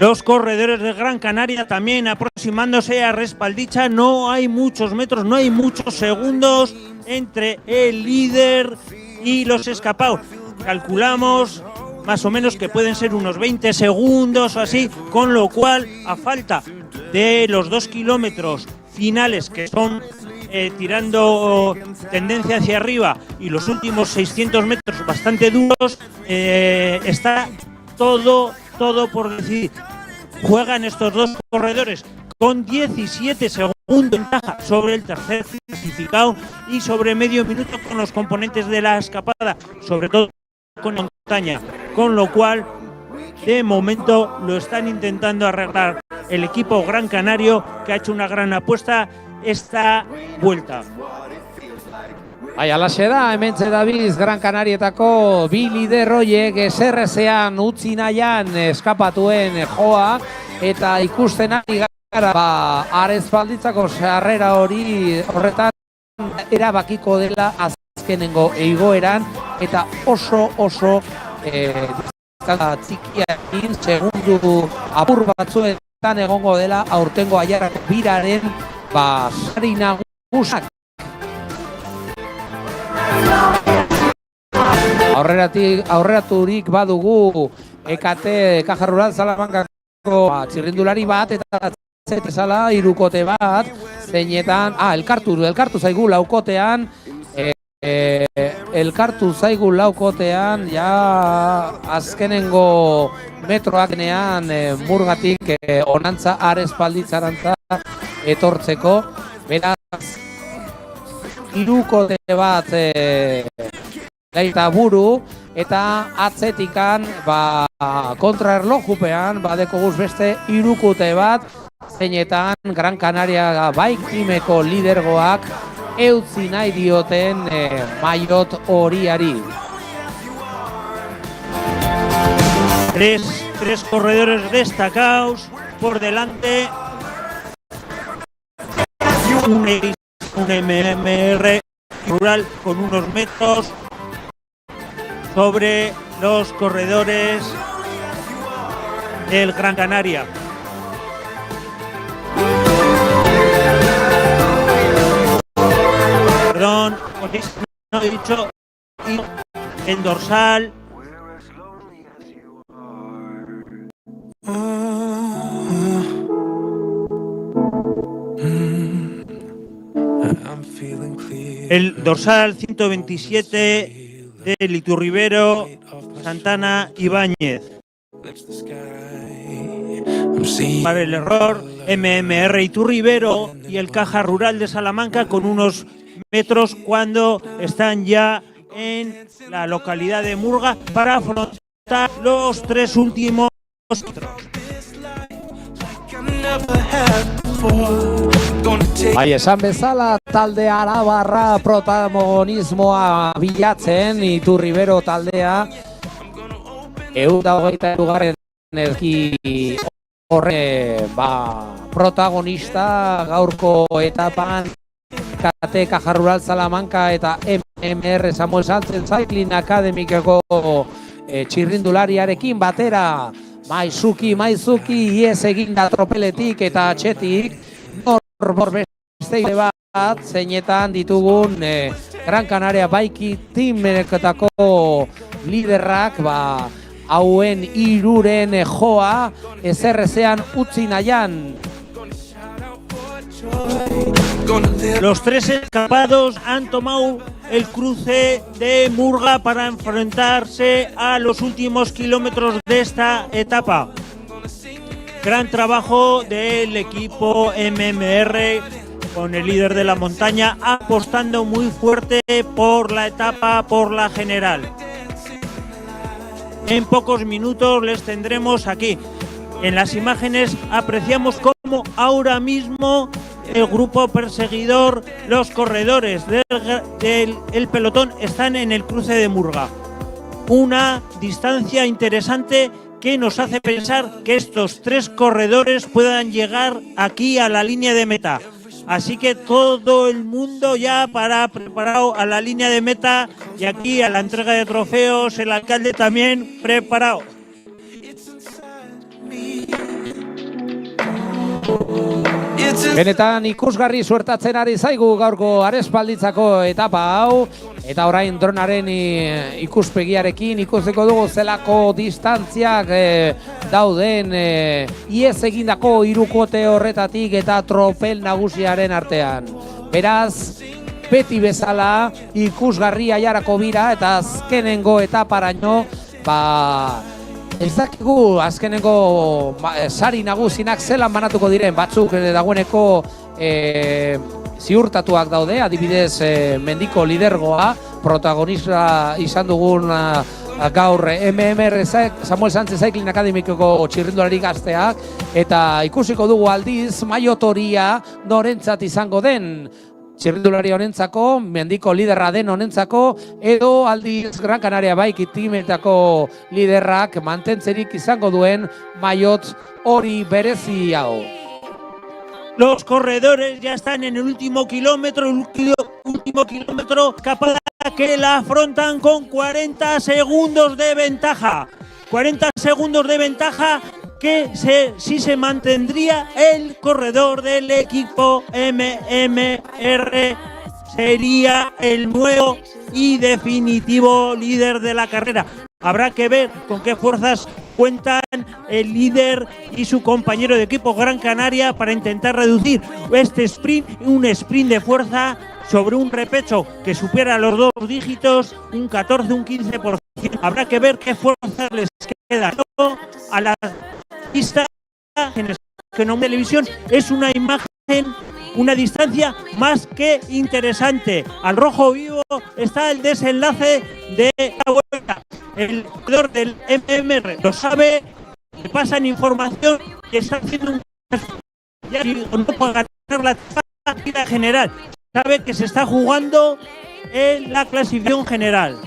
S3: Los corredores de Gran Canaria también aproximándose a Respaldicha. No hay muchos metros, no hay muchos segundos entre el líder y los escapados. Calculamos más o menos que pueden ser unos 20 segundos o así, con lo cual, a falta de los 2 kilómetros finales, que son tirando tendencia hacia arriba, y los últimos 600 metros bastante duros, está todo por decidir. Juegan estos dos corredores con 17 segundos de ventaja sobre el tercer clasificado y sobre medio minuto con los componentes de la escapada, sobre todo con la montaña, con lo cual de momento lo están intentando arreglar el equipo Gran Canario, que ha hecho una gran apuesta esta vuelta.
S2: Bai, alaxe da, hementxe dabiz Gran Canarietako bi lider hoiek eserrezean utzi nahian eskapatuen joa, eta ikusten ari gara Arespalditzako sarrera horretan erabakiko dela azkenengo igoeran, eta oso txikiakin segundu apur batzuetan egongo dela aurtengo aiarako biraren sari nagusak. Aurreraturik badugu Ekate Caja Rural Salamankako txirrindulari bat eta zetesala irukote bat, zeinetan, elkartu zaigu laukotean, ja azkenengo metroakenean Murgatik onantza Arespalditzarantza etortzeko, beraz irukote bat gaita buru, eta atzetikan kontraerlojupean badekoguz beste irukute bat, zeinetan Gran Canaria baikimeko lidergoak eutzi nahi dioten maillot horiari.
S3: Tres corredores destacados por delante. Un MMR rural con unos metros sobre los corredores del Gran Canaria. Perdón, no he dicho el dorsal. El dorsal 127 del Iturribero, Santana Ibáñez. Para el error, MMR Iturribero y el Caja Rural de Salamanca con unos metros cuando están ya en la localidad de Murga para afrontar los 3 últimos metros.
S2: Bai, esan bezala talde arabarra protagonismoa bilatzen, Iturribero taldea 123 erki horre protagonista gaurko etapan Ekate Caja Rural Salamanca eta MMR Samuel Sánchez Cycling Academyko txirrindulariarekin batera Maizuki ies egin da tropeletik eta atxetik nor beste bat zeinetan ditugun Gran Canaria Baiki Teameketako liderrak hauen iruren joa eserrezean utzi nahian.
S3: Los 3 escapados han tomado el cruce de Murga para enfrentarse a los últimos kilómetros de esta etapa. Gran trabajo del equipo MMR con el líder de la montaña apostando muy fuerte por la etapa, por la general. En pocos minutos les tendremos aquí. En las imágenes apreciamos cómo ahora mismo el grupo perseguidor, los corredores del pelotón están en el cruce de Murga. Una distancia interesante que nos hace pensar que estos 3 corredores puedan llegar aquí a la línea de meta. Así que todo el mundo ya preparado a la línea de meta y aquí a la entrega de trofeos, el alcalde también preparado.
S2: Benetan ikusgarri suertatzen ari zaigu gaurko arespalditzako etapa hau, eta orain dronaren ikuspegiarekin ikusteko dugu zelako distantziak dauden iez egindako hirukote horretatik eta tropel nagusiaren artean. Beraz, beti bezala ikusgarri aiarako bira eta azkenengo etaparaino, ez dakigu azkenengo sari nagusinak zelan banatuko diren, batzuk dagoeneko ziurtatuak daude, adibidez mendiko lidergoa, protagonista izan dugun gaur MMR Samuel Sánchez Cycling Akademikoko txirrindulari gazteak, eta ikusiko dugu aldiz maiotoria norentzat izango den, txirrindulari honentzako, mendiko liderra den honentzako, edo aldiz Gran Canaria Bike timetako liderrak mantentzerik izango duen maiot hori berezi hau.
S3: Los corredores ya están en el último kilómetro, escapada que la afrontan con 40 segundos de ventaja. 40 segundos de ventaja que si se mantendría el corredor del equipo MMR, sería el nuevo y definitivo líder de la carrera. Habrá que ver con qué fuerzas cuentan el líder y su compañero de equipo Gran Canaria para intentar reducir este sprint, un sprint de fuerza sobre un repecho que supera los 2 dígitos, un 14, un 15%. Habrá que ver qué fuerzas les quedan a la pista. Que no televisión es una imagen, una distancia más que interesante. Al rojo vivo está el desenlace de la vuelta. El corredor del MMR lo sabe, le pasan información que está haciendo un ya no puede ganar la partida general. Sabe que se está jugando en la clasificación general.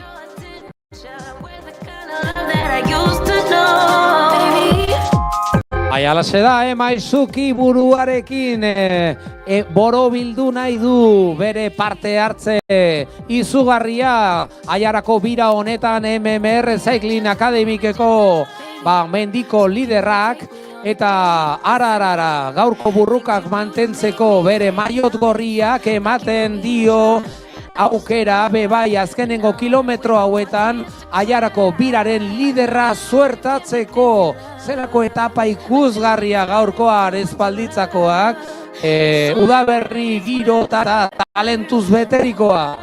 S2: Aialaxe da, Maizuki buruarekin borobildu nahi du bere parte hartze izugarria aiarako bira honetan MMR Cycling Akademikeko mendiko liderrak, eta ararara gaurko burrukak mantentzeko bere maiot gorriak ematen dio aukera bebai azkenengo kilometro hauetan aiarako biraren liderra suertatzeko. Zelako etapa ikusgarria gaurkoa arespalditzakoak, udaberri girotara talentuz beterikoa.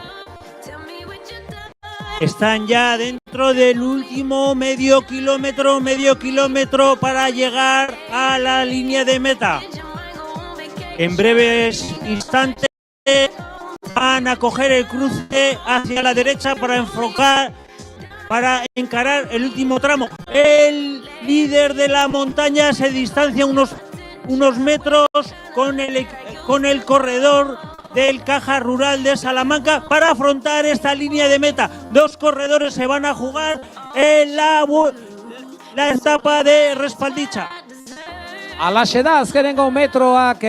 S3: Están ya dentro del último medio kilómetro para llegar a la línea de meta. En breves instantes van a coger el cruce hacia la derecha para encarar el último tramo. El líder de la montaña se distancia unos metros con el corredor del Caja Rural de Salamanca para afrontar esta línea de meta. 2 corredores se van a jugar en la etapa de respaldicha.
S2: Alaxe da, azkenengo metroak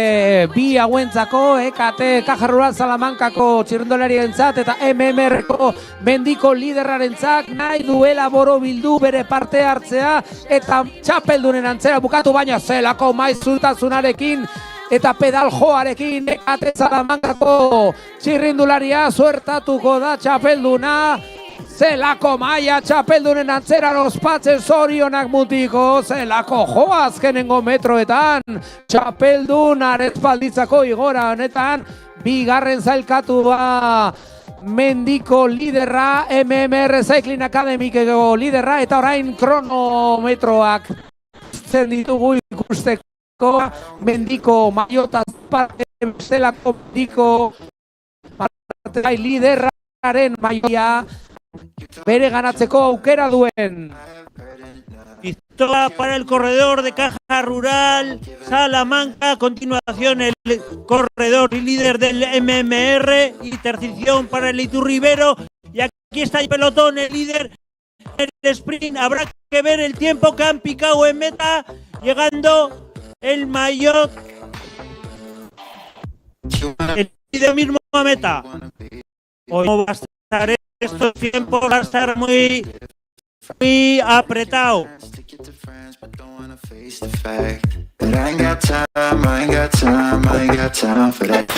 S2: bi hauentzako, Caja Rural Salamankako txirrindularientzat eta MMRko mendiko liderrarentzat nahi duela borobildu bere parte hartzea eta txapeldunen antzera bukatu, baina zelako maizultasunarekin eta pedal joarekin Salamankako txirrindularia suertatuko da txapelduna. Zelako maia txapeldunen antzera ospatzen zorionak mutiko, zelako joa azkenengo metroetan, txapeldun arespalditzako igora honetan, bigarren zailkatua mendiko liderra, MMR Cycling Akademikeko liderra, eta orain kronometroak zen ditugu ikusteko, mendiko maiotaz parte, zelako mendiko liderraren maia, bere ganatzeko aukera duen.
S3: Victoria para el corredor de Caja Rural Salamanca. A continuación el corredor y líder del MMR y tercición para el Iturribero. Y aquí está el pelotón, el líder del sprint. Habrá que ver el tiempo que han picado en meta, llegando el maillot, el líder mismo a meta. Hoy no va a estar estos tiempos, va a estar muy apretado.
S5: but don't wanna face the fact that I ain't got time, I ain't got time, I ain't got time for that.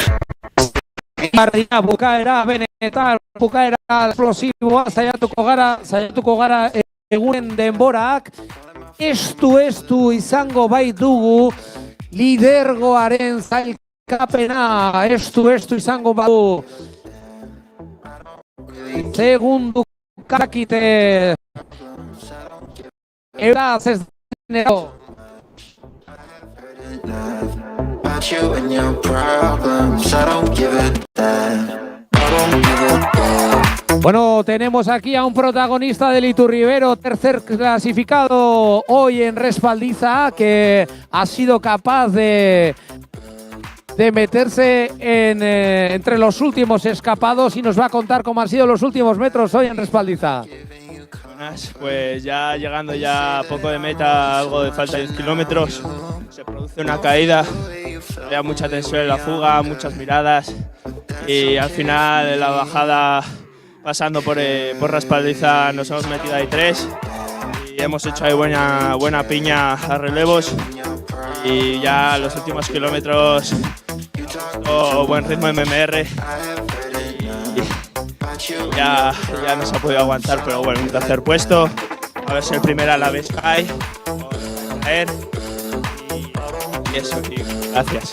S2: Martina, bukaera, benetan, bukaera explosiboa, saiatuko gara egunen denborak, estu izango baitugu, lidergoaren zailkapena, estu izango badu, segundu kakite, eraz ez denero.
S5: About you and your problems, I don't give a damn. I don't give a damn.
S2: Bueno, tenemos aquí a un protagonista del Iturribero, tercer clasificado hoy en Respaldiza, que ha sido capaz de meterse entre los últimos escapados y nos va a contar cómo han sido los últimos metros hoy en Respaldiza.
S7: Pues ya llegando ya a poco de meta, algo de falta de 10 kilómetros, se produce una caída, había mucha tensión en la fuga, muchas miradas y al final en la bajada, pasando por Respaldiza, nos hemos metido ahí 3 y hemos hecho ahí buena piña a relevos y ya los últimos kilómetros buen ritmo MMR y ya no se ha podido aguantar, pero bueno, un tercer puesto, a ver si el primer a la vez cae, caer y eso, y gracias.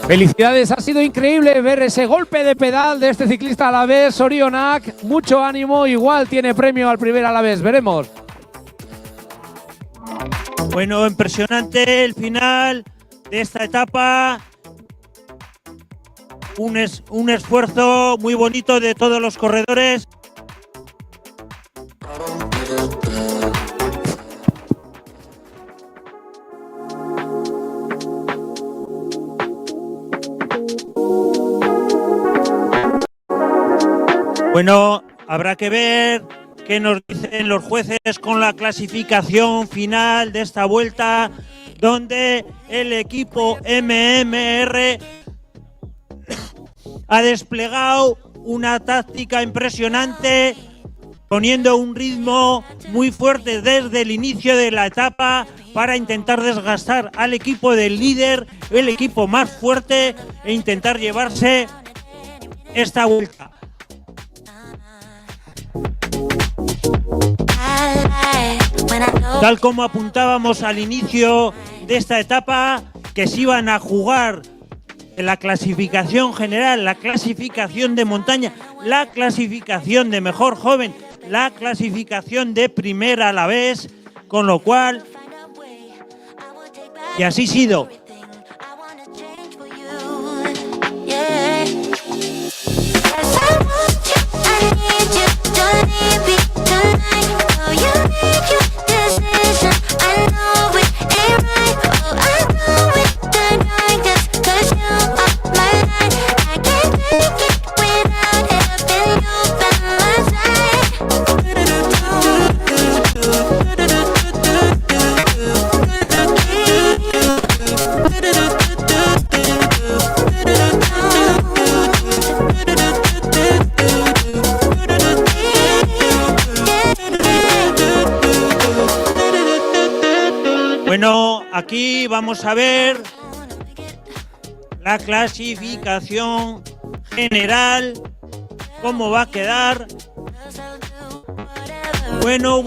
S2: Felicidades, ha sido increíble ver ese golpe de pedal de este ciclista alavés, Sorionak, mucho ánimo, igual tiene premio al primer alavés, veremos.
S3: Bueno, impresionante el final de esta etapa. Un esfuerzo muy bonito de todos los corredores. Bueno, habrá que ver qué nos dicen los jueces con la clasificación final de esta vuelta, donde el equipo MMR ha desplegado una táctica impresionante, poniendo un ritmo muy fuerte desde el inicio de la etapa para intentar desgastar al equipo del líder, el equipo más fuerte, e intentar llevarse esta vuelta. Tal como apuntábamos al inicio de esta etapa, que se iban a jugar la clasificación general, la clasificación de montaña, la clasificación de mejor joven, la clasificación de primera a la vez, con lo cual, y así ha sido. Bueno, aquí vamos a ver la clasificación general, cómo va a quedar. Bueno.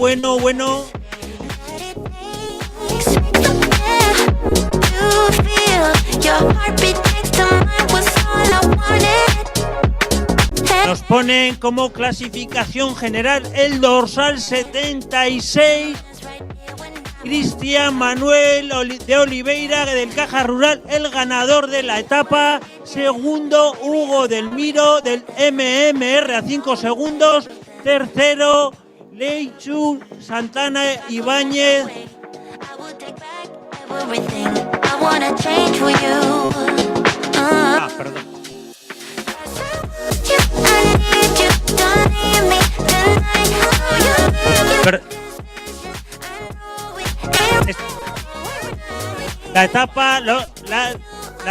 S3: Nos ponen como clasificación general el dorsal 76. Cristian Manuel de Oliveira del Caja Rural, el ganador de la etapa. Segundo, Hugo del Miro del MMR a 5 segundos. Tercero, Leichu Santana Ibáñez. Perdón. La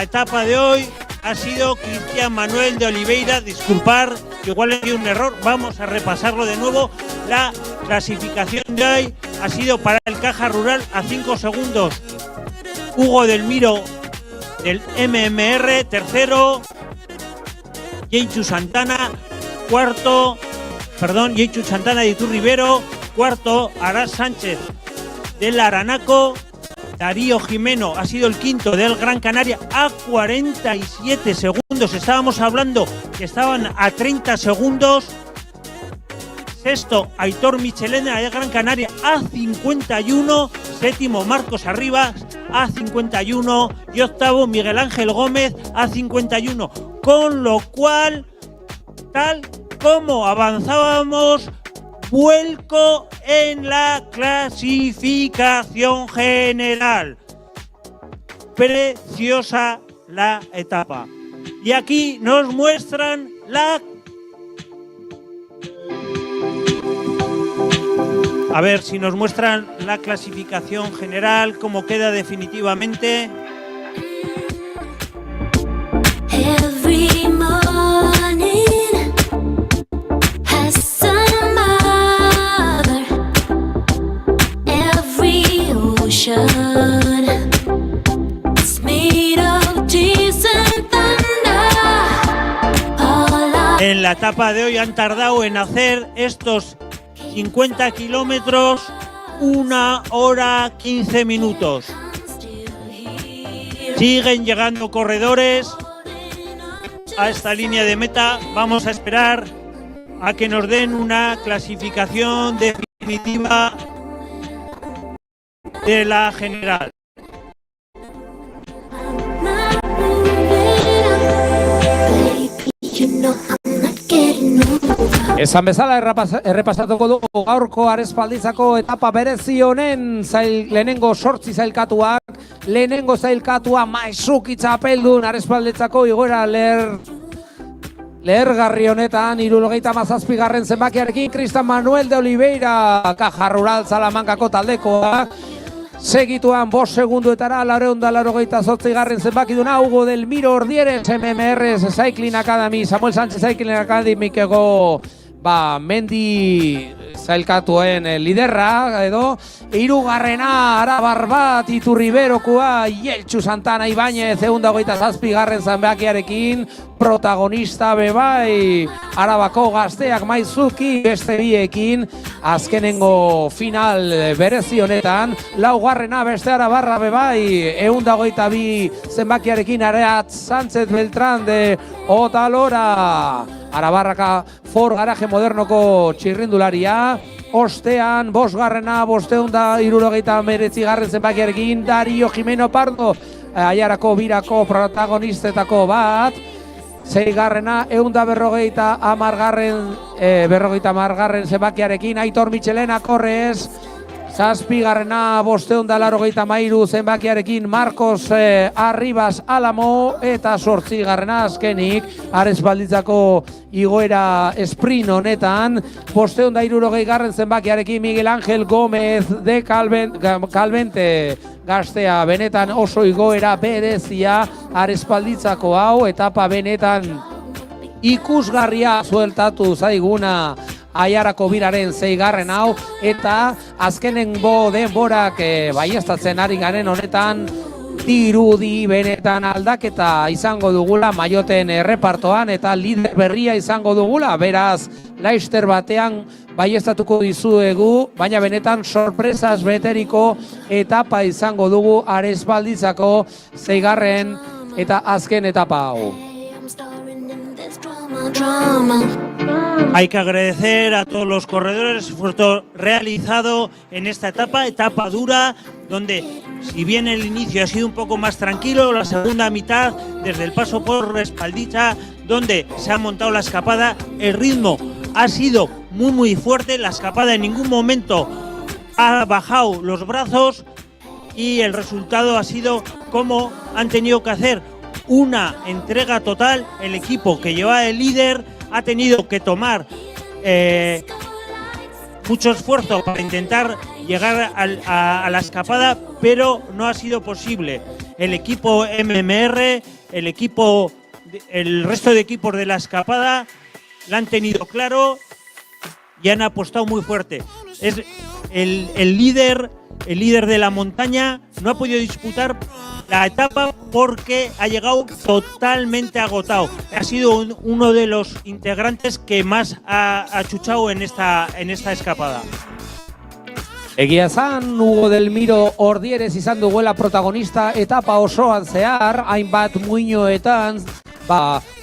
S3: etapa de hoy ha sido Cristian Manuel de Oliveira. Disculpar, que igual hay un error. Vamos a repasarlo de nuevo. La clasificación de hoy: ha sido para el Caja Rural a 5 segundos. Hugo del Miro del MMR, tercero. Yenchu Santana, cuarto. Yenchu Santana de Iturribero, cuarto. Arás Sánchez del Aranaco. Darío Jimeno ha sido el quinto del Gran Canaria a 47 segundos. Estábamos hablando que estaban a 30 segundos. Sexto, Aitor Michelena de Gran Canaria a 51. Séptimo, Marcos Arribas a 51. Y octavo, Miguel Ángel Gómez a 51. Con lo cual, tal como avanzábamos, vuelco en la clasificación general. Preciosa la etapa. Y aquí nos muestran la... A ver si nos muestran la clasificación general, cómo queda definitivamente.
S1: Every morning has some mother. Every ocean is made of tears and thunder.
S3: En la etapa de hoy han tardado en hacer estos 50 kilómetros 1 hora 15 minutos. Siguen llegando corredores a esta línea de meta. Vamos a esperar a que nos den una clasificación definitiva de la general.
S2: Esan bezala errepasatuko dugu gaurko Arespalditzako etapa berezi honen lehenengo 8 zailkatuak, lehenengo zailkatua Maisuki txapeldun Arespalditzako igoera lehergarri honetan 77. zenbakiarekin Cristian Manuel de Oliveira Caja Rural Salamankako taldekoa. Segituan 5 segunduetara 488. zenbakiduna Hugo del Miro Ordieres MMR Cycling Academy, Samuel Sánchez Cycling Academykeko mendi zailkatuen liderra edo. Hirugarrena Arabar bat Iturriberokoa Yenchu Santana Ibañez 227. zenbakiarekin protagonista bebai Arabako gazteak Maizuki beste biekin azkenengo final berezi honetan. Laugarrena beste Arabarra bebai 222 zenbakiarekin Areat Sánchez Beltrán de Otalora Arabarraka Ford Garaje Modernoko txirrindularia. Ostean, 5garrena 569. zenbakiarekin Darío Jimeno Pardo Aiarako birako protagonistetako bat. 6garrena 150. zenbakiarekin Aitor Michelena Corres. 7garrena 583. zenbakiarekin Marcos Arribas Alamo. Eta 8garrena azkenik Arespalditzako igoera sprint honetan 560. zenbakiarekin Miguel Ángel Gómez de Calvente gaztea. Benetan oso igoera berezia Arespalditzako hau, etapa benetan ikusgarria zueltatu zaiguna Aiarako biraren 6garren hau, eta azkenengo denborak baieztatzen ari garen honetan dirudi benetan aldaketa izango dugula maioten errepartoan eta lider berria izango dugula, beraz Laister batean baieztatuko dizuegu, baina benetan sorpresas beteriko etapa izango dugu Arespalditzako 6garren eta azken etapa hau.
S3: Hay que agradecer a todos los corredores el esfuerzo realizado en esta etapa dura, donde si bien el inicio ha sido un poco más tranquilo, la segunda mitad, desde el paso por Respalditza, donde se ha montado la escapada, el ritmo ha sido muy fuerte, la escapada en ningún momento ha bajado los brazos y el resultado ha sido como han tenido que hacer una entrega total. El equipo que lleva el líder ha tenido que tomar mucho esfuerzo para intentar llegar a la escapada, pero no ha sido posible. El equipo MMR, el resto de equipos de la escapada la han tenido claro y han apostado muy fuerte. el líder de la montaña no ha podido disputar la etapa porque ha llegado totalmente agotado. Ha sido uno de los integrantes que más ha chuchado en esta escapada.
S2: Egia esan, Hugo del Miro Ordieres izan duguela protagonista etapa osoan zehar, hainbat muinoetan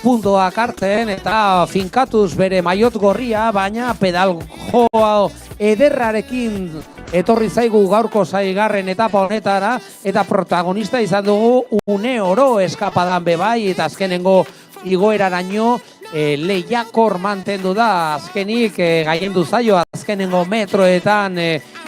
S2: puntoak hartzen eta finkatuz bere maiot gorria, baina pedal joa ederrarekin etorri zaigu gaurko seigarren etapa honetara eta protagonista izan dugu une oro eskapadan bebai eta azkenengo igoeraraino lehiakor mantendu da, azkenik gaiendu zaio azkenengo metroetan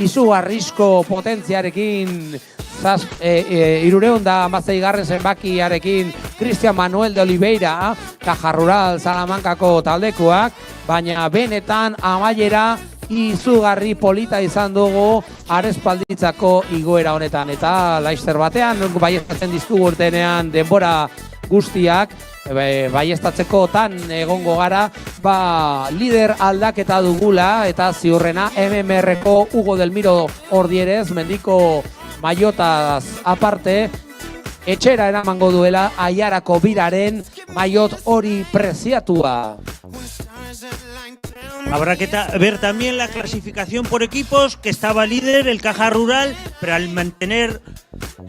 S2: izugarrizko potentziarekin 310 zenbakiarekin Cristian Manuel de Oliveira, Caja Rural Salamankako taldekoak, baina benetan amaiera izugarri polita izan dugu Arespalditzako igoera honetan eta laister batean baiestatzen dizkugu urtenean denbora guztiak baiestatzeko tan egongo gara lider aldaketa dugula eta ziurrena MMR-ko Hugo del Miro Ordieres mendiko maiotaz aparte etxera eramango duela Aiarako biraren maiot hori preziatua.
S3: Habrá que ver también la clasificación por equipos, que estaba líder el Caja Rural, pero al mantener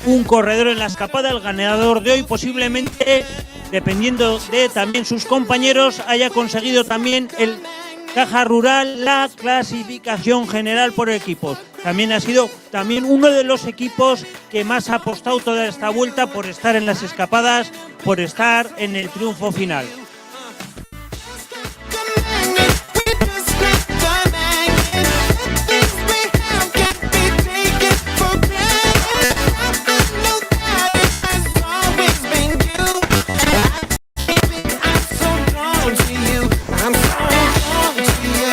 S3: un corredor en la escapada, el ganador de hoy posiblemente, dependiendo de también sus compañeros, haya conseguido también el Caja Rural la clasificación general por equipos. También ha sido uno de los equipos que más ha apostado toda esta vuelta por estar en las escapadas, por estar en el triunfo final.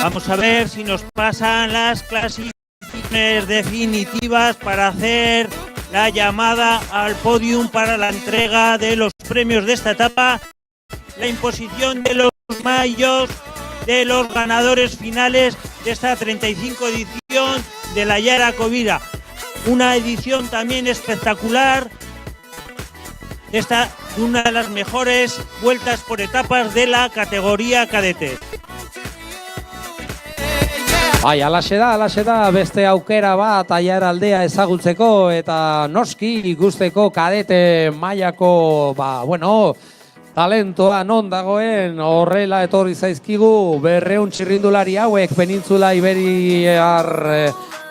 S3: Vamos a ver si nos pasan las clasificaciones definitivas para hacer la llamada al podium para la entrega de los premios de esta etapa, la imposición de los mayos de los ganadores finales de esta 35 edición de la Aiarako Bira. Una edición también espectacular, una de las mejores vueltas por etapas de la categoría cadete.
S2: Alaxe da, beste aukera bat Aiara aldea ezagutzeko eta noski ikusteko kadete mailako, talentoa non dagoen horrela etorri zaizkigu 200 txirrindulari hauek penintzula iberiar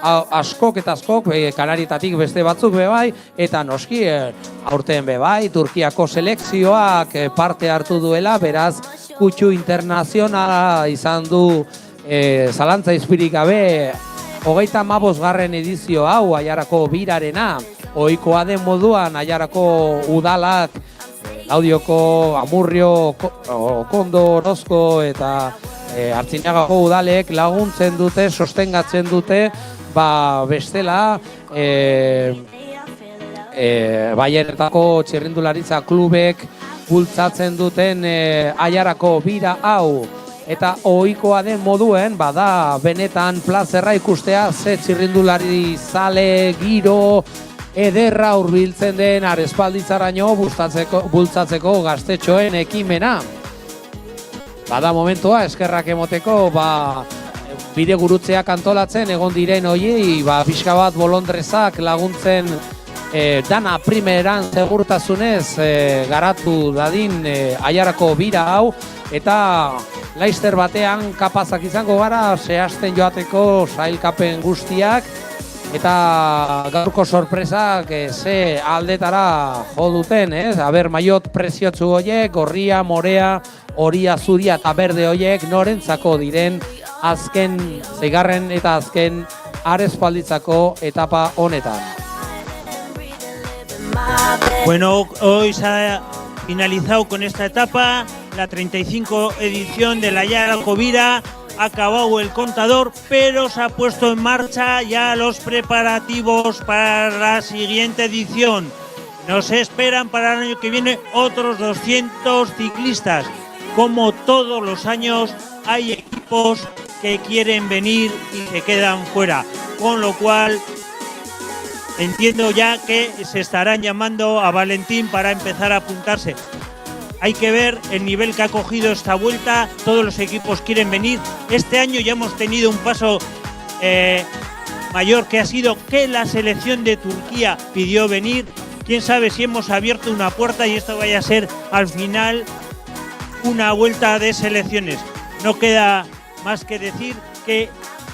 S2: askok eta askok, Kanarietatik beste batzuk bebai, eta noski aurten bebai, Turkiako selekzioak parte hartu duela, beraz kutxu internazionala izan du zalantza izpirik gabe 35. edizio hau Aiarako birarena, ohikoa den moduan Aiarako udalak Laudioko, Amurrio, Okondo, Orozko eta Artziniagako udalek laguntzen dute, sostengatzen dute, bestela Baienetako txirrindularitza klubek bultzatzen duten Aiarako bira hau. Eta ohikoa den moduen, benetan plazerra ikustea ze txirrindulari zale, giro, ederra hurbiltzen den Arespalditzaraino bultzatzeko gaztetxoen ekimena. Momentua eskerrak emoteko, bide gurutzeak antolatzen egon diren hoiei, pixka bat bolondrezak laguntzen dana primeran segurtasunez garatu dadin Aiarako bira hau, eta laister batean kapazak izango gara zehazten joateko sailkapen guztiak eta gaurko sorpresak ze aldetara jo duten, maiot preziotzu horiek, gorria, morea, horia, zuria eta berde horiek norentzako diren azken, zeigarren eta azken Arespalditzako etapa honetan.
S3: Bueno, hoy se ha finalizado con esta etapa la 35 edición de la Aiarako Bira. Ha acabado el contador, pero se ha puesto en marcha ya los preparativos para la siguiente edición. Nos esperan para el año que viene otros 200 ciclistas. Como todos los años, hay equipos que quieren venir y se quedan fuera, con lo cual entiendo ya que se estarán llamando a Valentín para empezar a apuntarse. Hay que ver el nivel que ha cogido esta vuelta, todos los equipos quieren venir. Este año ya hemos tenido un paso mayor, que ha sido que la selección de Turquía pidió venir. Quién sabe si hemos abierto una puerta y esto vaya a ser al final una vuelta de selecciones. No queda más que decir que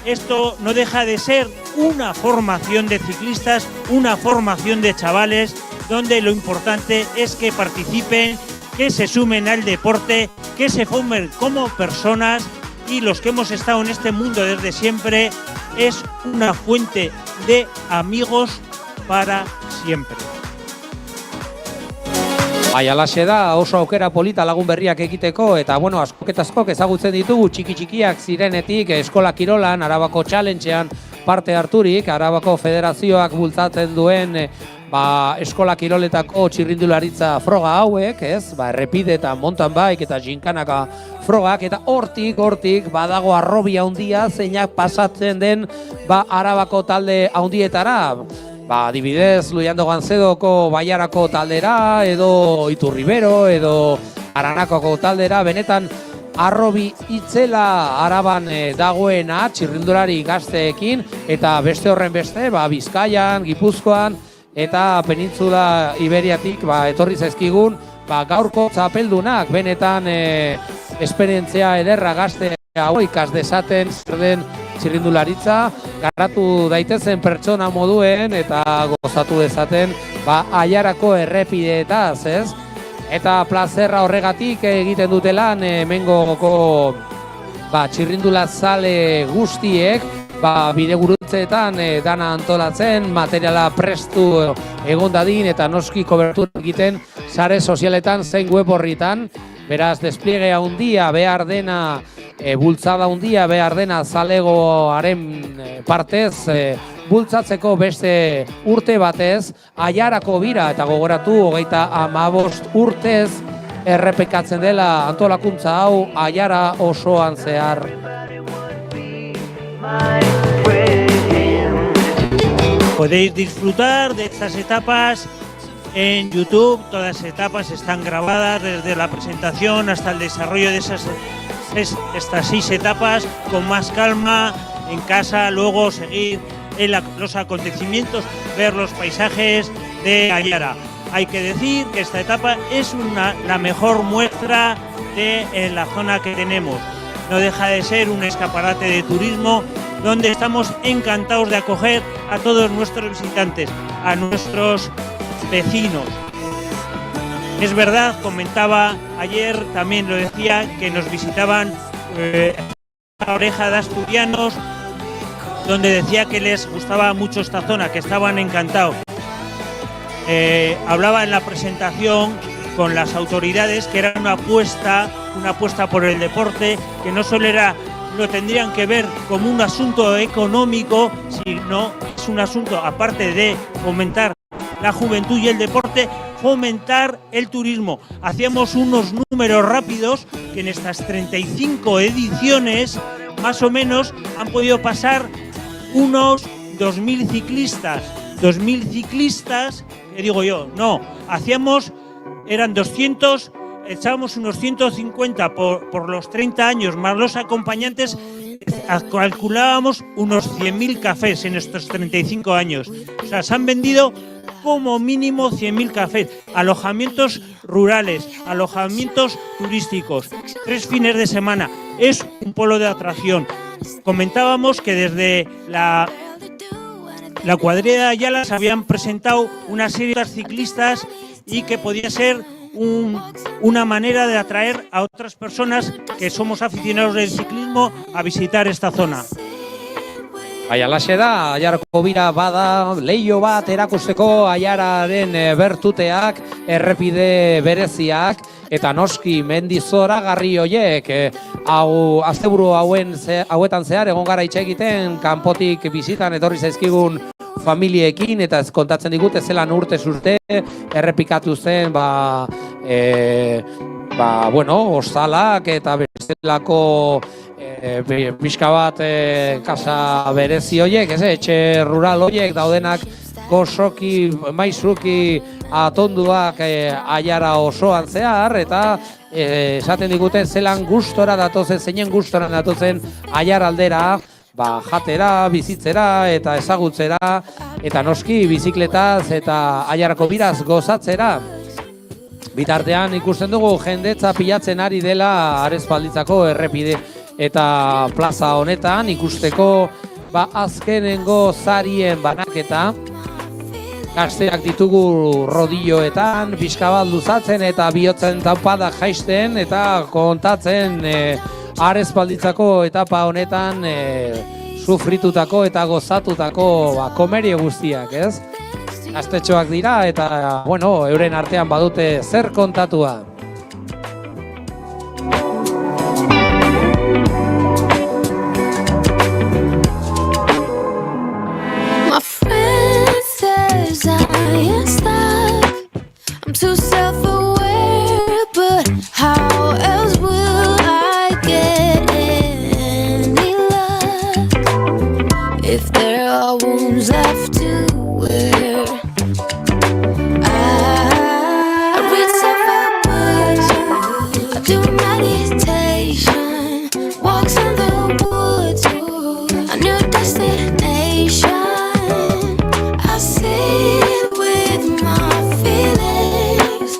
S3: esto no deja de ser una formación de ciclistas, una formación de chavales, donde lo importante es que participen, que se sumen al deporte, que se formen como personas, y los que hemos estado en este mundo desde siempre es una fuente de amigos para siempre.
S2: Alaxe da, oso aukera polita lagun berriak egiteko, eta bueno, askok ezagutzen ditugu txikiak zirenetik eskola kirolan, Arabako Challengean parte harturik, Arabako Federazioak bultzatzen duen eskola kiroletako txirrindularitza froga hauek, ez? Errepide eta mountain bike eta ginkanaka frogak, eta hortik badago arrobi handia zeinak pasatzen den Arabako talde handietara. Adibidez, Luiando Ganzedoko Baiarako taldera, edo Iturribero, edo Aranakoko taldera, benetan arrobi itzela Araban dagoena txirrindulari gazteekin, eta beste horren beste, Bizkaian, Gipuzkoan, eta Penintzula Iberiatik etorri zaizkigun gaurko txapeldunak, benetan esperientzia ederra gazte hau ikas dezaten zer den txirrindularitza, garatu daitezen pertsona moduen eta gozatu dezaten Aiarako errepideetaz, ez? Eta plazerra horregatik egiten dute lan hemengoko txirrindulazale guztiek bidegurutzeetan dana antolatzen, materiala prestu egon dadin eta noski kobertura egiten sare sozialetan zein web horritan. Beraz, despliege handia behar dena, bultzada handia behar dena zalegoaren partez, bultzatzeko beste urte batez, Aiarako bira, eta gogoratu 35 urtez errepekatzen dela antolakuntza hau Aiara osoan zehar.
S3: Podéis disfrutar de estas etapas en YouTube. Todas las etapas están grabadas desde la presentación hasta el desarrollo de estas 6 etapas con más calma en casa, luego seguir los acontecimientos, ver los paisajes de Aiara. Hay que decir que esta etapa es la mejor muestra de la zona que tenemos. No deja de ser un escaparate de turismo donde estamos encantados de acoger a todos nuestros visitantes, a nuestros vecinos. Es verdad, comentaba ayer, también lo decía, que nos visitaban la Oreja de Asturianos, donde decía que les gustaba mucho esta zona, que estaban encantados. Hablaba en la presentación con las autoridades que era una apuesta por el deporte, que no solo lo tendrían que ver como un asunto económico, sino es un asunto, aparte de fomentar la juventud y el deporte, fomentar el turismo. Hacíamos unos números rápidos que en estas 35 ediciones, más o menos, han podido pasar unos 2.000 ciclistas. 2.000 ciclistas, ¿qué digo yo? No, eran 200, echábamos unos 150 por los 30 años, más los acompañantes, calculábamos unos 100.000 cafés en estos 35 años. O sea, se han vendido como mínimo 100.000 cafés, alojamientos rurales, alojamientos turísticos, 3 fines de semana. Es un polo de atracción. Comentábamos que desde la cuadrilla de Ayala se habían presentado una serie de ciclistas y que podía ser una manera de atraer a otras personas que somos aficionados del ciclismo a visitar esta zona.
S2: Alaxe da, Aiarako bira bada, leio bat erakusteko Aiararen bertuteak, errepide bereziak, eta noski mendizoragarri horiek, asteburu hauetan zehar egon gara itxe egiten, kanpotik bizitan etorri zaizkigun familiekin, eta ez kontatzen digute zelan urtez urte, errepikatu zen, ostalak eta bestelako pixka bat kasa berezi horiek, ez, etxe rural horiek daudenak gozoki, maizuki atonduak aiara osoan zehar, eta esaten digute zelan gustora datozen, zeinen gustora datozen aiar aldera, jatera, bizitzera eta ezagutzera, eta noski bizikletaz eta aiarako biraz gozatzera. Bitartean ikusten dugu jendetza pilatzen ari dela Arespalditzako errepide eta plaza honetan ikusteko azkenengo zarien banaketa. Gazteak ditugu rodilloetan, pixka bat luzatzen eta bihotzen taupadak jaisten eta kontatzen Arespalditzako etapa honetan sufritutako eta gozatutako komerio guztiak, ez? Gaztetxoak dira eta, euren artean badute zer kontatua.
S1: I'm too self-aware, but how else will I get any luck if there are wounds left to wear? I read self-help books, I do meditation, walks in the woods, a new destination. I sit with my feelings.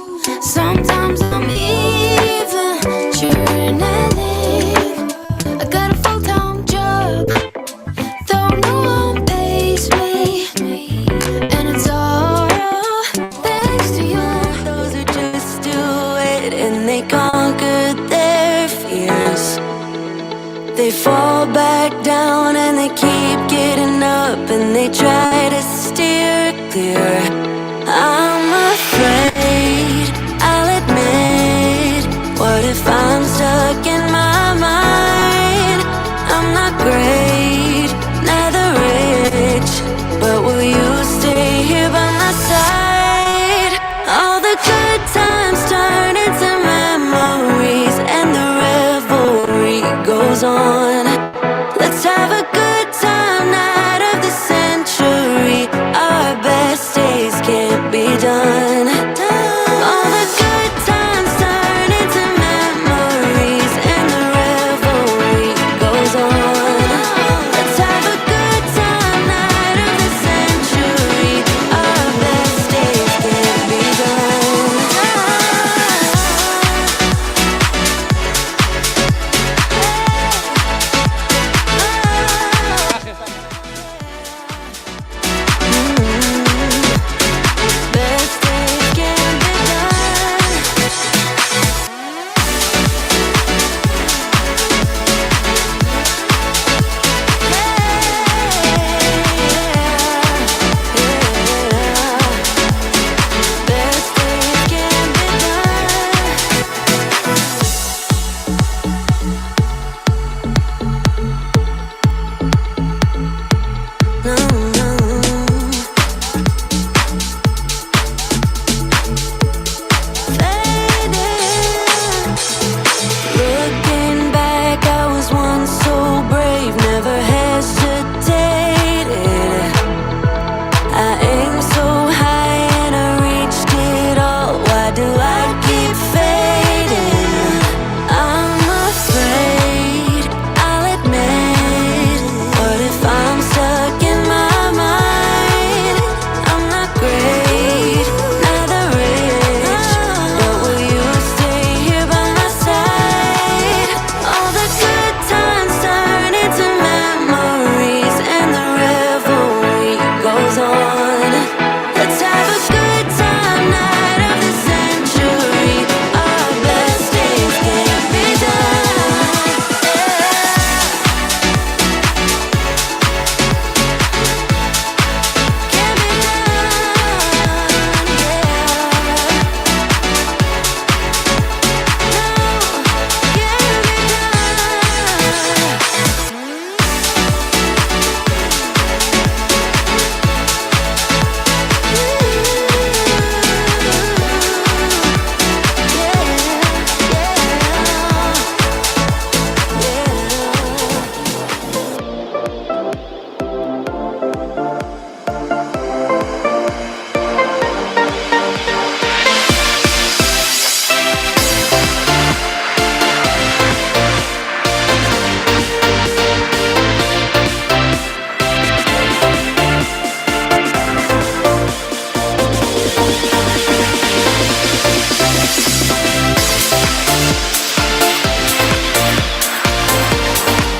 S1: Sometimes I'm even journaling. I got a full-time job, though no one pays me, and it's all thanks to you. Those who just do it and they conquered their fears, they fall back down and they keep getting up and they try to steer clear. I'm afraid, I'll admit. What if I'm stuck in my mind? I'm not great, neither rich, but will you stay here by my side? All the good times turn into memories and the revelry goes on. Let's have a good time, night of the century. Our best days can't be done. All the good times turn into memories and the revelry goes on.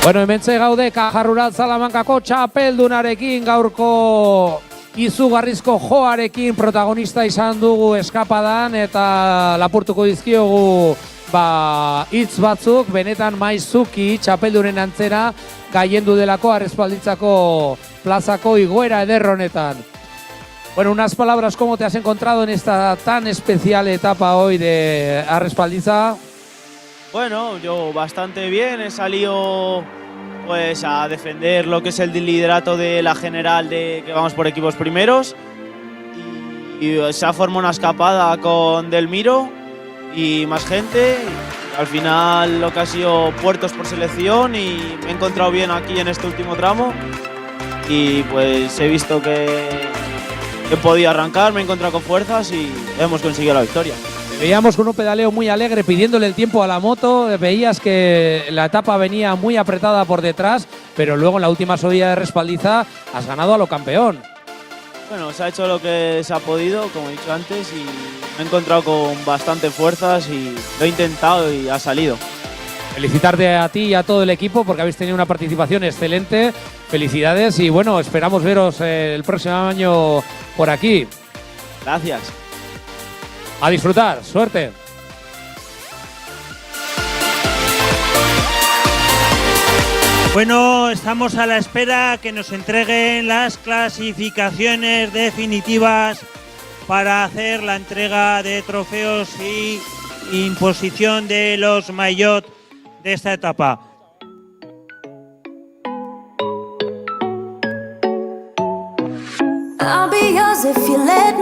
S2: Bueno, hementze gaude Kajarrural Salamankako txapeldunarekin gaurko izugarrizko joarekin protagonista izan dugu eskapadan eta lapurtuko dizkiogu hitz batzuk, benetan maizuki txapeldunen antzera gaiendu delako Arespalditzako plazako igoera ederronetan. Bueno, unas palabras, ¿cómo te has encontrado en esta tan especial etapa hoy de Arespalditza?
S7: Bueno, yo bastante bien, he salido pues a defender lo que es el liderato de la general de que vamos por equipos primeros y se ha formado una escapada con Delmiro y más gente. Al final lo que ha sido puertos por selección y me he encontrado bien aquí en este último tramo y pues he visto que podía arrancar, me he encontrado con fuerzas y hemos conseguido la victoria.
S2: Veíamos con un pedaleo muy alegre pidiéndole el tiempo a la moto, veías que la etapa venía muy apretada por detrás, pero luego en la última subida de Respaldiza has ganado a lo campeón.
S7: Bueno, se ha hecho lo que se ha podido, como he dicho antes, y me he encontrado con bastante fuerzas y lo he intentado y ha salido.
S2: Felicitarte a ti y a todo el equipo porque habéis tenido una participación excelente. Felicidades y bueno, esperamos veros el próximo año por aquí.
S7: Gracias.
S2: A disfrutar, suerte.
S3: Bueno, estamos a la espera que nos entreguen las clasificaciones definitivas para hacer la entrega de trofeos y imposición de los maillot de esta etapa.
S1: I'll be yours if you let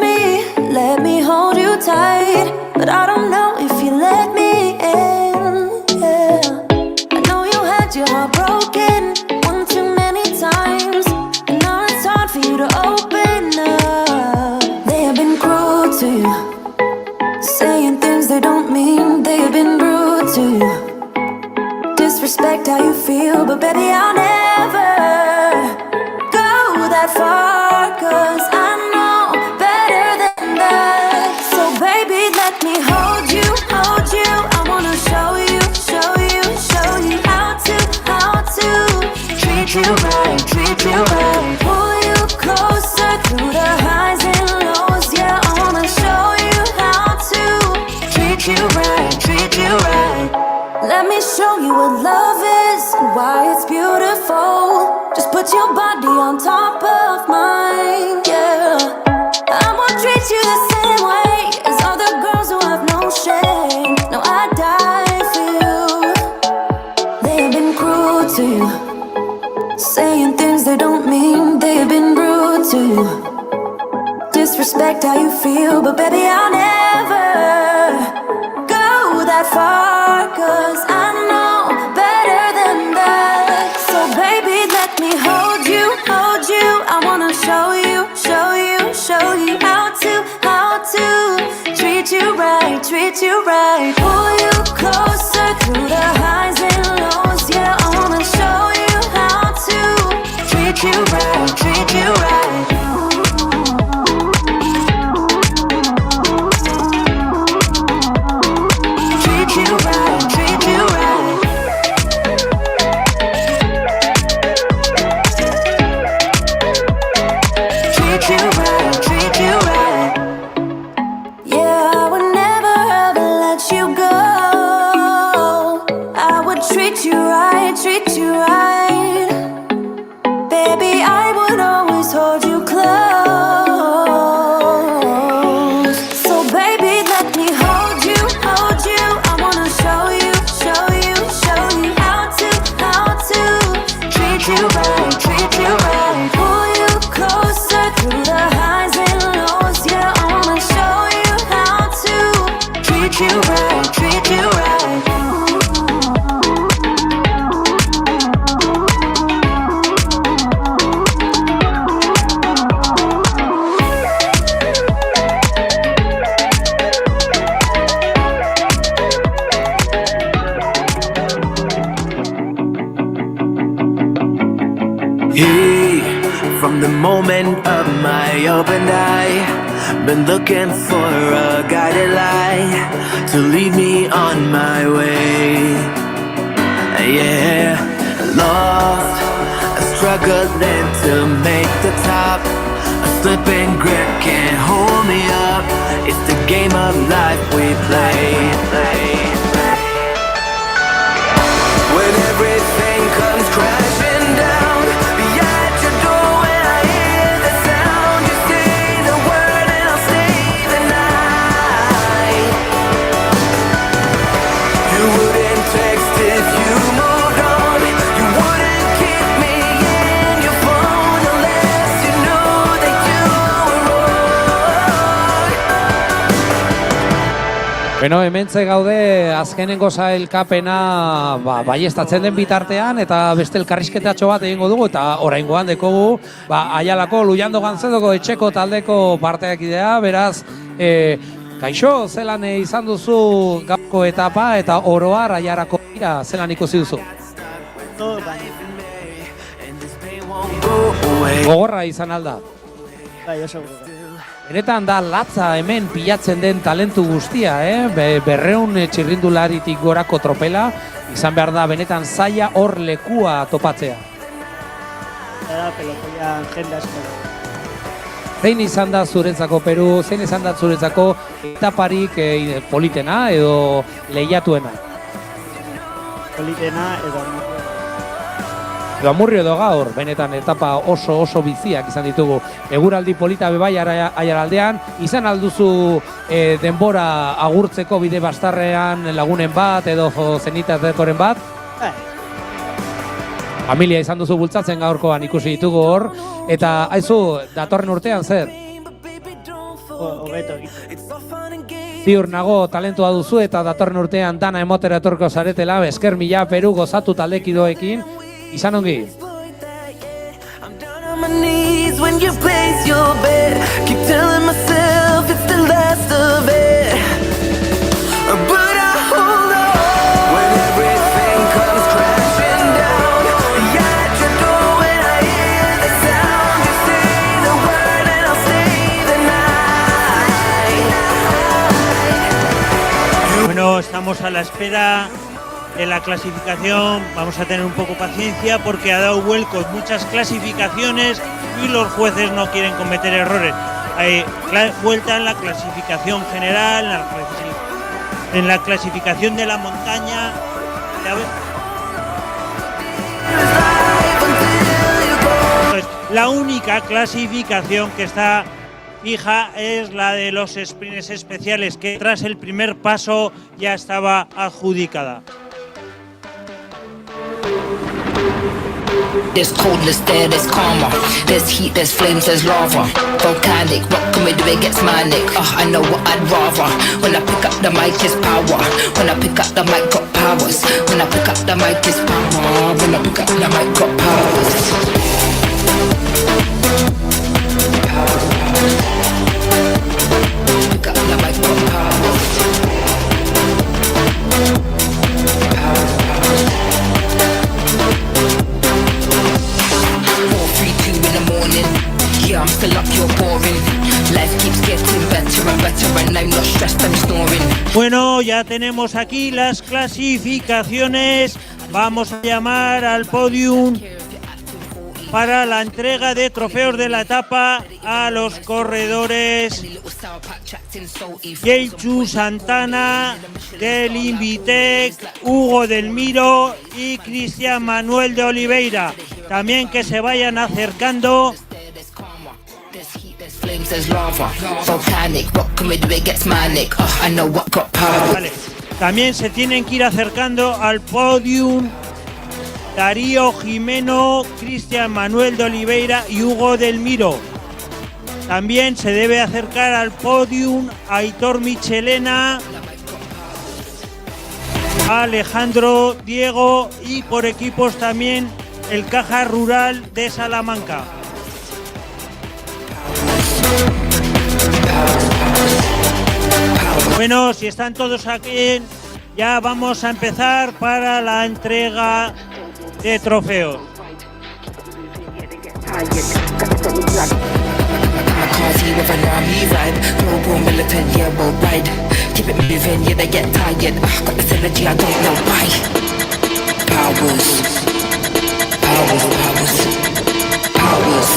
S1: me hold you tight. But I don't know if you let me in, yeah. I know you had your heart broken one too many times, and now it's hard for you to open up. They have been cruel to you, saying things they don't mean. They have been rude to you, disrespect how you feel. But baby, I'll never go that far, 'cause I know better than that. So baby, let me hold you, hold you. I wanna show you, show you, show you how to treat you right, treat you right. Pull you closer through the highs and lows. Yeah, I wanna show you how to treat you right, treat you right. Let me show you what love is and why it's beautiful. Just put your body on top of mine, yeah. I won't treat you the same way as other girls who have no shame. No, I die for you. They have been cruel to you, saying things they don't mean. They have been rude to you, disrespect how you feel. But baby, I'll never go that far, 'cause I know better than that. So baby, let me hold you, hold you. I wanna show you, show you, show you how to treat you right, treat you right. Pull you closer through the highs and lows. Yeah, I wanna show you how to treat you right, treat you right. Treat you right, treat you right. Treat you right, treat you right. Yeah, I would never ever let you go. I would treat you right, treat you right. Baby, I would always hold you close. So baby, let me hold you, hold you. I wanna show you, show you, show you how to treat you right, treat you right. Pull you closer through the highs and lows. Yeah, I wanna show you how to treat you right, treat you right.
S6: Hey, from the moment of my opened eye, been looking for a guided light to lead me on my way. Yeah, lost, struggling to make the top. A slipping grip can't hold me up. It's the game of life we play. When everything comes crashing down, be at your door when I hear the sound. You say the word and I'll stay the night. You wouldn't text if you moved on. You wouldn't keep me in your phone unless you knew that you were wrong.
S2: Beno, hementze gaude azkenengo sailkapena baiestatzen den bitartean eta beste elkarrizketatxo bat egingo dugu eta oraingoan dekogu Aialako Lujando Ganzedoko etxeko taldeko parteakidea, beraz kaixo, zelan izan duzu gaurko etapa eta oroar Aiarako ira, zelan ikusi duzu? Gogorra izan alda?
S8: Bai, oso gogorra.
S2: Benetan da latza hemen pilatzen den talentu guztia, 200 txirrindularitik gorako tropela, izan behar da benetan zaila hor lekua topatzea.
S8: Da pelotoian jende asko.
S2: Zein izan da zuretzako Peru, zein izan da zuretzako etaparik politena edo lehiatuena?
S8: Politena edo
S2: Amurrio edo gaur, benetan etapa oso biziak izan ditugu. Eguraldi polita bebai Aiaraldean, izan alduzu denbora agurtzeko bide bastarrean lagunen bat edo zenitatekoren bat? Familia izan duzu bultzatzen gaurkoan ikusi ditugu hor, eta aizu, datorren urtean zer?
S8: Hobeto egiten.
S2: Ziur nago talentua duzu eta datorren urtean dana emotera etorko zaretela, esker mila Peru gozatu taldekidoekin, izan ongi.
S6: I'm down on my knees when you place your bet. Keep telling myself it's the last of it. But I hold on when everything comes crashing down. Be at your door when I hear the sound. You say the word and I'll stay the night.
S3: Bueno, estamos a la espera de la clasificación, vamos a tener un poco paciencia porque ha dado vuelcos muchas clasificaciones y los jueces no quieren cometer errores. Hay vuelta en la clasificación general, en la clasificación de la montaña. La única clasificación que está fija es la de los sprints especiales, que tras el primer paso ya estaba adjudicada.
S4: There's coldness there, there's karma. There's heat, there's flames, there's lava. Volcanic, what can we do? It gets manic. I know what I'd rather. When I pick up the mic, it's power. When I pick up the mic, got powers. When I pick up the mic, it's power. When I pick up the mic, got powers. Pick up the mic, got powers. 4:32 in the morning. Yeah, I'm still up, you're boring. Life keeps getting better and better and I'm not stressed, I'm snoring.
S3: Bueno, ya tenemos aquí las clasificaciones. Vamos a llamar al podium para la entrega de trofeos de la etapa a los corredores Yeichu Santana del Invitec, Hugo del Miro y Cristian Manuel de Oliveira. También que se vayan acercando. Vale. También se tienen que ir acercando al podium Darío Jimeno, Cristian Manuel de Oliveira y Hugo del Miro. También se debe acercar al podium Aitor Michelena, Alejandro Diego y por equipos también el Caja Rural de Salamanca. Bueno, si están todos aquí, ya vamos a empezar para la entrega de trofeos.
S4: Powers, powers, powers.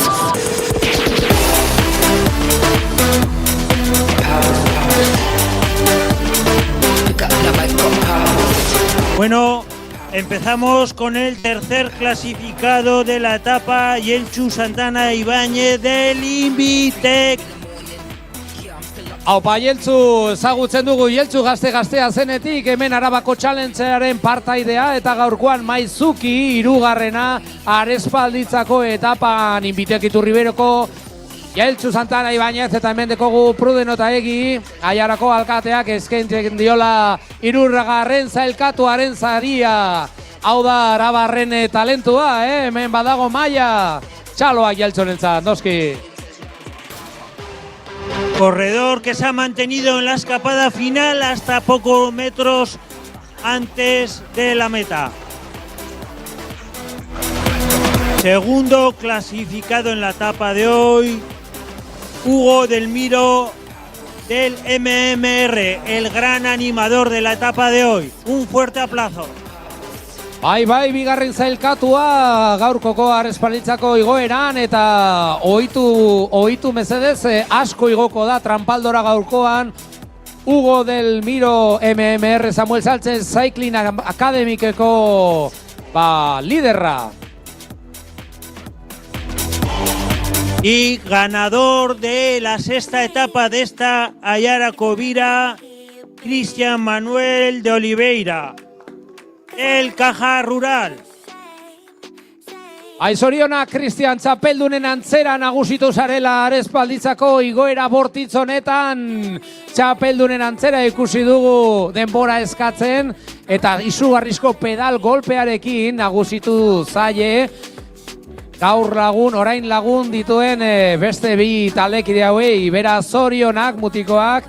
S3: Bueno, empezamos con el tercer clasificado de la etapa, Yeltsu Santana Ibáñez del Invitec.
S2: Aupa Yeltsu, ezagutzen dugu Yeltsu gazte-gaztea zenetik, hemen Arabako Challengearen partaidea eta gaurkoan Maizuki hirugarrena Arespalditzako etapan Invitek Iturriberoko Yeltsu Santana Ibáñez eta hemen dekogu Prudeno eta Egi, Aiarako alkateak eskaintzen diola hirurgarren zailkatuaren saria. Hau da Arabarren talentua, hemen badago maila. Txaloak Yeltsurentzat, noski.
S3: Corredor que se ha mantenido en la escapada final hasta pocos metros antes de la meta. Segundo clasificado en la etapa de hoy, Hugo del Miro del MMR, el gran animador de la etapa de hoy. Un fuerte aplauso.
S2: Bai, bigarren zailkatua gaurkoko Arespalditzako igoeran eta ohitu mesedez asko igoko da tranpaldora gaurkoan Hugo del Miro MMR Samuel Saltzen Cycling Academiceko liderra.
S3: Y ganador de la sexta etapa de esta Aiarako Bira, Cristian Manuel de Oliveira, el Caja Rural.
S2: Aizoriona Cristian txapeldunen antzera nagusitu zarela Arespalditzako igoera bortitz honetan. Txapeldunen antzera ikusi dugu denbora eskatzen eta izugarrizko pedal golpearekin nagusitu zaie. Gaur lagun, orain lagun dituen beste bi taldekide hauei, beraz zorionak mutikoak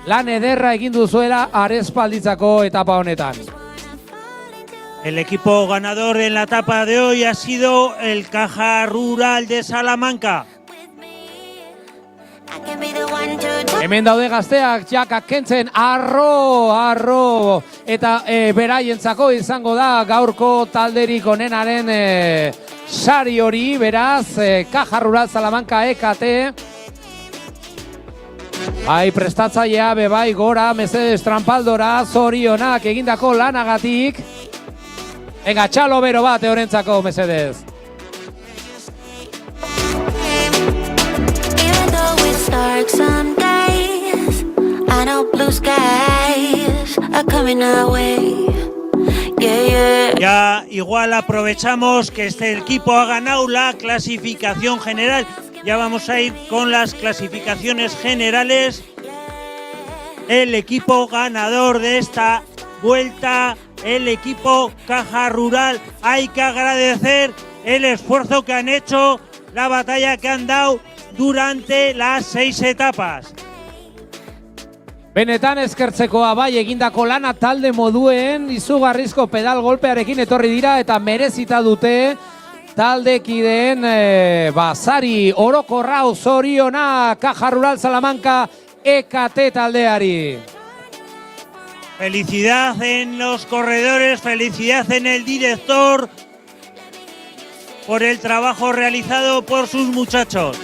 S2: lan ederra egin duzuela Arespalditzako etapa honetan.
S3: El equipo ganador en la etapa de hoy ha sido el Caja Rural de Salamanca.
S2: Hemen daude gazteak jakak kentzen arro eta beraientzako izango da gaurko talderik onenaren sari hori, beraz Caja Rural Salamanca EKT. Bai, prestatzailea bebai gora, mesedez tranpaldora, zorionak egindako lanagatik. Venga, txalo bero bat eurentzako, mesedez.
S1: Even though it's dark some days, I know blue skies are coming our way. Yeah.
S3: Ya igual aprovechamos que este equipo ha ganado la clasificación general. Ya vamos a ir con las clasificaciones generales. El equipo ganador de esta vuelta, el equipo Caja Rural. Hay que agradecer el esfuerzo que han hecho, la batalla que han dado durante las 6 etapas.
S2: Benetan eskertzekoa bai egindako lana talde moduen izugarrizko pedal golpearekin etorri dira eta merezita dute taldekideen sari orokorra zoriona Caja Rural Salamanca EKT taldeari.
S3: Felicidad en los corredores, felicidad en el director por el trabajo realizado por sus muchachos.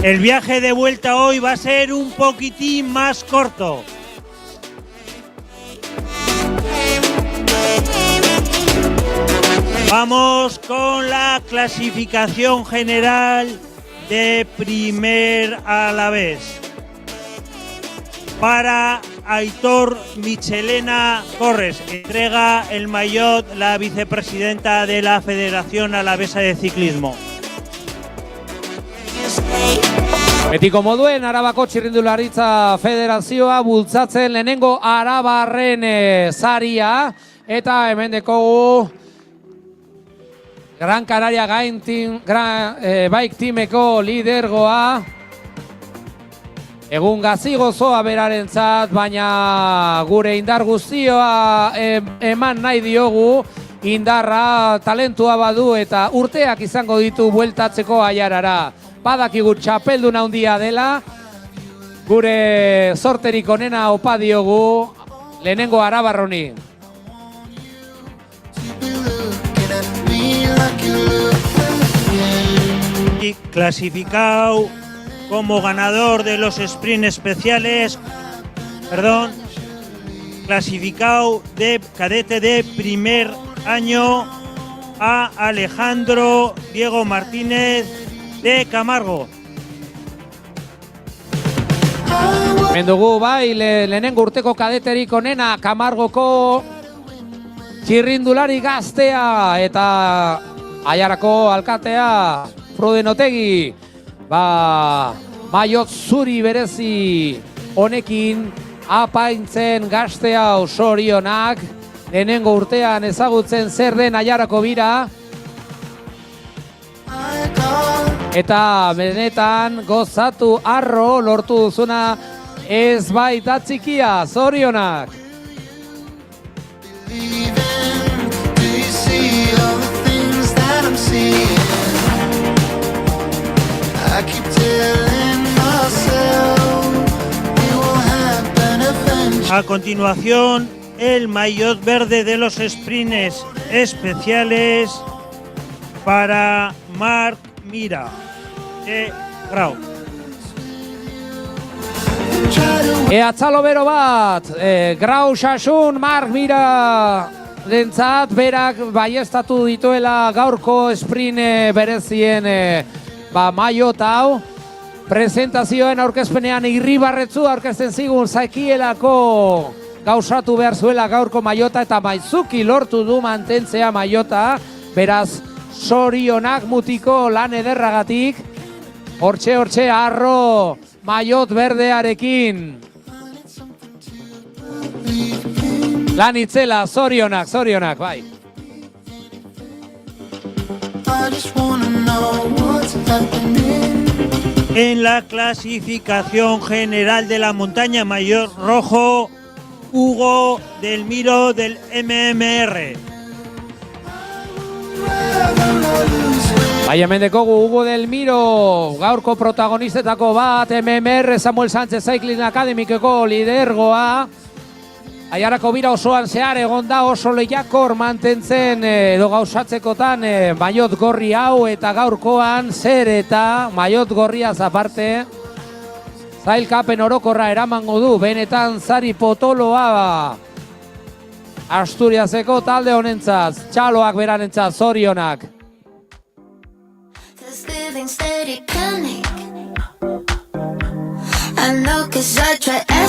S3: El viaje de vuelta hoy va a ser un poquitín más corto. Vamos con la clasificación general de primer Alavés. Para Aitor Michelena Corres, entrega el maillot la vicepresidenta de la Federación Alavesa de Ciclismo.
S2: Betiko moduen Arabako Txirrindularitza Federazioa bultzatzen lehenengo Arabarren saria eta hemen dekogu Gran Canaria Bike Teameko lidergoa. Egun gazi gozoa berarentzat, baina gure indar guztioa eman nahi diogu. Indarra, talentua badu eta urteak izango ditu bueltatzeko Aiarara. Badakigu txapeldun handia dela, gure sorterik onena opa diogu lehenengo Arabarroni.
S3: Y clasificado como ganador de los sprint especiales, clasificado de cadete de primer año a Alejandro Diego Martínez de Camargo.
S2: Mendugu bai, lehenengo urteko kadeterik onena Camargoko txirrindulari gaztea eta Aiarako alkatea Fruden Otegi. Maiot zuri berezi honekin apaintzen gaztea sorionak. Lehenengo urtean ezagutzen zer den Aiarako bira. Eta benetan gozatu arro lortu duzuna ez baita txikia, zorionak.
S3: A continuación, el maillot verde de los sprints especiales para Marc Mira de Grau.
S2: Atzalo bero bat, Grau Sasun, Marc Mira lentzat, berak baiestatu dituela gaurko sprint berezien maillot hau. Presentazioen aurkezpenean Irribarretzu aurkezten zigun zaikielako gauzatu behar zuela gaurko maiota eta maizuki lortu du mantentzea maiota. Beraz, sorionak mutiko lan ederragatik. Hortxe arro maiot berdearekin. Lan itzela, zorionak, bai.
S3: En la clasificación general de la montaña mayor rojo, Hugo del Miro del MMR.
S2: Bai, hemen dekogu Hugo del Miro, gaurko protagonistetako bat, MMR Samuel Sánchez Cycling Academiceko lidergoa. Aiarako bira osoan zehar egon da oso lehiakor mantentzen edo gauzatzekotan maiot gorri hau eta gaurkoan zer eta maiot gorriaz aparte zailkapen orokorra eramango du benetan zari potoloa Asturiaseko talde honentzat, txaloak beranentzat, zorionak.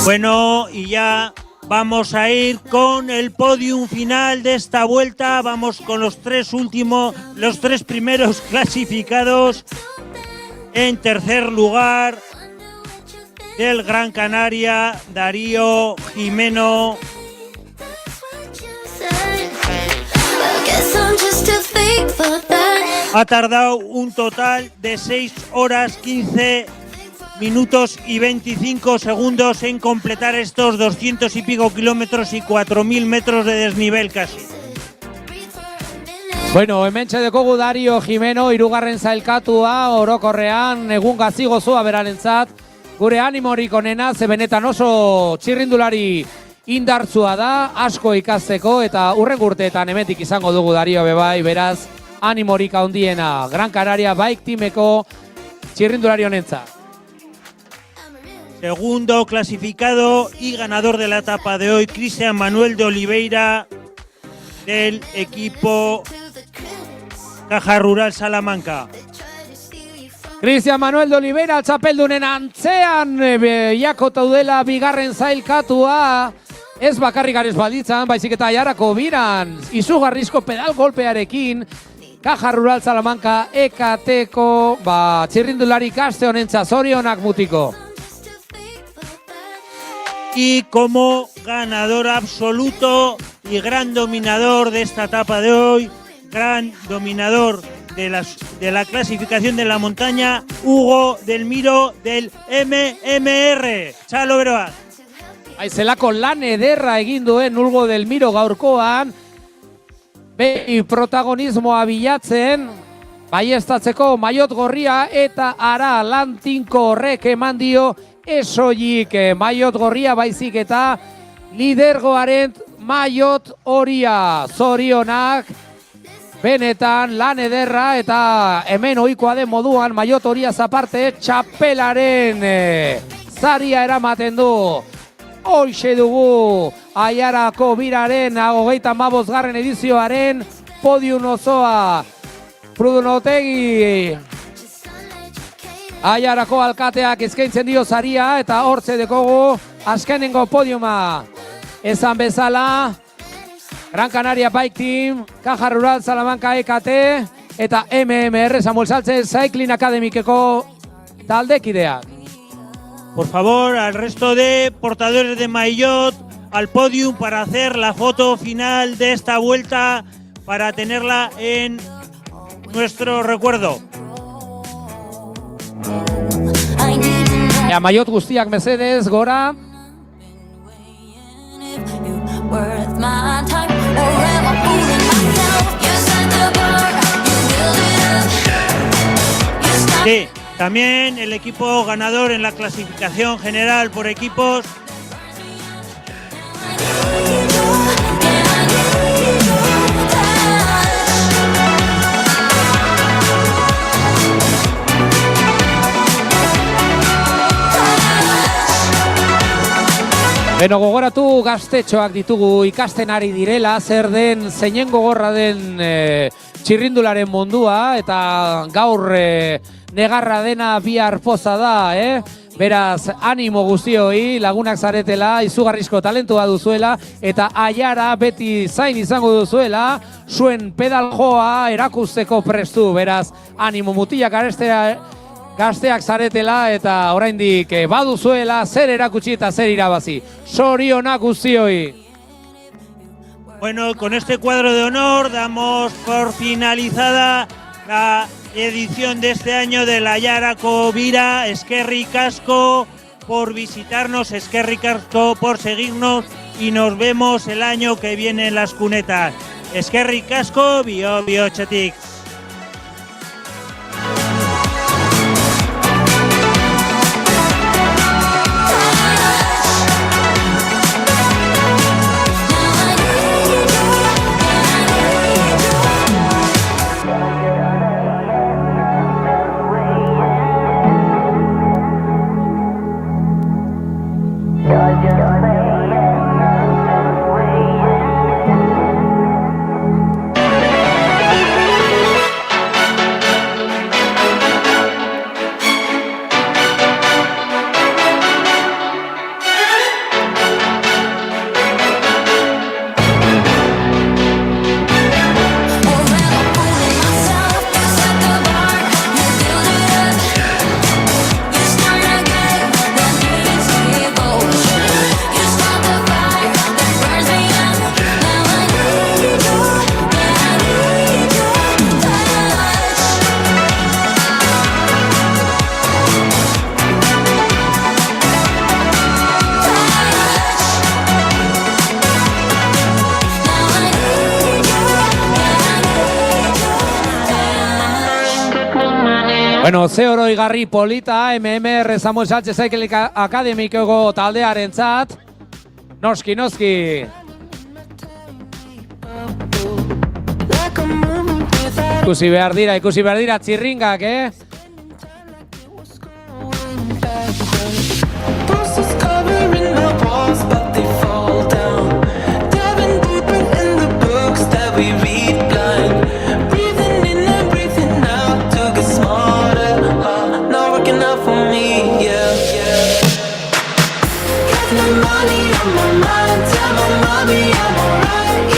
S3: Bueno, y ya vamos a ir con el podium final de esta vuelta. Vamos con los tres primeros clasificados. En tercer lugar, del Gran Canaria, Darío Jimeno. Ha tardado un total de 6 horas 15 minutos y 25 segundos en completar estos 200 y pico kilómetros y 4.000 metros de desnivel casi.
S2: Bueno, hementxe dekogu Dario Jimeno, hirugarren zailkatua, orokorrean, egun gazi gozoa berarentzat. Gure animorik onena, ze benetan oso txirrindulari indartzua da, asko ikasteko, eta hurrengo urteetan hemendik izango dugu Dario bebai, beraz, animorik handiena, Gran Canaria Bike Teameko txirrindulari honentzat.
S3: Segundo clasificado y ganador de la etapa de hoy, Cristian Manuel de Oliveira, del equipo Caja Rural Salamanca.
S2: Cristian Manuel de Oliveira, txapeldunen antzean, jakota udela bigarren zailkatua, ez bakarrik garez balditzan, baizik eta Aiarako biran, izugarrizko pedal golpearekin, Caja Rural Salamanca, EKT-ko, txirrindulari kaste honentza, zorionak mutiko.
S3: Y como ganador absoluto y gran dominador de esta etapa de hoy, gran dominador de la clasificación de la montaña, Hugo del Miro del MMR. Txalo beroak.
S2: Aizelako lan ederra egin duen Hugo del Miro gaurkoan, behi protagonismoa bilatzen, baiestatzeko maiot gorria eta ara lan tinko horrek eman dio esoik maiot gorria baizik eta lidergoaren maiot horia, zorionak. benetan lan ederra eta hemen ohikoa den moduan Maiot Horiaz aparte txapelaren zaria eramaten du. Hoxe dugu Aiarako biraren 35. edizioaren podium osoa. Prudun Otegi Aiarako alkateak eskaintzen dio zaria eta hortze dekogu azkenengo podiuma. Esan bezala Gran Canaria Bike Team, Caja Rural Salamanca EKT eta MMR Samuel Sánchez Cycling Academiceko taldekideak.
S3: Por favor, al resto de portadores de maillot al podium para hacer la foto final de esta vuelta, para tenerla en nuestro recuerdo.
S2: Maiot guztiak mesedez, gora.
S1: Worth my time, or am I fooling myself? You set the bar, you build it up. You start.
S3: Sí, también el equipo ganador en la clasificación general por equipos.
S2: Beno, gogoratu gaztetxoak ditugu ikasten ari direla, zer den zeinen gogorra den txirrindularen mundua, eta gaur negarra dena bihar poza da, Beraz, animo guztioi, lagunak zaretela, izugarrizko talentua duzuela, eta Aiara beti zain izango duzuela, zuen pedal joa erakusteko prestu, beraz, animo mutilak gazteak zaretela eta oraindik baduzuela zer erakutsi eta zer irabazi. Zorionak guztioi.
S3: Bueno, con este cuadro de honor damos por finalizada la edición de este año de la Aiarako Bira. Eskerrik asko por visitarnos, eskerrik asko por seguirnos y nos vemos el año que viene en las cunetas. Eskerrik asko, bihotzetik.
S2: Bueno, ze oroigarri polita, MMR Samuel Sánchez Cycling Academiceko taldearentzat. Noski. Ikusi behar dira txirringak,
S6: Posters covering the walls, but they fall down. Diving deeper in the books that we read blind. Breathing in and breathing out to get smarter. Not working out for me, yeah. Got no money on my mind, tell my mommy I'm alright.